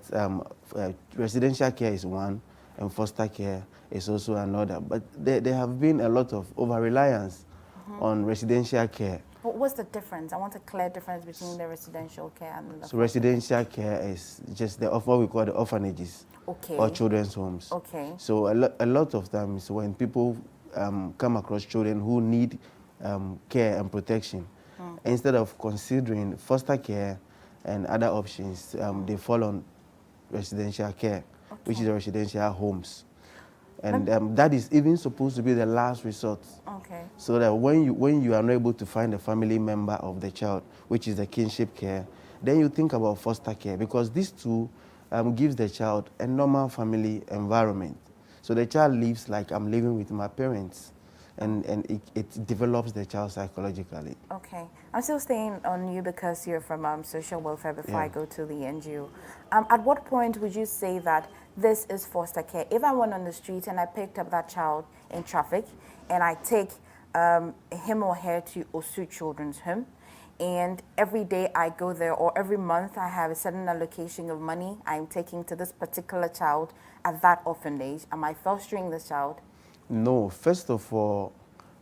S16: residential care is one, and foster care is also another. But there have been a lot of over-reliance on residential care.
S15: What's the difference? I want a clear difference between the residential care and the
S16: So residential care is just what we call the orphanages or children's homes.
S15: Okay.
S16: So a lot of times when people come across children who need care and protection, instead of considering foster care and other options, they fall on residential care, which is the residential homes. And that is even supposed to be the last resort.
S15: Okay.
S16: So that when you are not able to find a family member of the child, which is the kinship care, then you think about foster care, because these two gives the child a normal family environment. So the child lives like I'm living with my parents, and it develops the child psychologically.
S15: Okay. I'm still staying on you because you're from social welfare before I go to the NGO. At what point would you say that this is foster care? If I went on the street and I picked up that child in traffic and I take him or her to Osu Children's Home, and every day I go there, or every month I have a certain allocation of money I'm taking to this particular child at that orphanage, am I fostering this child?
S16: No. First of all,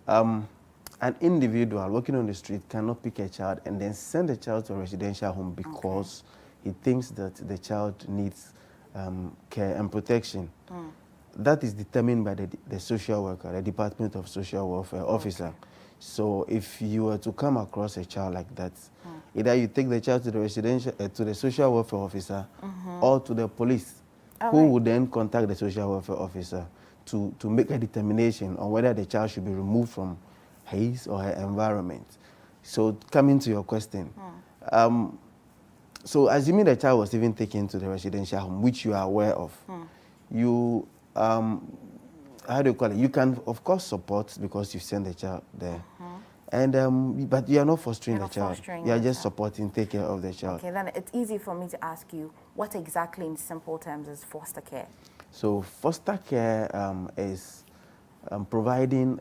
S16: an individual working on the street cannot pick a child and then send the child to a residential home because he thinks that the child needs care and protection. That is determined by the social worker, the Department of Social Welfare officer. So if you were to come across a child like that, either you take the child to the social welfare officer or to the police, who would then contact the social welfare officer to make a determination on whether the child should be removed from his or her environment. So coming to your question, so assuming the child was even taken to the residential home, which you are aware of, you, how do you call it? You can, of course, support because you send the child there. And but you are not fostering the child. You are just supporting, take care of the child.
S15: Okay, then it's easy for me to ask you, what exactly in simple terms is foster care?
S16: So foster care is providing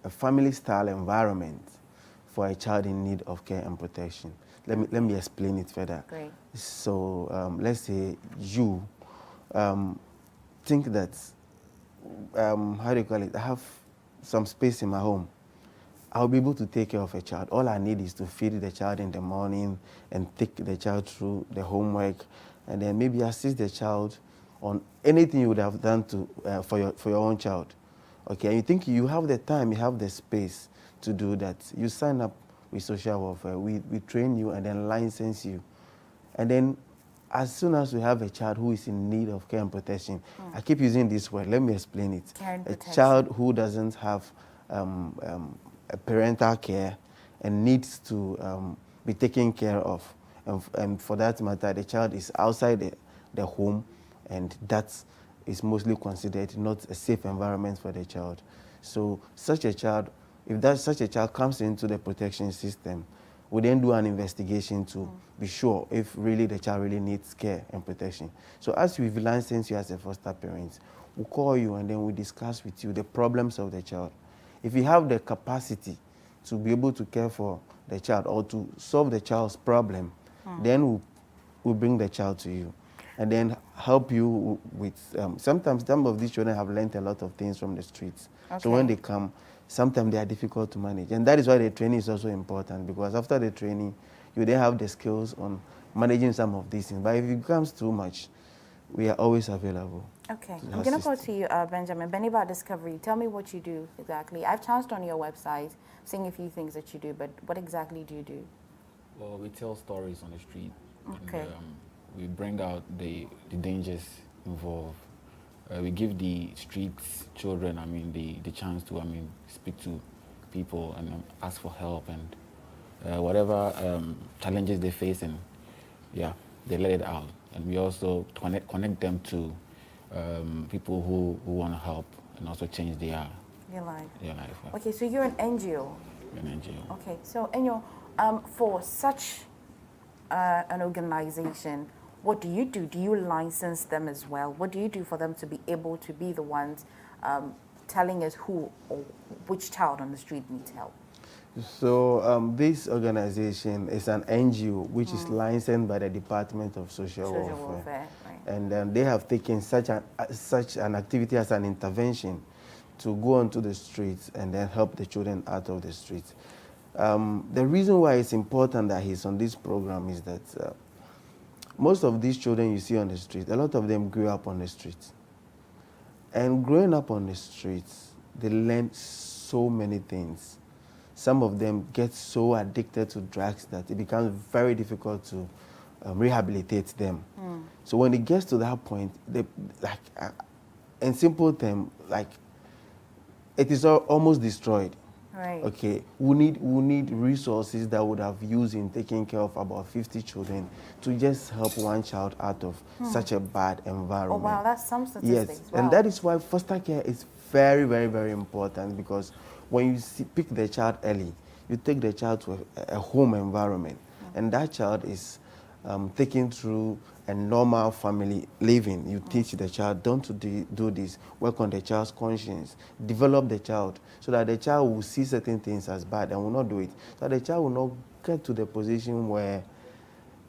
S16: a family-style environment for a child in need of care and protection. Let me explain it further.
S15: Great.
S16: So let's say you think that, how do you call it, I have some space in my home. I'll be able to take care of a child. All I need is to feed the child in the morning and take the child through the homework, and then maybe assist the child on anything you would have done for your own child. Okay, and you think you have the time, you have the space to do that. You sign up with social welfare, we train you and then license you. And then as soon as we have a child who is in need of care and protection, I keep using this word, let me explain it. A child who doesn't have a parental care and needs to be taken care of. And for that matter, the child is outside the home, and that is mostly considered not a safe environment for the child. So such a child, if such a child comes into the protection system, we then do an investigation to be sure if really the child really needs care and protection. So as we've licensed you as a foster parent, we'll call you and then we discuss with you the problems of the child. If you have the capacity to be able to care for the child or to solve the child's problem, then we'll bring the child to you and then help you with, sometimes some of these children have learned a lot of things from the streets. So when they come, sometimes they are difficult to manage. And that is why the training is also important, because after the training, you then have the skills on managing some of these things. But if it becomes too much, we are always available.
S15: Okay, I'm going to go to you, Benjamin. Beniba Discovery, tell me what you do exactly. I've chanced on your website, seeing a few things that you do, but what exactly do you do?
S8: Well, we tell stories on the street.
S15: Okay.
S8: And, we bring out the dangers involved. We give the street children, the chance to, speak to people and ask for help and whatever challenges they face, and they let it out. And we also connect them to people who want to help and also change their
S15: life.
S8: Yeah.
S15: Okay, so you're an NGO.
S8: An NGO.
S15: Okay, so for such an organization, what do you do? Do you license them as well? What do you do for them to be able to be the ones telling us who or which child on the street needs help?
S16: So this organization is an NGO which is licensed by the Department of Social Welfare.
S15: Right.
S16: And they have taken such an activity as an intervention to go onto the streets and then help the children out of the streets. The reason why it's important that he's on this program is that most of these children you see on the street, a lot of them grew up on the streets. And growing up on the streets, they learn so many things. Some of them get so addicted to drugs that it becomes very difficult to rehabilitate them. So when it gets to that point, they, in simple terms, it is almost destroyed.
S15: Right.
S16: Okay, we need resources that would have used in taking care of about 50 children to just help one child out of such a bad environment.
S15: Oh wow, that's some statistics.
S16: Yes,
S15: wow.
S16: And that is why foster care is very, very, very important, because when you pick the child early, you take the child to a home environment, and that child is taken through a normal family living. You teach the child, don't do this, work on the child's conscience, develop the child so that the child will see certain things as bad and will not do it. So that the child will not get to the position where it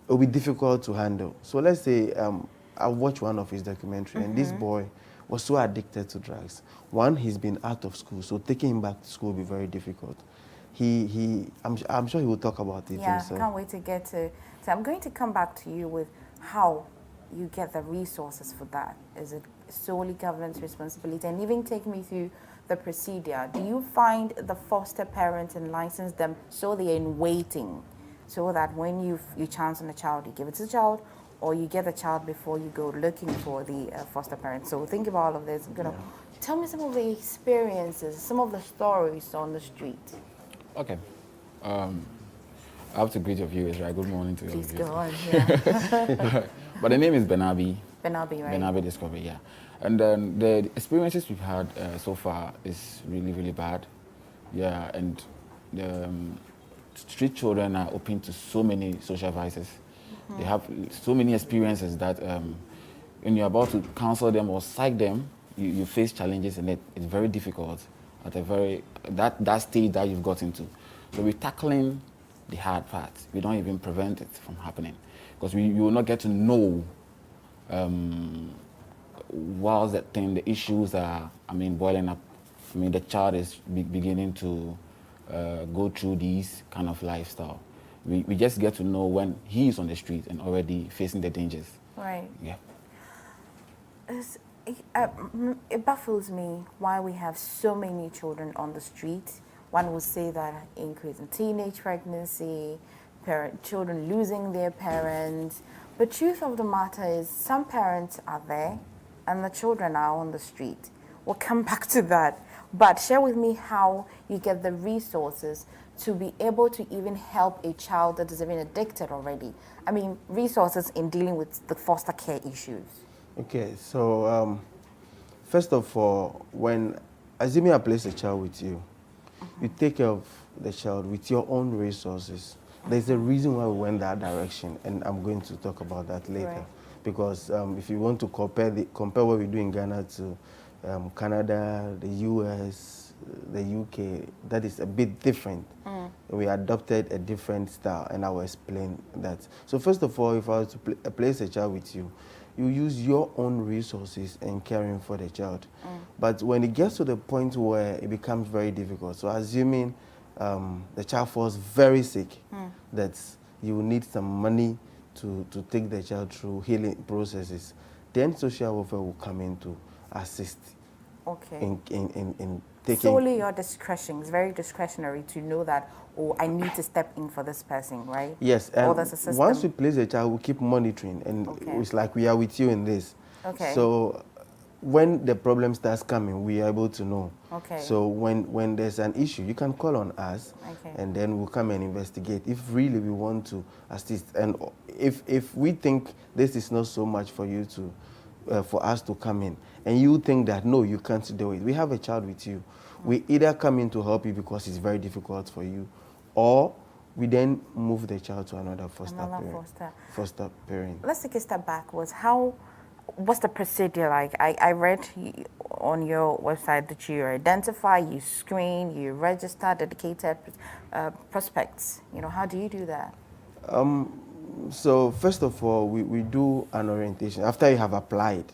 S16: will be difficult to handle. So let's say I watched one of his documentaries, and this boy was so addicted to drugs. One, he's been out of school, so taking him back to school will be very difficult. I'm sure he will talk about it himself.
S15: Yeah, I can't wait to get to. So I'm going to come back to you with how you get the resources for that. Is it solely government's responsibility? And even take me through the procedure. Do you find the foster parents and license them so they're in waiting, so that when you chance on a child, you give it to the child, or you get the child before you go looking for the foster parents? So think about all of this. Tell me some of the experiences, some of the stories on the street.
S8: Okay. I have to greet your viewers, right? Good morning to you.
S15: Please go on, yeah.
S8: But the name is Benabi.
S15: Benabi, right?
S8: Benabi Discovery, yeah. And then the experiences we've had so far is really, really bad. Yeah, and the street children are open to so many social vices. They have so many experiences that when you're about to counsel them or psych them, you face challenges, and it's very difficult at that stage that you've got into. So we're tackling the hard part. We don't even prevent it from happening, because you will not get to know whilst the issues are, boiling up. The child is beginning to go through these kind of lifestyle. We just get to know when he is on the street and already facing the dangers.
S15: Right.
S8: Yeah.
S15: It baffles me why we have so many children on the street. One would say that increase in teenage pregnancy, children losing their parents. But truth of the matter is, some parents are there and the children are on the street. We'll come back to that. But share with me how you get the resources to be able to even help a child that is even addicted already. Resources in dealing with the foster care issues.
S16: Okay, so first of all, assuming I place a child with you, you take care of the child with your own resources. There's a reason why we went that direction, and I'm going to talk about that later.
S15: Right.
S16: Because if you want to compare what we do in Ghana to Canada, the US, the UK, that is a bit different. We adopted a different style, and I will explain that. So first of all, if I was to place a child with you, you use your own resources in caring for the child. But when it gets to the point where it becomes very difficult, so assuming the child falls very sick, that you need some money to take the child through healing processes, then social welfare will come in to assist.
S15: Okay.
S16: In taking...
S15: Solely your discretion. It's very discretionary to know that, I need to step in for this person, right?
S16: Yes, and
S15: there's a system.
S16: Once we place a child, we keep monitoring, and it's like we are with you in this.
S15: Okay.
S16: So when the problem starts coming, we are able to know.
S15: Okay.
S16: So when there's an issue, you can call on us, and then we'll come and investigate if really we want to assist. And if we think this is not so much for you to for us to come in, and you think that no, you can't do it. We have a child with you. We either come in to help you because it's very difficult for you, or we then move the child to another foster parent.
S15: Let's take a step backwards. What's the procedure like? I read on your website that you identify, you screen, you register dedicated prospects. You know, how do you do that?
S16: So first of all, we do an orientation after you have applied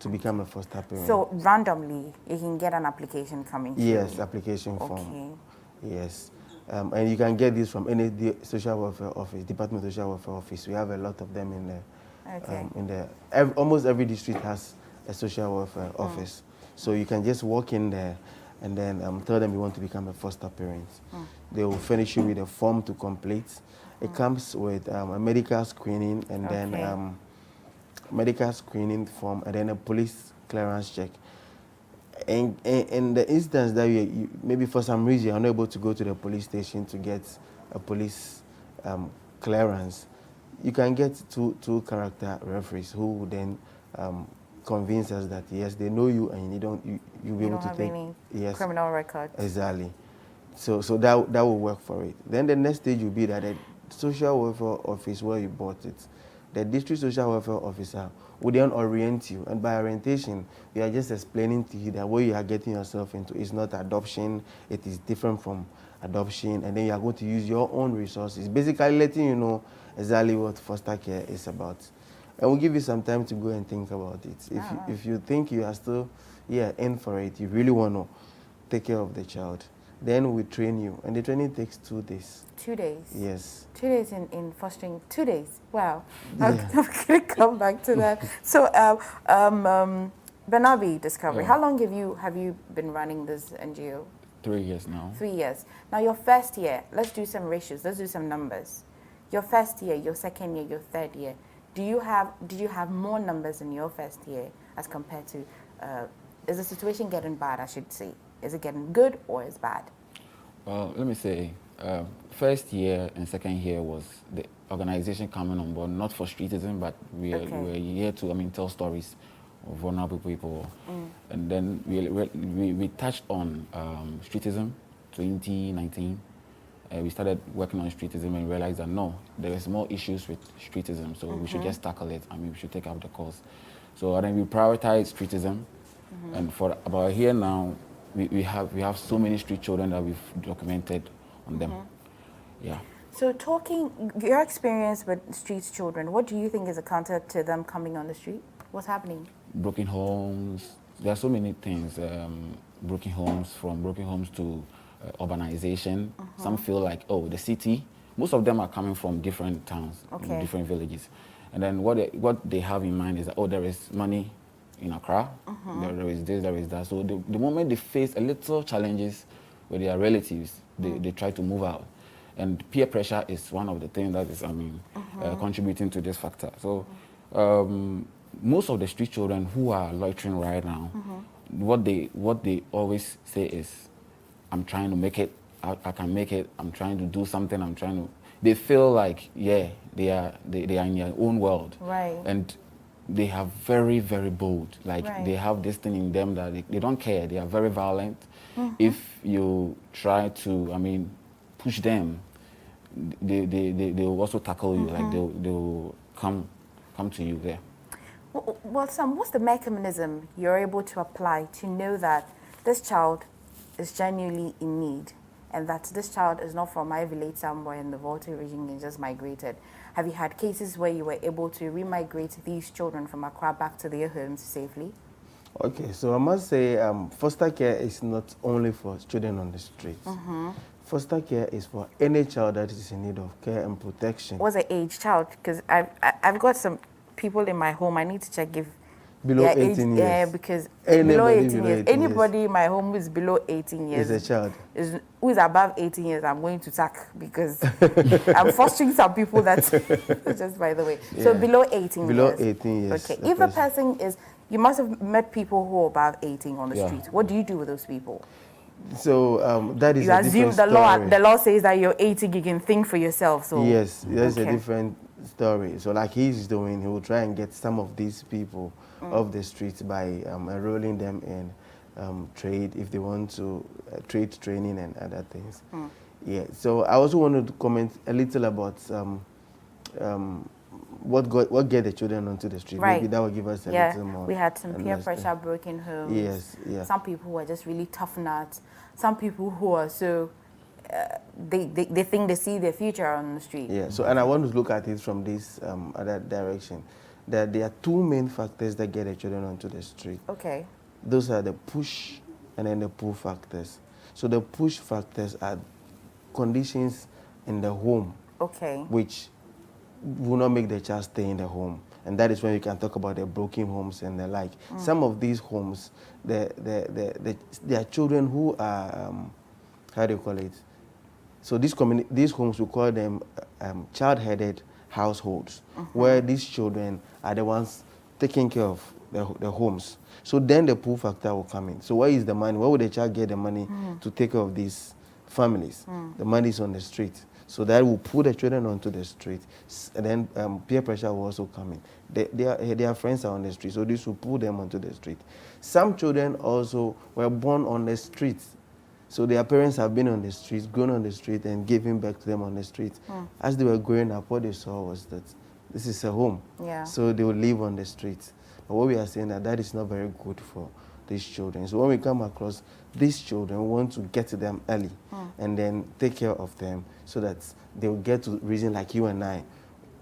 S16: to become a foster parent.
S15: So randomly, you can get an application coming through?
S16: Yes, application form.
S15: Okay.
S16: Yes. And you can get this from any social welfare office, Department of Social Welfare office. We have a lot of them in there.
S15: Okay.
S16: Almost every district has a social welfare office. So you can just walk in there and then tell them you want to become a foster parent. They will furnish you with a form to complete. It comes with a medical screening and then medical screening form and then a police clearance check. And in the instance that you maybe for some reason you're unable to go to the police station to get a police clearance, you can get two character referees who will then convince us that yes, they know you and you'll be able to take
S15: any criminal records.
S16: Exactly. So that will work for it. Then the next stage will be that the social welfare office where you bought it, the district social welfare officer will then orient you. And by orientation, we are just explaining to you that what you are getting yourself into is not adoption, it is different from adoption, and then you are going to use your own resources, basically letting you know exactly what foster care is about. And we'll give you some time to go and think about it. If you think you are still in for it, you really want to take care of the child, then we train you. And the training takes 2 days.
S15: 2 days?
S16: Yes.
S15: 2 days in fostering. 2 days? Wow. I'm going to come back to that. So, Barnaby Discovery, how long have you been running this NGO?
S8: 3 years now.
S15: 3 years. Now, your first year, let's do some ratios, let's do some numbers. Your first year, your second year, your third year, did you have more numbers in your first year as compared to, is the situation getting bad, I should say? Is it getting good or is bad?
S8: Well, let me say, first year and second year was the organization coming on board, not for streetism, but we were here to, tell stories of vulnerable people. And then we touched on streetism, 2019. We started working on streetism and realized that no, there is more issues with streetism, so we should just tackle it. We should take up the cause. So then we prioritized streetism, and for about a year now, we have so many street children that we've documented on them. Yeah.
S15: So your experience with street children, what do you think is a counter to them coming on the street? What's happening?
S8: Broken homes. There are so many things. Broken homes to urbanization. Some feel like, the city. Most of them are coming from different towns, different villages. And then what they have in mind is that, there is money in Accra, there is this, there is that. So the moment they face a little challenges with their relatives, they try to move out. And peer pressure is one of the things that is, contributing to this factor. So most of the street children who are loitering right now, what they always say is, I'm trying to make it, I can make it, I'm trying to do something, they feel like, they are in their own world.
S15: Right.
S8: And they are very, very bold. They have this thing in them that they don't care. They are very violent. If you try to, push them, they will also tackle you. They will come to you there.
S15: Well, Sam, what's the mechanism you're able to apply to know that this child is genuinely in need and that this child is not from my village somewhere in the Volta region and just migrated? Have you had cases where you were able to remigrate these children from Accra back to their homes safely?
S16: Okay, so I must say foster care is not only for children on the streets. Foster care is for any child that is in need of care and protection.
S15: What's the age child? Because I've got some people in my home, I need to check if
S16: below 18 years.
S15: Yeah, because
S16: anybody
S15: below 18 years. Anybody in my home who is below 18 years
S16: is a child.
S15: Who is above 18 years, I'm going to sack because I'm fostering some people that, just by the way. Yeah. So below 18
S16: below
S15: years.
S16: Below 18 years.
S15: Okay. If a person is, you must have met people who are above 18 on the street. What do you do with those people?
S16: So that is
S15: you assume the law says that you're 18, you can think for yourself. So
S16: yes, that's a different story. So like he's doing, he will try and get some of these people off the streets by enrolling them in trade if they want to trade training and other things. Yeah. So I also wanted to comment a little about what get the children onto the street.
S15: Right.
S16: Maybe that will give us a little more.
S15: We had some peer
S16: understand.
S15: pressure, broken homes.
S16: Yes, yeah.
S15: Some people who are just really tough nuts. Some people who are so they think they see their future on the street.
S16: Yeah. So and I want to look at it from this other direction. That there are two main factors that get the children onto the street.
S15: Okay.
S16: Those are the push and then the pull factors. So the push factors are conditions in the home,
S15: okay,
S16: which will not make the child stay in the home. And that is when you can talk about the broken homes and the like. Some of these homes, there are children who are, how do you call it? So these homes, we call them child-headed households, where these children are the ones taking care of the homes. So then the pull factor will come in. So where is the money? Where would the child get the money to take care of these families? The money is on the street. So that will put the children onto the street. And then peer pressure will also come in. Their friends are on the street, so this will put them onto the street. Some children also were born on the streets. So their parents have been on the streets, grown on the street, and giving back to them on the street. As they were growing up, what they saw was that this is a home.
S15: Yeah.
S16: So they will live on the streets. But what we are saying that is not very good for these children. So when we come across these children, we want to get to them early and then take care of them so that they will get to reason like you and I.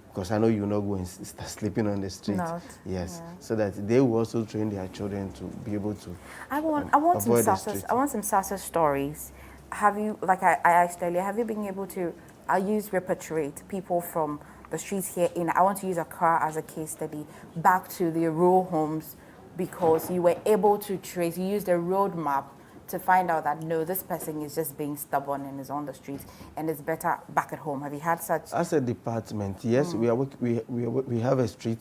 S16: Because I know you will not go and start sleeping on the street.
S15: Not.
S16: Yes.
S15: Yeah.
S16: So that they will also train their children to be able to
S15: I want
S16: avoid the
S15: some
S16: street.
S15: success stories. Have you, like I asked earlier, have you been able to, I use repatriate people from the streets here in, I want to use Accra as a case study, back to the rural homes, because you were able to trace, you used a roadmap to find out that no, this person is just being stubborn and is on the streets and it's better back at home. Have you had such?
S16: As a department, yes, we have a street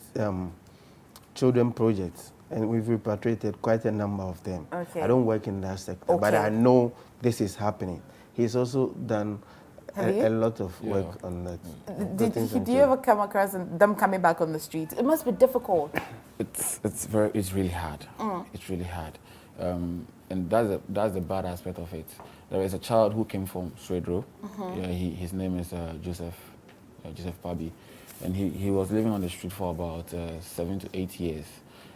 S16: children project, and we've repatriated quite a number of them.
S15: Okay.
S16: I don't work in that sector, but
S15: Okay.
S16: I know this is happening. He's also done
S15: Have you?
S16: a lot of work on that.
S15: Do you ever come across them coming back on the streets? It must be difficult.
S8: It's really hard. It's really hard, and that's the bad aspect of it. There is a child who came from Swedro. Yeah, his name is Joseph Pabi, and he was living on the street for about 7 to 8 years.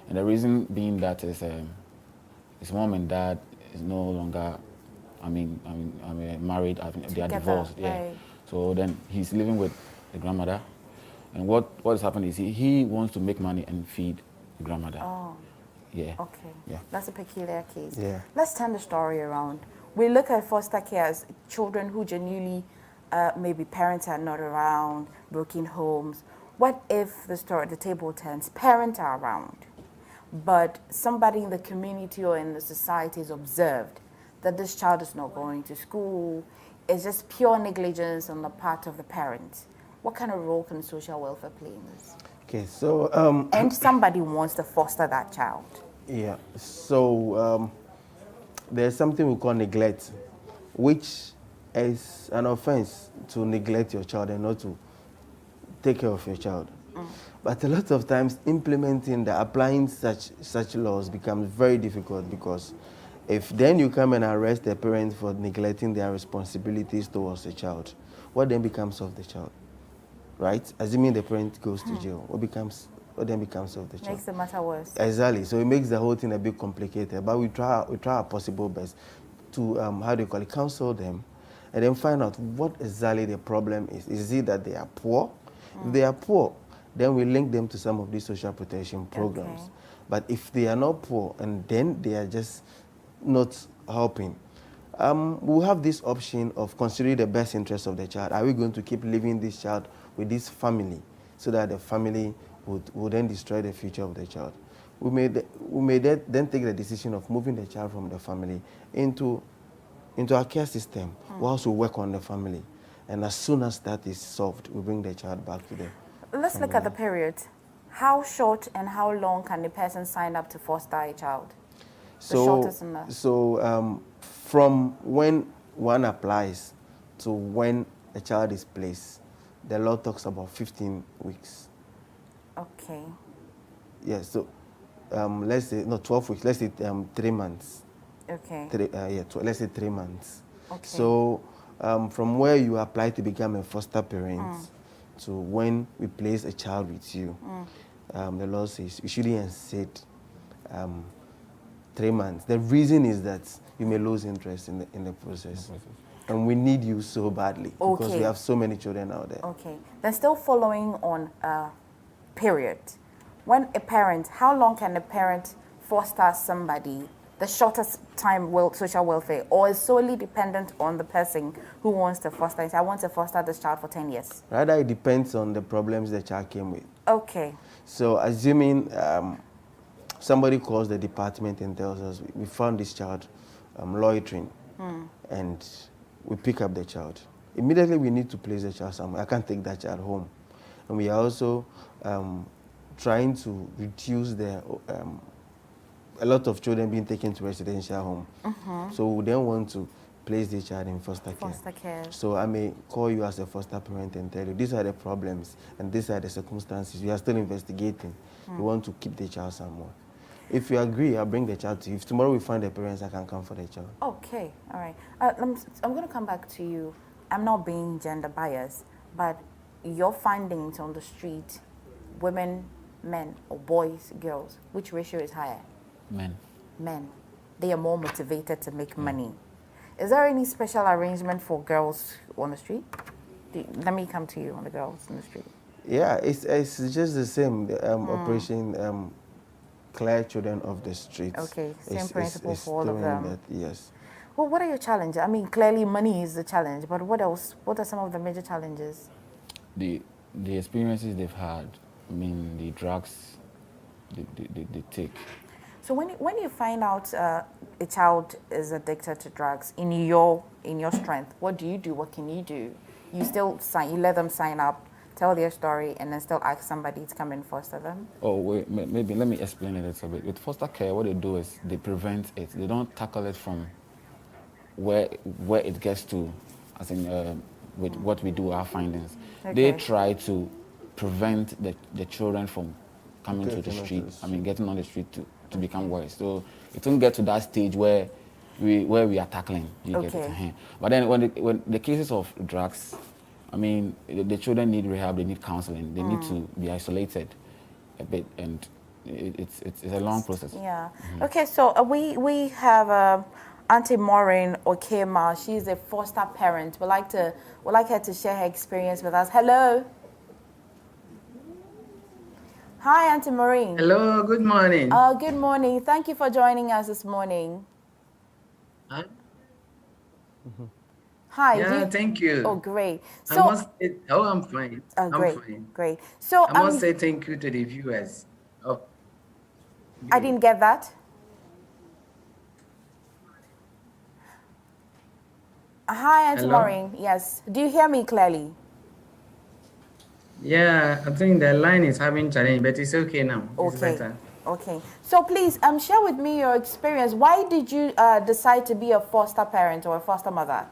S8: And the reason being that his mom and dad is no longer, married. They are divorced. Yeah.
S15: Right.
S8: So then he's living with the grandmother, and what has happened is he wants to make money and feed the grandmother.
S15: Oh.
S8: Yeah.
S15: Okay.
S8: Yeah.
S15: That's a peculiar case.
S16: Yeah.
S15: Let's turn the story around. We look at foster care as children who genuinely, maybe parents are not around, broken homes. What if the table turns, parents are around, but somebody in the community or in the society is observed that this child is not going to school, it's just pure negligence on the part of the parents? What kind of role can social welfare play in this?
S16: Okay, so
S15: And somebody wants to foster that child.
S16: yeah, so there's something we call neglect, which is an offense to neglect your child and not to take care of your child. But a lot of times applying such laws becomes very difficult, because if then you come and arrest the parent for neglecting their responsibilities towards the child, what then becomes of the child? Right? Assuming the parent goes to jail, what then becomes of the child?
S15: Makes the matter worse.
S16: Exactly. So it makes the whole thing a bit complicated. But we try our possible best to counsel them, and then find out what exactly the problem is. Is it that they are poor? If they are poor, then we link them to some of these social protection programs.
S15: Okay.
S16: But if they are not poor and then they are just not helping, we'll have this option of considering the best interest of the child. Are we going to keep living this child with this family so that the family would then destroy the future of the child? We may then take the decision of moving the child from the family into our care system, whilst we work on the family. And as soon as that is solved, we bring the child back to the
S15: Let's look at the period. How short and how long can the person sign up to foster a child? The shortest and the...
S16: So from when one applies to when a child is placed, the law talks about 15 weeks.
S15: Okay.
S16: Yes, so let's say, no, 12 weeks, let's say 3 months.
S15: Okay.
S16: Let's say 3 months.
S15: Okay.
S16: So from where you apply to become a foster parent to when we place a child with you, the law says you shouldn't exceed 3 months. The reason is that you may lose interest in the process. And we need you so badly because we have so many children out there.
S15: Okay. Then still following on period. When a parent, how long can a parent foster somebody? The shortest time social welfare, or is solely dependent on the person who wants to foster it? I want to foster this child for 10 years.
S16: Rather, it depends on the problems the child came with.
S15: Okay.
S16: So assuming somebody calls the department and tells us, we found this child loitering, and we pick up the child. Immediately we need to place the child somewhere. I can't take that child home. And we are also trying to reduce a lot of children being taken to residential home. So we then want to place the child in foster care. So I may call you as a foster parent and tell you, these are the problems and these are the circumstances. We are still investigating. We want to keep the child somewhere. If you agree, I'll bring the child to you. If tomorrow we find the parents, I can come for the child.
S15: Okay, all right. I'm going to come back to you. I'm not being gender biased, but your findings on the street, women, men, or boys, girls, which ratio is higher?
S8: Men.
S15: Men. They are more motivated to make money. Is there any special arrangement for girls on the street? Let me come to you on the girls on the street.
S16: Yeah, it's just the same. Operation Clear Children off the Streets.
S15: Okay, same principle for all of them.
S16: That, yes.
S15: Well, what are your challenges? I mean, clearly money is the challenge, but what else? What are some of the major challenges?
S8: The experiences they've had, I mean, the drugs they take.
S15: So when you find out a child is addicted to drugs, in your strength, what do you do? What can you do? You still you let them sign up, tell their story, and then still ask somebody to come and foster them?
S8: Oh, wait, maybe let me explain it a little bit. With foster care, what they do is they prevent it. They don't tackle it from where it gets to, as in with what we do, our findings.
S15: Okay.
S8: They try to prevent the children from coming to the street. I mean, getting on the street to become worse. So it won't get to that stage where we are tackling. You get it? But then when the cases of drugs, I mean, the children need rehab, they need counseling, they need to be isolated a bit, and it's a long process.
S15: Yeah. Okay, so we have Auntie Maureen Okema. She's a foster parent. We'd like her to share her experience with us. Hello. Hi, Auntie Maureen.
S3: Hello, good morning.
S15: Good morning. Thank you for joining us this morning.
S3: Huh?
S15: Hi.
S3: Yeah, thank you.
S15: Oh, great.
S3: So, I'm fine.
S15: Great,
S3: I'm fine.
S15: Great. So
S3: I must say thank you to the viewers.
S15: I didn't get that. Hi, Auntie
S3: Hello?
S15: Maureen. Yes. Do you hear me clearly?
S3: Yeah, I think the line is having challenge, but it's okay now. It's
S15: Okay.
S3: better.
S15: Okay. So please, share with me your experience. Why did you decide to be a foster parent or a foster mother?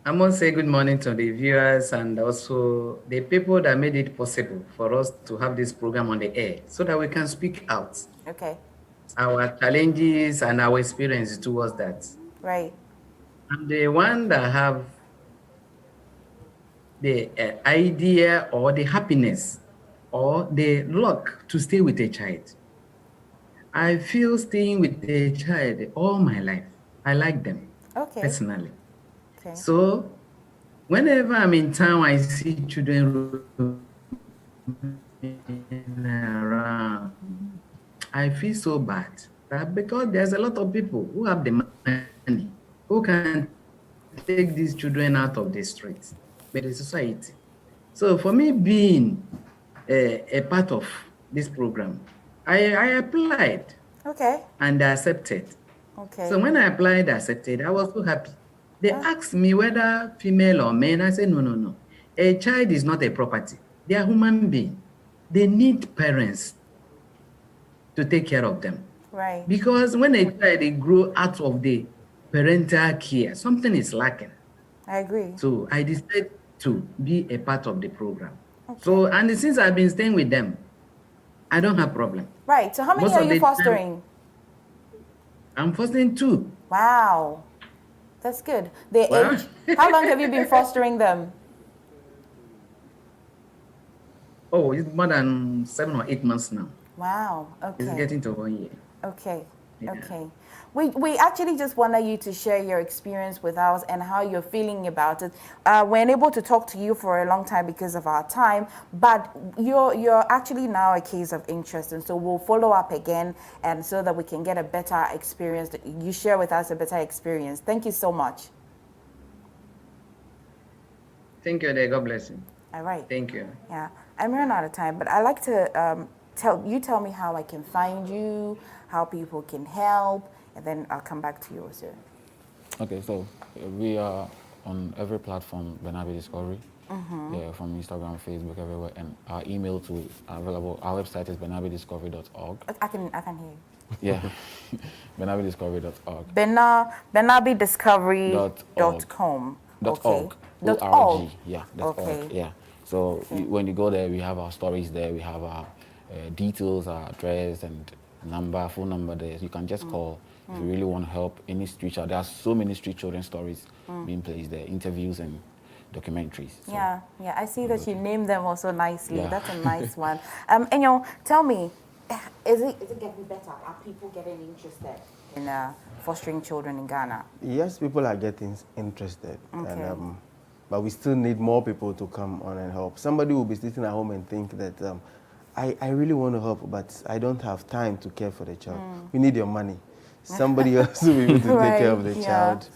S3: I must say good morning to the viewers and also the people that made it possible for us to have this program on the air so that we can speak out
S15: Okay.
S3: our challenges and our experience towards that.
S15: Right.
S3: I'm the one that have the idea or the happiness or the luck to stay with a child. I feel staying with a child all my life. I like them personally.
S15: Okay.
S3: So whenever I'm in town, I see children around. I feel so bad because there's a lot of people who have the money who can take these children out of the streets, but the society. So for me being a part of this program, I applied.
S15: Okay.
S3: And they accepted.
S15: Okay.
S3: So when I applied, accepted, I was so happy. They asked me whether female or men. I said, no. A child is not a property. They are human beings. They need parents to take care of them.
S15: Right.
S3: Because when a child they grow out of the parental care, something is lacking.
S15: I agree.
S3: So I decided to be a part of the program. So, and since I've been staying with them, I don't have problem.
S15: Right. So how many
S3: Most
S15: are
S3: of
S15: you
S3: the time-
S15: fostering?
S3: I'm fostering 2.
S15: Wow. That's good. Their
S3: Wow.
S15: age. How long have you been fostering them?
S3: Oh, it's more than 7 or 8 months now.
S15: Wow. Okay.
S3: It's getting to 1 year.
S15: Okay.
S3: Yeah.
S15: Okay. We actually just wanted you to share your experience with us and how you're feeling about it. We're unable to talk to you for a long time because of our time, but you're actually now a case of interest, and so we'll follow up again, and so that we can get a better experience. You share with us a better experience. Thank you so much.
S3: Thank you, dear. God bless you.
S15: All right.
S3: Thank you.
S15: Yeah, I'm running out of time, but I'd like to tell me how I can find you, how people can help, and then I'll come back to you, sir.
S8: Okay, so we are on every platform, Bernabe Discovery. Yeah, from Instagram, Facebook, everywhere, and our email to available. Our website is bernabediscovery.org.
S15: I can hear you.
S8: Yeah, bernabediscovery.org.
S15: bernabediscovery.com.
S8: .org.
S15: Dot
S8: .org.
S15: org.
S8: Yeah,
S15: Okay.
S8: .org. Yeah. So when you go there, we have our stories there. We have our details, our address and number, phone number there. You can just call if you really want to help any street child. There are so many street children stories being placed there, interviews and documentaries. So,
S15: Yeah, I see that you named them also nicely.
S8: Yeah.
S15: That's a nice one. And tell me, is it getting better? Are people getting interested in fostering children in Ghana?
S16: Yes, people are getting interested.
S15: Okay.
S16: And, but we still need more people to come on and help. Somebody will be sitting at home and think that I really want to help, but I don't have time to care for the child. We need your money. Somebody else will be able to take care of the child.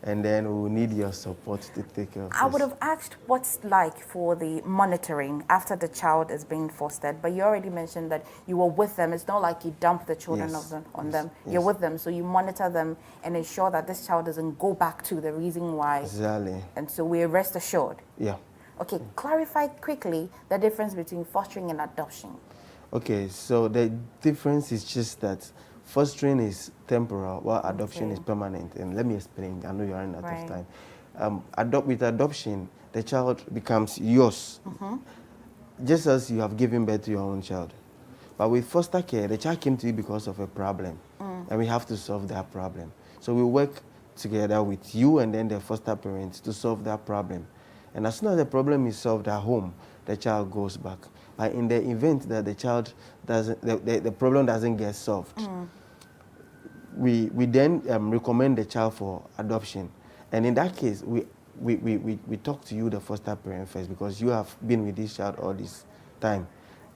S16: And then we will need your support to take care of
S15: I would have asked what's like for the monitoring after the child is being fostered, but you already mentioned that you were with them. It's not like you dump the children on them. You're with them, so you monitor them and ensure that this child doesn't go back to the reason why.
S16: Exactly.
S15: And so we're rest assured.
S16: Yeah.
S15: Okay, clarify quickly the difference between fostering and adoption.
S16: Okay, so the difference is just that fostering is temporal, while adoption is permanent. And let me explain. I know you're running out of time. With adoption, the child becomes yours, just as you have given birth to your own child. But with foster care, the child came to you because of a problem, and we have to solve that problem. So we work together with you and then the foster parents to solve that problem. And as soon as the problem is solved at home, the child goes back. But in the event that the child doesn't, the problem doesn't get solved, we then recommend the child for adoption. And in that case, we talk to you, the foster parent, first, because you have been with this child all this time.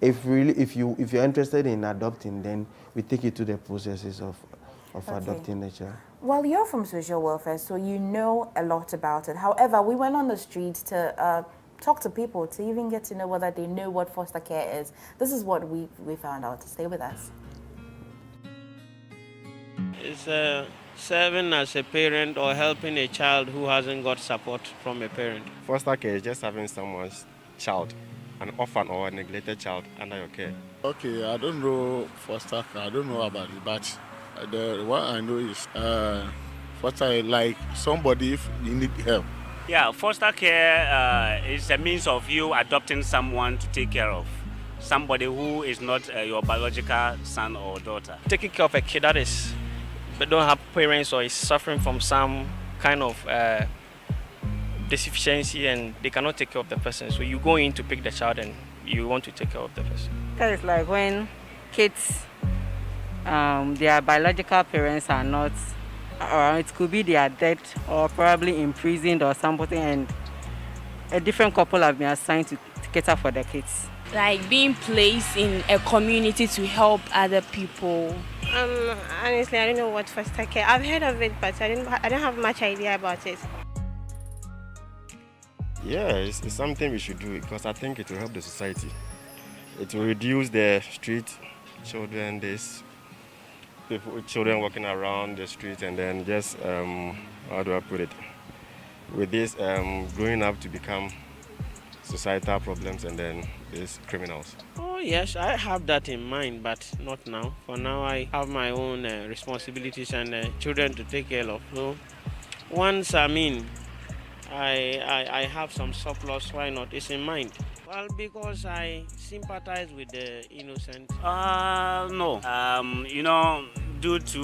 S16: If you're interested in adopting, then we take you to the processes of adopting the child.
S15: Well, you're from social welfare, so you know a lot about it. However, we went on the street to talk to people to even get to know whether they know what foster care is. This is what we found out. Stay with us.
S4: It's serving as a parent or helping a child who hasn't got support from a parent.
S17: Foster care is just having someone's child, an orphan or a neglected child, under your care.
S18: Okay, I don't know foster care, I don't know about it, but what I know is foster like somebody if you need help.
S19: Yeah, foster care is a means of you adopting someone to take care of. Somebody who is not your biological son or daughter.
S20: Taking care of a kid that don't have parents or is suffering from some kind of deficiency and they cannot take care of the person. So you go in to pick the child and you want to take care of the person.
S21: It's like when kids, their biological parents are not, or it could be they are dead or probably imprisoned or something, and a different couple have been assigned to cater for the kids.
S22: Like being placed in a community to help other people.
S23: Honestly, I don't know what foster care. I've heard of it, but I don't have much idea about it.
S17: Yeah, it's something we should do because I think it will help the society. It will reduce the street children, children walking around the street, and then just how do I put it? With this growing up to become societal problems and then these criminals.
S20: Oh yes, I have that in mind, but not now. For now, I have my own responsibilities and children to take care of. So once I have some surplus, why not? It's in mind. Well, because I sympathize with the innocent.
S19: No. Due to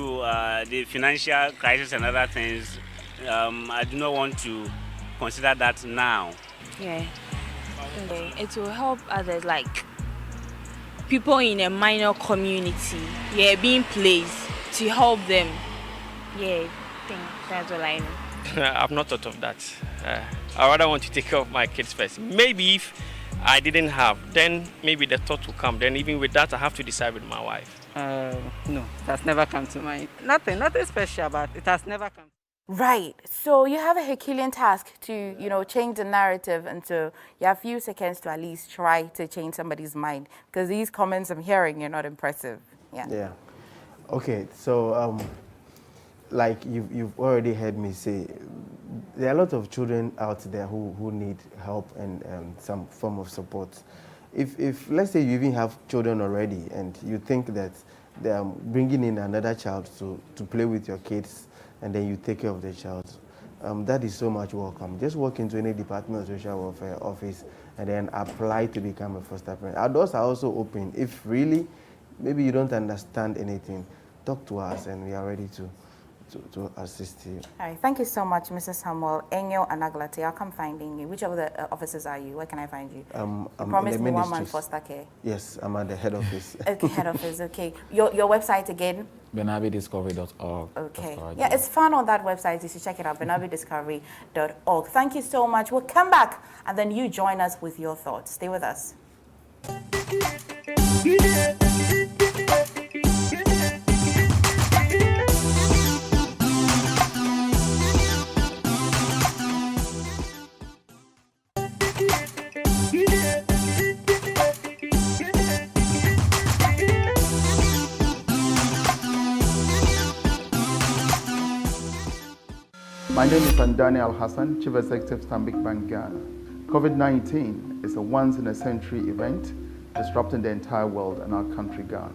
S19: the financial crisis and other things, I do not want to consider that now.
S22: Yeah. Okay. It will help others, like people in a minor community, being placed to help them. Yeah, I think that's all I know.
S1: I've not thought of that. I rather want to take care of my kids first. Maybe if I didn't have, then maybe the thought will come. Then even with that, I have to decide with my wife.
S21: No, it has never come to mind. Nothing special, but it has never come.
S15: Right. So you have a Herculean task to, change the narrative, and so you have a few seconds to at least try to change somebody's mind, because these comments I'm hearing are not impressive.
S16: Yeah. Okay. So, like you've already heard me say, there are a lot of children out there who need help and some form of support. If let's say you even have children already and you think that they are bringing in another child to play with your kids, and then you take care of the child, that is so much welcome. Just walk into any Department of Social Welfare office and then apply to become a foster parent. Our doors are also open. If really, maybe you don't understand anything, talk to us and we are ready to assist you.
S15: All right. Thank you so much, Mr. Samuel Enyo Anaglate. I'll come finding you. Which of the offices are you? Where can I find you?
S16: I'm
S15: promised
S16: in
S15: me
S16: the
S15: 1 month
S16: ministries.
S15: foster care.
S16: Yes, I'm at the head office.
S15: Okay, head office. Okay. Your website again?
S8: BernabeDiscovery.org.
S15: Okay. Yeah, it's fun on that website. You should check it out, BernabeDiscovery.org. Thank you so much. We'll come back and then you join us with your thoughts. Stay with us.
S5: My name is Andani Al-Hassan, Chief Executive, Stanbic Bank Ghana. COVID-19 is a once-in-a-century event disrupting the entire world and our country, Ghana.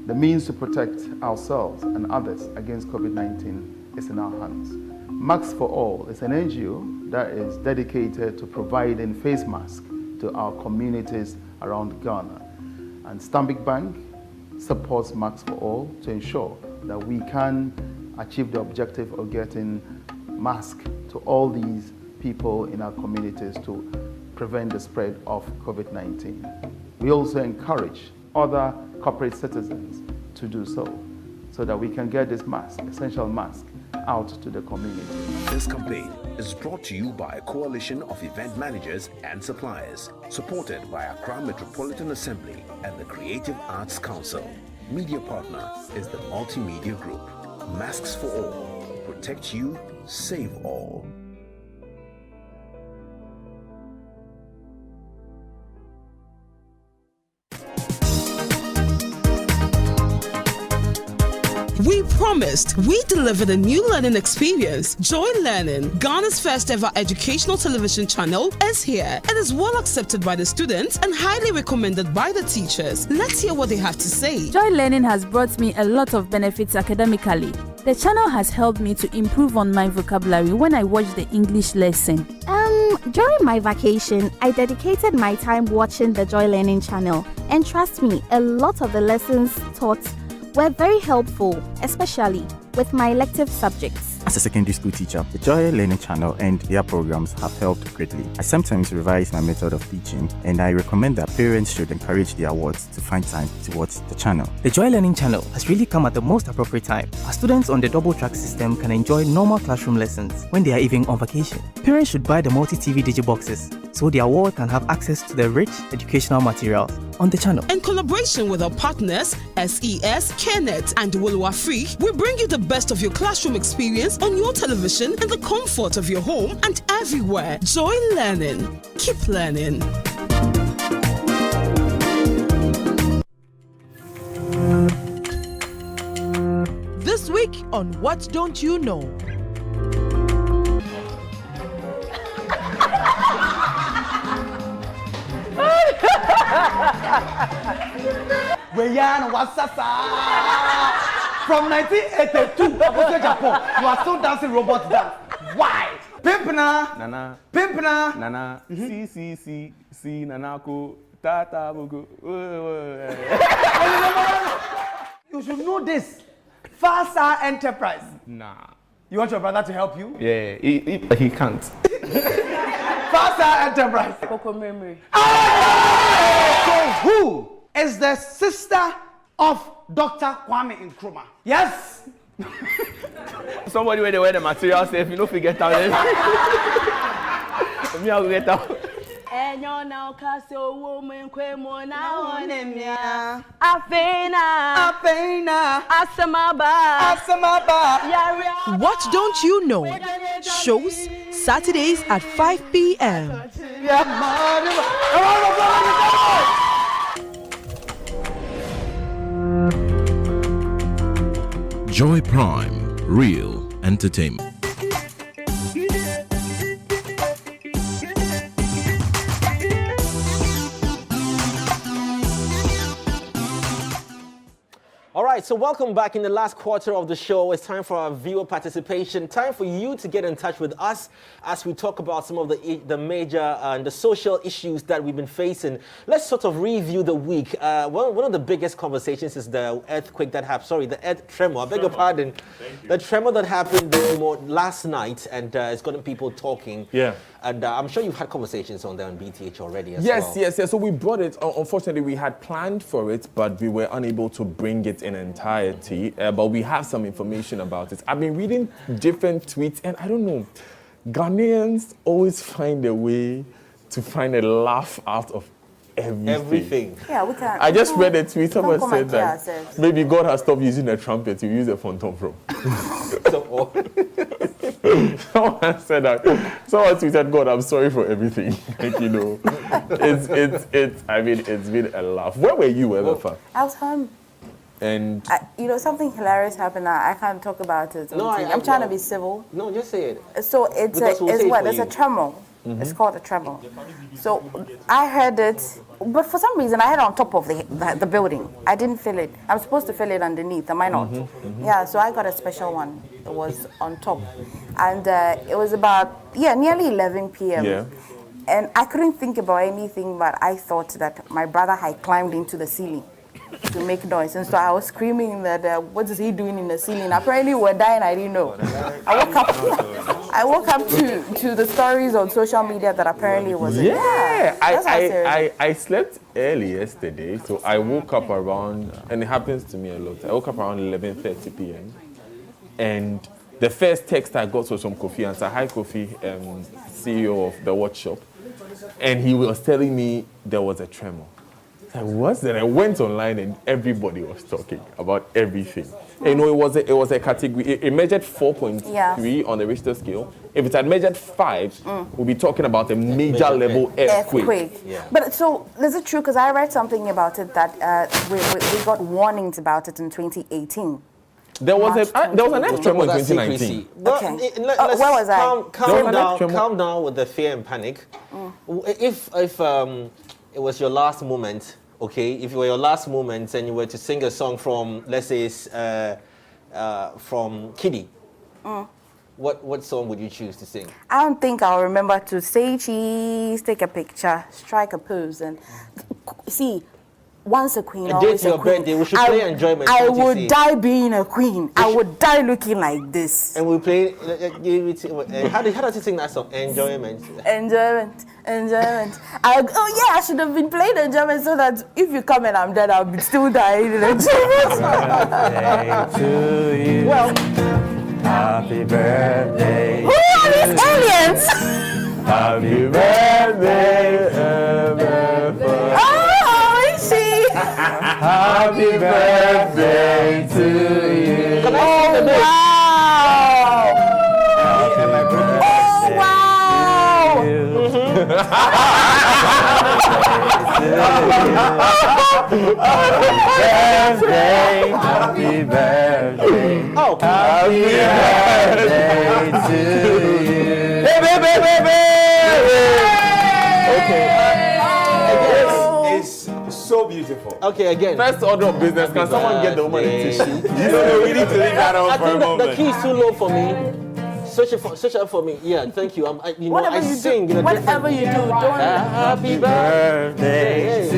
S5: The means to protect ourselves and others against COVID-19 is in our hands. Masks for All is an NGO that is dedicated to providing face masks to our communities around Ghana. And Stanbic Bank supports Masks for All to ensure that we can achieve the objective of getting masks to all these people in our communities to prevent the spread of COVID-19. We also encourage other corporate citizens to do so that we can get this mask, essential mask, out to the community.
S9: This campaign is brought to you by a coalition of event managers and suppliers, supported by Accra Metropolitan Assembly and the Creative Arts Council. Media partner is the Multimedia Group. Masks for All. Protect you, save all.
S11: We promised we delivered a new learning experience. Joy Learning, Ghana's first ever educational television channel, is here. It is well accepted by the students and highly recommended by the teachers. Let's hear what they have to say.
S6: Joy Learning has brought me a lot of benefits academically. The channel has helped me to improve on my vocabulary when I watch the English lesson.
S10: During my vacation, I dedicated my time watching the Joy Learning channel. And trust me, a lot of the lessons taught were very helpful, especially with my elective subjects.
S14: As a secondary school teacher, the Joy Learning channel and their programs have helped greatly. I sometimes revise my method of teaching, and I recommend that parents should encourage their wards to find time to watch the channel.
S24: The Joy Learning channel has really come at the most appropriate time. Our students on the double track system can enjoy normal classroom lessons when they are even on vacation. Parents should buy the multi-TV digiboxes so their ward can have access to the rich educational materials on the channel.
S11: In collaboration with our partners, SES, Kenneth, and Wilwa Free, we bring you the best of your classroom experience on your television in the comfort of your home and everywhere. Joy Learning. Keep learning.
S25: This week on What Don't You Know?
S26: Weyan Wasasa. From 1982, Japan, you are still dancing robot dance. Why?
S2: Pimpna.
S3: Nana.
S2: Pimpna.
S3: Nana. C. Nanako. Tata Bugu.
S2: You should know this. Fasa Enterprise.
S3: Nah.
S2: You want your brother to help you?
S3: Yeah, he can't.
S2: Fasa Enterprise.
S22: Coco Memory.
S2: So who is the sister of Dr. Kwame Nkrumah? Yes.
S3: Somebody where they wear the material safe, you know, if you get out there. Me, I'll get out.
S22: Enyo na okaso woman kwemo na onemia Afena Asamaba
S25: What Don't You Know? Shows Saturdays at 5 p.m.
S7: Joy Prime, real entertainment.
S12: All right, so welcome back in the last quarter of the show. It's time for our viewer participation. Time for you to get in touch with us as we talk about some of the major and the social issues that we've been facing. Let's sort of review the week. One of the biggest conversations is the earthquake that happened. The earth tremor. I beg your pardon. The tremor that happened last night, and it's gotten people talking.
S3: Yeah.
S12: And I'm sure you've had conversations on there on BTH already as
S3: yes,
S12: well.
S3: Yes. So we brought it. Unfortunately, we had planned for it, but we were unable to bring it in entirety. But we have some information about it. I've been reading different tweets, and I don't know. Ghanaians always find a way to find a laugh out of everything.
S15: Yeah, we can.
S3: I just read a tweet. Someone said that
S15: ourselves.
S3: maybe God has stopped using a trumpet. You use a phantom from. Someone said that. Someone tweeted, God, I'm sorry for everything. Like, you know, I mean, it's been a laugh. Where were you, Elefa?
S15: I was home.
S3: And
S15: something hilarious happened. I can't talk about it.
S12: No,
S15: I'm trying to be civil.
S12: No, just say it.
S15: So it's a tremor.
S3: Mm-hmm.
S15: It's called a tremor. So I heard it, but for some reason I had it on top of the building. I didn't feel it. I'm supposed to feel it underneath. Am I not?
S3: Mm-hmm.
S15: Yeah. So I got a special one. It was on top, and it was about nearly 11 p.m.
S3: Yeah.
S15: And I couldn't think about anything, but I thought that my brother had climbed into the ceiling to make noise, and so I was screaming that what is he doing in the ceiling? Apparently we're dying. I didn't know. I woke up to the stories on social media that apparently it was
S3: I slept early yesterday, so I woke up around, and it happens to me a lot. I woke up around 11:30 p.m. and the first text I got was from Kofi Ansah. Hi Kofi, CEO of the watch shop, and he was telling me there was a tremor. I was then I went online and everybody was talking about everything. And, you know, it was a category. It measured 4.3 on the Richter scale. If it had measured 5, we'll be talking about a major level earthquake.
S15: Yeah. But so is it true? Because I read something about it that we got warnings about it in 2018.
S3: There was an earth tremor in 2019.
S15: Okay.
S12: Where
S15: was I?
S12: Calm down with the fear and panic. If it was your last moment. Okay, if it were your last moments and you were to sing a song from, let's say, from Kiddy, what song would you choose to sing?
S15: I don't think I'll remember to say cheese, take a picture, strike a pose, and see. Once a queen, always a queen.
S12: Birthday, we should play Enjoyment.
S15: I would die being a queen. I would die looking like this.
S12: And we play. How does he sing that song? Enjoyment.
S15: Enjoyment. I should have been playing Enjoyment so that if you come and I'm dead, I'll be still dying in Enjoyment.
S3: To you.
S15: Well,
S3: happy birthday.
S15: Who are these aliens?
S3: Happy birthday, Happy birthday to you.
S15: Oh, wow.
S3: Happy birthday.
S12: Oh,
S3: happy birthday to you. Okay. So beautiful.
S12: Okay, again.
S3: First order of business. Can someone get the woman a tissue?
S12: We need to leave that on for a moment. The key is too low for me. Search it up for me. Yeah, thank you. I sing in a
S15: whatever
S12: different...
S15: you do, don't.
S12: Happy birthday to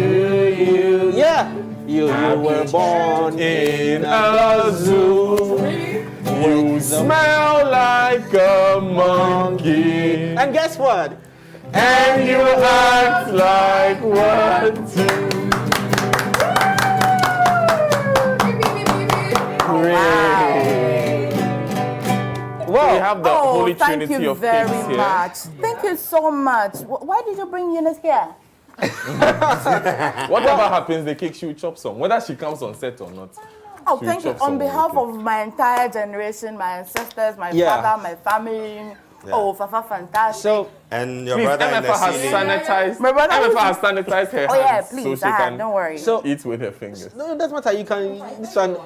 S12: you. Yeah. You were born in a zoo.
S3: You smell like a monkey.
S12: And guess what?
S3: And you act like one too.
S12: Wow.
S3: We have the Holy Trinity of cakes here.
S15: Thank you very much. Thank you so much. Why did you bring Eunice here?
S3: Whatever happens, the cake she will chop some, whether she comes on set or not.
S15: Oh, thank you. On behalf of my entire generation, my ancestors, my father, my family. Oh, Fafa, fantastic.
S12: So,
S4: and your
S3: please,
S4: brother
S3: MFA has sanitized.
S15: My brother
S3: MFA has sanitized her hands.
S15: Oh yeah, please.
S3: So she can
S15: don't worry.
S12: So
S3: eat with her fingers.
S12: No, it doesn't matter. You can. This one,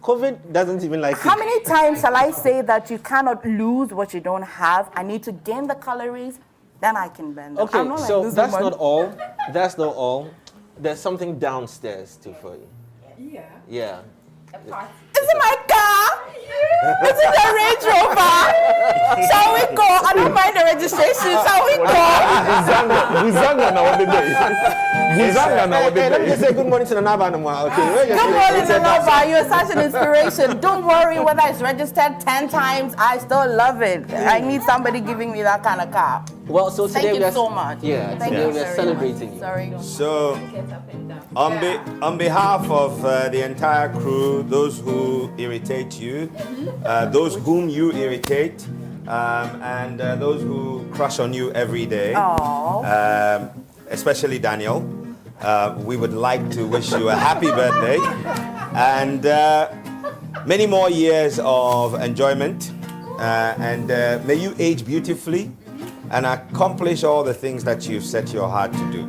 S12: COVID doesn't even like
S15: How
S12: it.
S15: many times shall I say that you cannot lose what you don't have? I need to gain the calories, then I can burn them.
S12: Okay,
S15: I'm not like
S12: so
S15: this
S12: that's
S15: woman.
S12: not all. That's not all. There's something downstairs too for you. Yeah.
S15: Is it my car? Is it the Range Rover? Shall we go? I don't mind the registration. Shall we go?
S3: Buzanga na what the day. Buzanga na what the
S12: Let me just
S3: day.
S12: say good morning to the Naba no more. Okay.
S15: Good morning, Nova. You're such an inspiration. Don't worry whether it's registered 10 times. I still love it. I need somebody giving me that kind of car.
S12: Well, so today
S15: Thank
S12: we
S15: you
S12: are
S15: so much.
S12: Yeah,
S15: Thank
S12: today
S15: you
S12: we are
S15: very
S12: celebrating
S15: much.
S12: you.
S15: Sorry.
S4: So, on behalf of the entire crew, those who irritate you, those whom you irritate, and those who crush on you every day, especially Daniel, we would like to wish you a happy birthday and many more years of enjoyment. And may you age beautifully and accomplish all the things that you've set your heart to do.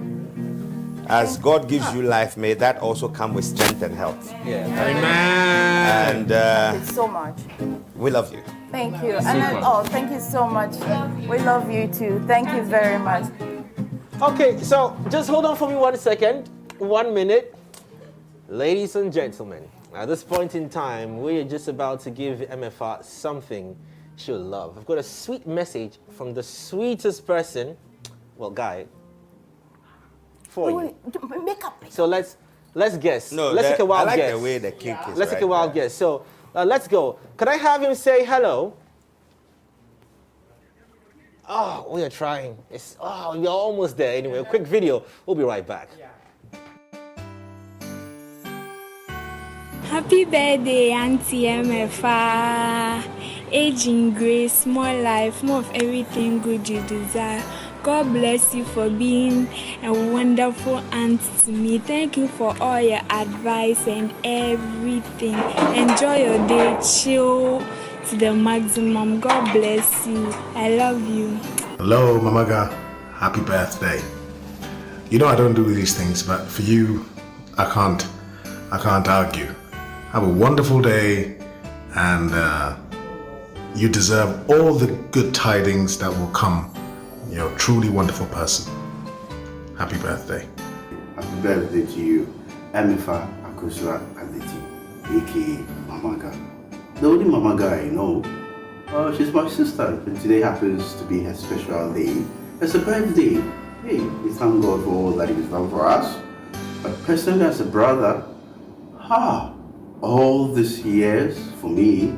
S4: As God gives you life, may that also come with strength and health.
S12: Yeah.
S4: Amen. And
S15: Thank you so much.
S4: we love you.
S15: Thank you. And then, thank you so much. We love you too. Thank you very much.
S12: Okay, so just hold on for me 1 second. 1 minute. Ladies and gentlemen, at this point in time, we are just about to give MFR something she'll love. I've got a sweet message from the sweetest person, well, guy, for you.
S15: Makeup.
S12: So let's guess.
S4: No,
S12: let's take a wild
S4: I like
S12: guess.
S4: the way the cake is.
S12: Let's take a wild guess. So let's go. Can I have him say hello? Oh, we are trying. You're almost there. Anyway, a quick video. We'll be right back.
S13: Happy birthday, Auntie MFA. Aging grace, more life, more of everything good you desire. God bless you for being a wonderful aunt to me. Thank you for all your advice and everything. Enjoy your day, chill to the maximum. God bless you. I love you.
S17: Hello, Mamaga. Happy birthday. You know I don't do these things, but for you, I can't argue. Have a wonderful day, and you deserve all the good tidings that will come. You're a truly wonderful person. Happy birthday.
S18: Happy birthday to you, Emifa Akusua Aditi, aka Mamaga. The only Mamaga I know. She's my sister, and today happens to be her special day. It's a birthday. Hey, we thank God for all that He's done for us. But personally, as a brother, all these years for me,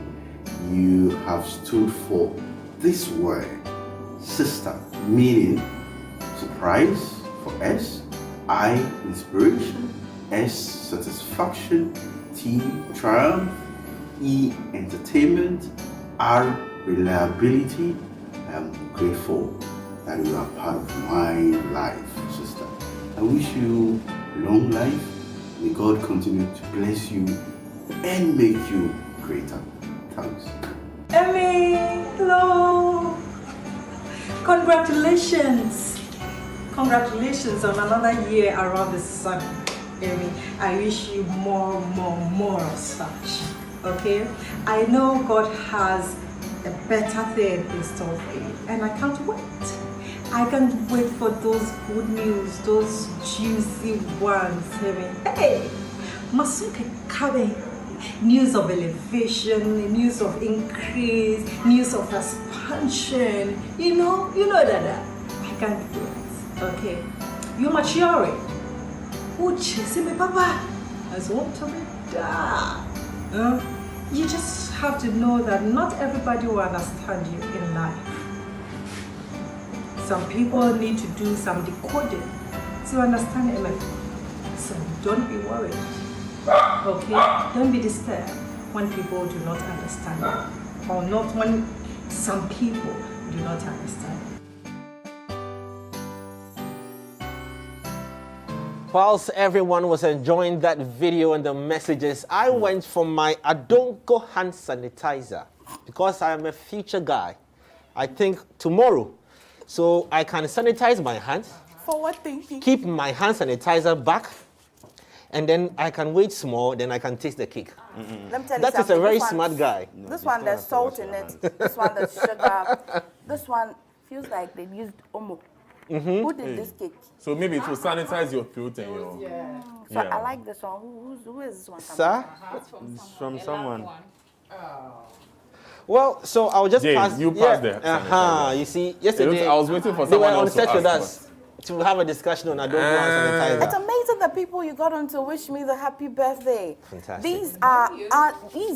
S18: you have stood for this word, sister, meaning surprise for S, I, inspiration, S, satisfaction, T, triumph, E, entertainment, R, reliability. I am grateful that you are part of my life, sister. I wish you long life. May God continue to bless you and make you greater. Thanks.
S23: Emmy, hello. Congratulations. Congratulations on another year around the sun. Emmy, I wish you more of such. Okay? I know God has a better thing in store for you, and I can't wait. I can't wait for those good news, those juicy ones. Hey, Masuke Kabe, news of elevation, news of increase, news of expansion. You know that I can't do it. Okay, you're maturing. Oh, chasing me, Papa. As want to be done. You just have to know that not everybody will understand you in life. Some people need to do some decoding to understand MFA. So don't be worried. Okay? Don't be disturbed when people do not understand you. Or not when some people do not understand you.
S12: Whilst everyone was enjoying that video and the messages, I went for my Adonko hand sanitizer because I am a future guy. I think tomorrow, so I can sanitize my hands.
S15: For what thing?
S12: Keep my hand sanitizer back, and then I can wait small, then I can taste the cake.
S15: Let me tell you
S12: That is a
S15: something.
S12: very
S15: This one-
S12: smart guy.
S15: This one, there's salt in it. This one, there's sugar. This one feels like they used omo. Who did this cake?
S3: So maybe it will sanitize your throat and your...
S15: So I like this one. Who is this one?
S12: Sir?
S4: It's from someone.
S12: Well, so I'll just
S3: James,
S12: pass.
S3: you passed the
S12: You see, yesterday
S3: I was waiting for
S12: they were
S3: someone
S12: on
S3: else
S12: set
S3: to
S12: with
S3: ask
S12: us to have a discussion on Adonko hand
S15: It's
S12: sanitizer.
S15: amazing the people you got on to wish me the happy birthday.
S12: Fantastic.
S15: These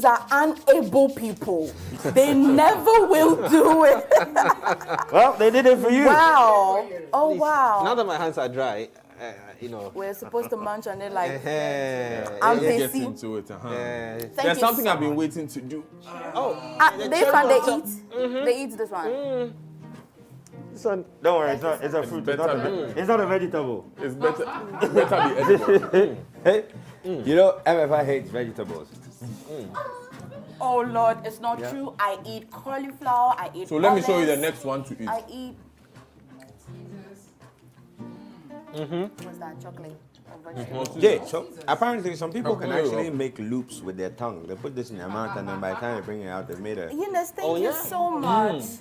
S15: are unable people. They never will do it.
S4: Well, they did it for you.
S15: Wow. Oh wow.
S12: Now that my hands are dry,
S15: We're supposed to munch on it like.
S3: I'm
S15: busy.
S3: get into it.
S15: Thank
S3: There's
S15: you
S3: something
S15: so
S3: I've been
S15: much.
S3: waiting to do.
S15: This one they eat. They eat this one.
S4: Don't worry, it's a fruit. It's not a vegetable.
S3: It's better be edible.
S4: Hey, you know, MFI hates vegetables.
S15: Oh Lord, it's not
S3: Yeah.
S15: true. I eat cauliflower. I eat.
S3: So let me show you the
S15: olives.
S3: next one to eat.
S15: I eat. What's that? Chocolate or vegetable?
S4: Yeah, so apparently some people can
S3: Okay.
S4: actually make loops with their tongue. They put this in their mouth and then by the time they bring it out, they've made a
S15: Eunice, thank you so much.
S4: it's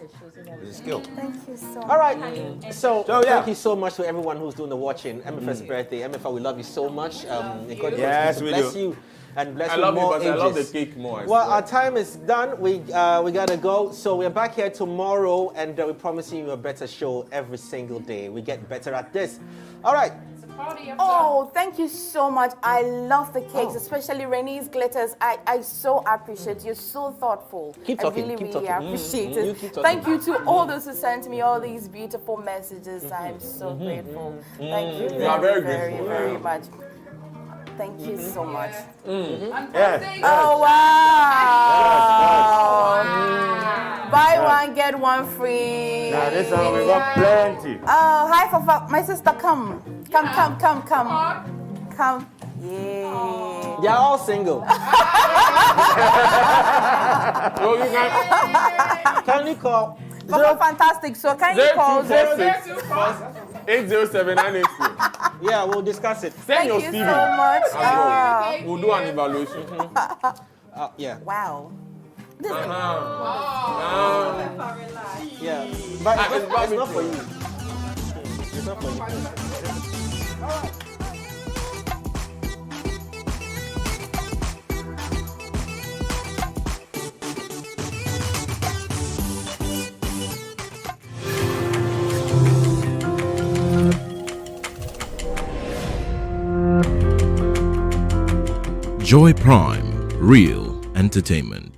S4: a skill.
S15: Thank you so much.
S12: All right. So
S4: yeah.
S12: thank you so much to everyone who's doing the watching. MFA's birthday. MFA, we love you so much. May God
S4: Yes,
S12: continue
S4: we
S12: to bless
S4: do.
S12: you and bless
S3: I
S12: you
S3: love you,
S12: more
S3: but I love the
S12: ages.
S3: cake more. I
S12: Well,
S3: swear.
S12: our time is done. We gotta go. So we're back here tomorrow, and we're promising you a better show every single day. We get better at this. All right.
S15: Oh, thank you so much. I love the cakes, especially Renee's glitters. I so appreciate you. You're so thoughtful.
S12: Keep talking,
S15: I really,
S12: keep
S15: really
S12: talking.
S15: appreciate
S12: You
S15: it.
S12: keep talking.
S15: Thank you to all those who sent me all these beautiful messages. I'm so grateful. Thank you
S3: You are very
S15: very,
S3: grateful.
S15: very much. Thank you so much.
S4: Yes.
S15: Oh, wow. Buy one, get one free.
S4: Now this one we got plenty.
S15: Oh, hi, Fafa. My sister, come. Come. Yeah.
S12: They're all single. Can you call?
S15: Fafa, fantastic. So can you call
S3: 807-982.
S12: Yeah, we'll discuss it.
S3: Send your
S15: you
S3: CV.
S15: so much.
S3: as well. We'll do an evaluation.
S12: Yeah.
S15: Wow.
S12: Yeah. But it's not for you. It's not for you.
S7: Joy Prime, real entertainment.